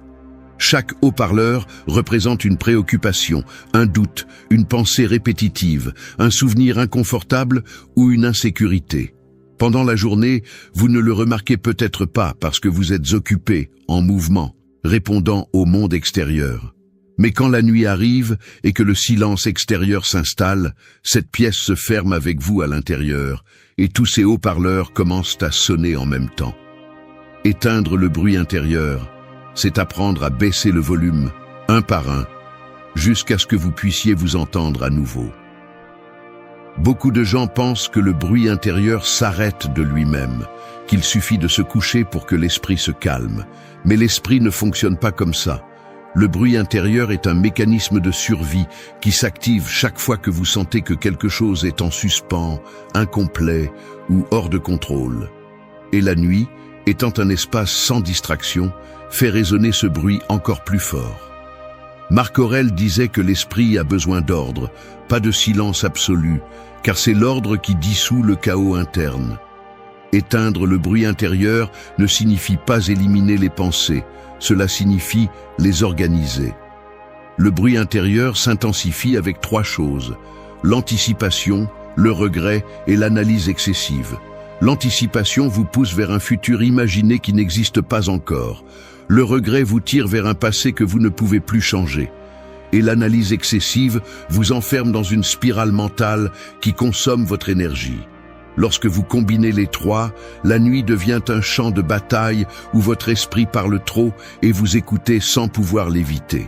Chaque haut-parleur représente une préoccupation, un doute, une pensée répétitive, un souvenir inconfortable ou une insécurité. Pendant la journée, vous ne le remarquez peut-être pas parce que vous êtes occupé, en mouvement, répondant au monde extérieur. Mais quand la nuit arrive et que le silence extérieur s'installe, cette pièce se ferme avec vous à l'intérieur et tous ces haut-parleurs commencent à sonner en même temps. Éteindre le bruit intérieur, c'est apprendre à baisser le volume, un par un, jusqu'à ce que vous puissiez vous entendre à nouveau. Beaucoup de gens pensent que le bruit intérieur s'arrête de lui-même, qu'il suffit de se coucher pour que l'esprit se calme. Mais l'esprit ne fonctionne pas comme ça. Le bruit intérieur est un mécanisme de survie qui s'active chaque fois que vous sentez que quelque chose est en suspens, incomplet ou hors de contrôle. Et la nuit, étant un espace sans distraction, fait résonner ce bruit encore plus fort. Marc Aurèle disait que l'esprit a besoin d'ordre, pas de silence absolu, car c'est l'ordre qui dissout le chaos interne. Éteindre le bruit intérieur ne signifie pas éliminer les pensées, cela signifie les organiser. Le bruit intérieur s'intensifie avec 3 choses: l'anticipation, le regret et l'analyse excessive. L'anticipation vous pousse vers un futur imaginé qui n'existe pas encore. Le regret vous tire vers un passé que vous ne pouvez plus changer. Et l'analyse excessive vous enferme dans une spirale mentale qui consomme votre énergie. Lorsque vous combinez les 3, la nuit devient un champ de bataille où votre esprit parle trop et vous écoutez sans pouvoir l'éviter.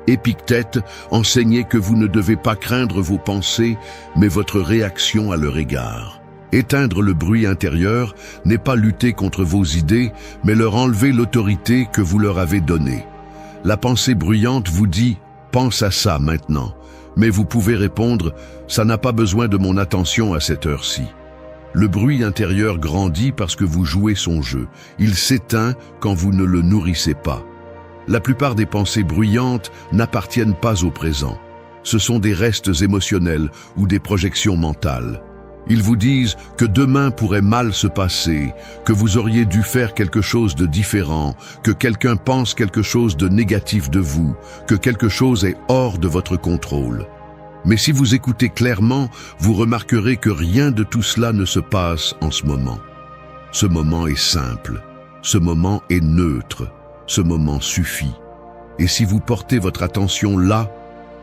Épictète enseignait que vous ne devez pas craindre vos pensées, mais votre réaction à leur égard. Éteindre le bruit intérieur n'est pas lutter contre vos idées, mais leur enlever l'autorité que vous leur avez donnée. La pensée bruyante vous dit « pense à ça maintenant ». Mais vous pouvez répondre, ça n'a pas besoin de mon attention à cette heure-ci. Le bruit intérieur grandit parce que vous jouez son jeu. Il s'éteint quand vous ne le nourrissez pas. La plupart des pensées bruyantes n'appartiennent pas au présent. Ce sont des restes émotionnels ou des projections mentales. Ils vous disent que demain pourrait mal se passer, que vous auriez dû faire quelque chose de différent, que quelqu'un pense quelque chose de négatif de vous, que quelque chose est hors de votre contrôle. Mais si vous écoutez clairement, vous remarquerez que rien de tout cela ne se passe en ce moment. Ce moment est simple, ce moment est neutre, ce moment suffit. Et si vous portez votre attention là,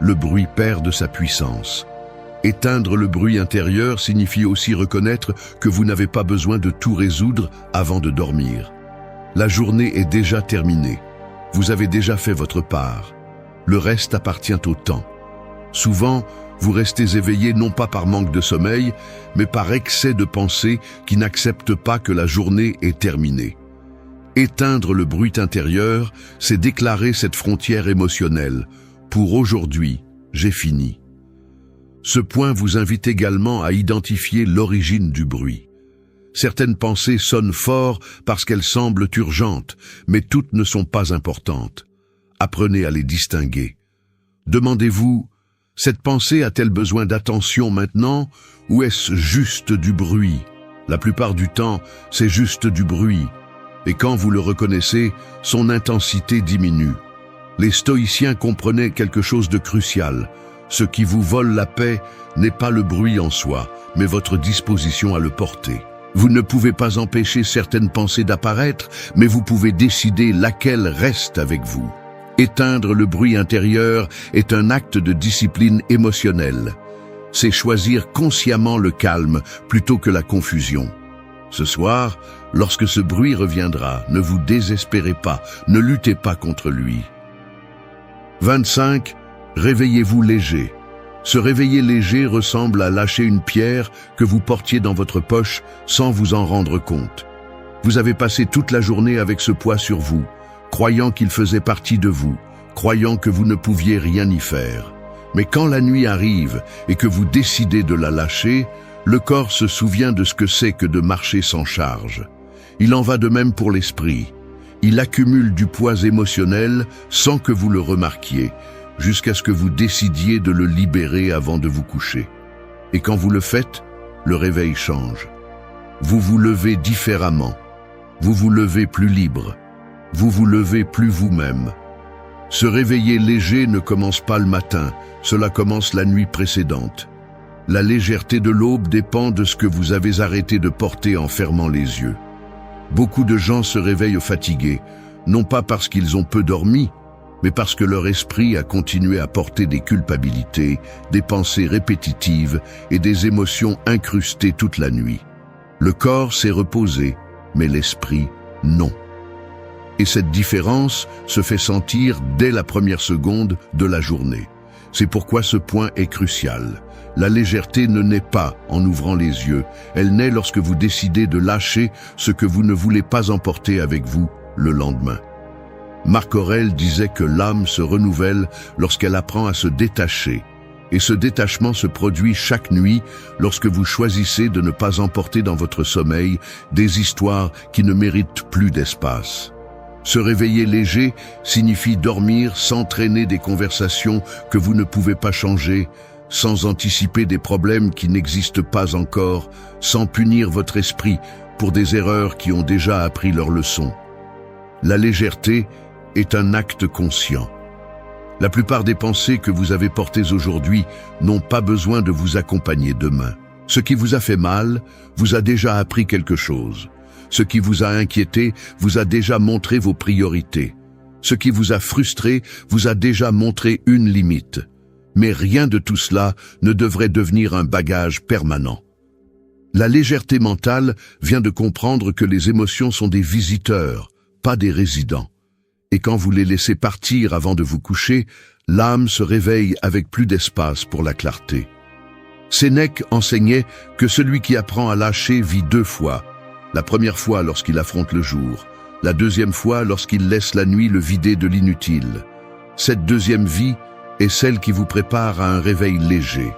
le bruit perd de sa puissance. Éteindre le bruit intérieur signifie aussi reconnaître que vous n'avez pas besoin de tout résoudre avant de dormir. La journée est déjà terminée. Vous avez déjà fait votre part. Le reste appartient au temps. Souvent, vous restez éveillé non pas par manque de sommeil, mais par excès de pensée qui n'acceptent pas que la journée est terminée. Éteindre le bruit intérieur, c'est déclarer cette frontière émotionnelle. Pour aujourd'hui, j'ai fini. Ce point vous invite également à identifier l'origine du bruit. Certaines pensées sonnent fort parce qu'elles semblent urgentes, mais toutes ne sont pas importantes. Apprenez à les distinguer. Demandez-vous, cette pensée a-t-elle besoin d'attention maintenant ou est-ce juste du bruit? La plupart du temps, c'est juste du bruit. Et quand vous le reconnaissez, son intensité diminue. Les stoïciens comprenaient quelque chose de crucial. Ce qui vous vole la paix n'est pas le bruit en soi, mais votre disposition à le porter. Vous ne pouvez pas empêcher certaines pensées d'apparaître, mais vous pouvez décider laquelle reste avec vous. Éteindre le bruit intérieur est un acte de discipline émotionnelle. C'est choisir consciemment le calme plutôt que la confusion. Ce soir, lorsque ce bruit reviendra, ne vous désespérez pas, ne luttez pas contre lui. 25. Réveillez-vous léger. Se réveiller léger ressemble à lâcher une pierre que vous portiez dans votre poche sans vous en rendre compte. Vous avez passé toute la journée avec ce poids sur vous, croyant qu'il faisait partie de vous, croyant que vous ne pouviez rien y faire. Mais quand la nuit arrive et que vous décidez de la lâcher, le corps se souvient de ce que c'est que de marcher sans charge. Il en va de même pour l'esprit. Il accumule du poids émotionnel sans que vous le remarquiez, jusqu'à ce que vous décidiez de le libérer avant de vous coucher. Et quand vous le faites, le réveil change. Vous vous levez différemment. Vous vous levez plus libre. Vous vous levez plus vous-même. Se réveiller léger ne commence pas le matin, cela commence la nuit précédente. La légèreté de l'aube dépend de ce que vous avez arrêté de porter en fermant les yeux. Beaucoup de gens se réveillent fatigués, non pas parce qu'ils ont peu dormi, mais parce que leur esprit a continué à porter des culpabilités, des pensées répétitives et des émotions incrustées toute la nuit. Le corps s'est reposé, mais l'esprit, non. Et cette différence se fait sentir dès la première seconde de la journée. C'est pourquoi ce point est crucial. La légèreté ne naît pas en ouvrant les yeux, elle naît lorsque vous décidez de lâcher ce que vous ne voulez pas emporter avec vous le lendemain. Marc Aurèle disait que l'âme se renouvelle lorsqu'elle apprend à se détacher. Et ce détachement se produit chaque nuit lorsque vous choisissez de ne pas emporter dans votre sommeil des histoires qui ne méritent plus d'espace. Se réveiller léger signifie dormir sans traîner des conversations que vous ne pouvez pas changer, sans anticiper des problèmes qui n'existent pas encore, sans punir votre esprit pour des erreurs qui ont déjà appris leur leçon. La légèreté est un acte conscient. La plupart des pensées que vous avez portées aujourd'hui n'ont pas besoin de vous accompagner demain. Ce qui vous a fait mal vous a déjà appris quelque chose. Ce qui vous a inquiété vous a déjà montré vos priorités. Ce qui vous a frustré vous a déjà montré une limite. Mais rien de tout cela ne devrait devenir un bagage permanent. La légèreté mentale vient de comprendre que les émotions sont des visiteurs, pas des résidents. Et quand vous les laissez partir avant de vous coucher, l'âme se réveille avec plus d'espace pour la clarté. Sénèque enseignait que celui qui apprend à lâcher vit deux fois. La première fois lorsqu'il affronte le jour, la deuxième fois lorsqu'il laisse la nuit le vider de l'inutile. Cette deuxième vie est celle qui vous prépare à un réveil léger.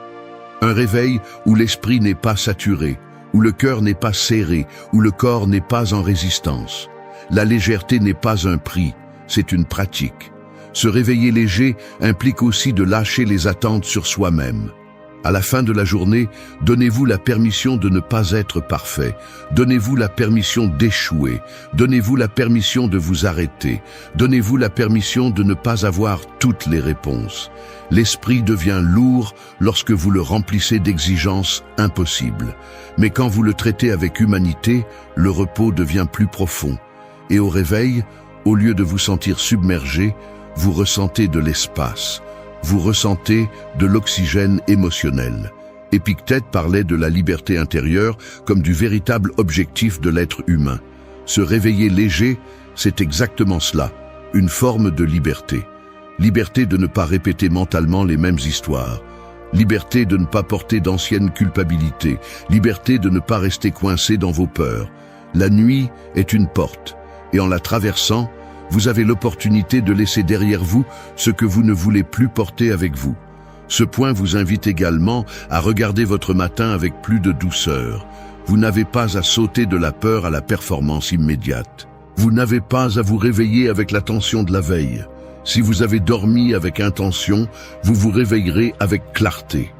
Un réveil où l'esprit n'est pas saturé, où le cœur n'est pas serré, où le corps n'est pas en résistance. La légèreté n'est pas un prix, c'est une pratique. Se réveiller léger implique aussi de lâcher les attentes sur soi-même. À la fin de la journée, donnez-vous la permission de ne pas être parfait. Donnez-vous la permission d'échouer. Donnez-vous la permission de vous arrêter. Donnez-vous la permission de ne pas avoir toutes les réponses. L'esprit devient lourd lorsque vous le remplissez d'exigences impossibles. Mais quand vous le traitez avec humanité, le repos devient plus profond. Et au réveil, au lieu de vous sentir submergé, vous ressentez de l'espace. Vous ressentez de l'oxygène émotionnel. Épictète parlait de la liberté intérieure comme du véritable objectif de l'être humain. Se réveiller léger, c'est exactement cela, une forme de liberté. Liberté de ne pas répéter mentalement les mêmes histoires. Liberté de ne pas porter d'anciennes culpabilités. Liberté de ne pas rester coincé dans vos peurs. La nuit est une porte, et en la traversant, vous avez l'opportunité de laisser derrière vous ce que vous ne voulez plus porter avec vous. Ce point vous invite également à regarder votre matin avec plus de douceur. Vous n'avez pas à sauter de la peur à la performance immédiate. Vous n'avez pas à vous réveiller avec la tension de la veille. Si vous avez dormi avec intention, vous vous réveillerez avec clarté.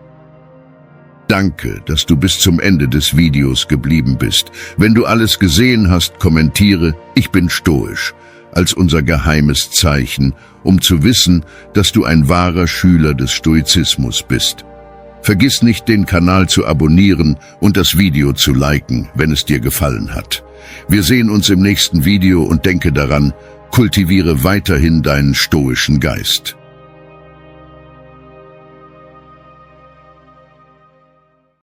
Danke, dass du bis zum Ende des Videos geblieben bist. Wenn du alles gesehen hast, kommentiere, ich bin stoisch, als unser geheimes Zeichen, um zu wissen, dass du ein wahrer Schüler des Stoizismus bist. Vergiss nicht, den Kanal zu abonnieren und das Video zu liken, wenn es dir gefallen hat. Wir sehen uns im nächsten Video und denke daran, kultiviere weiterhin deinen stoischen Geist.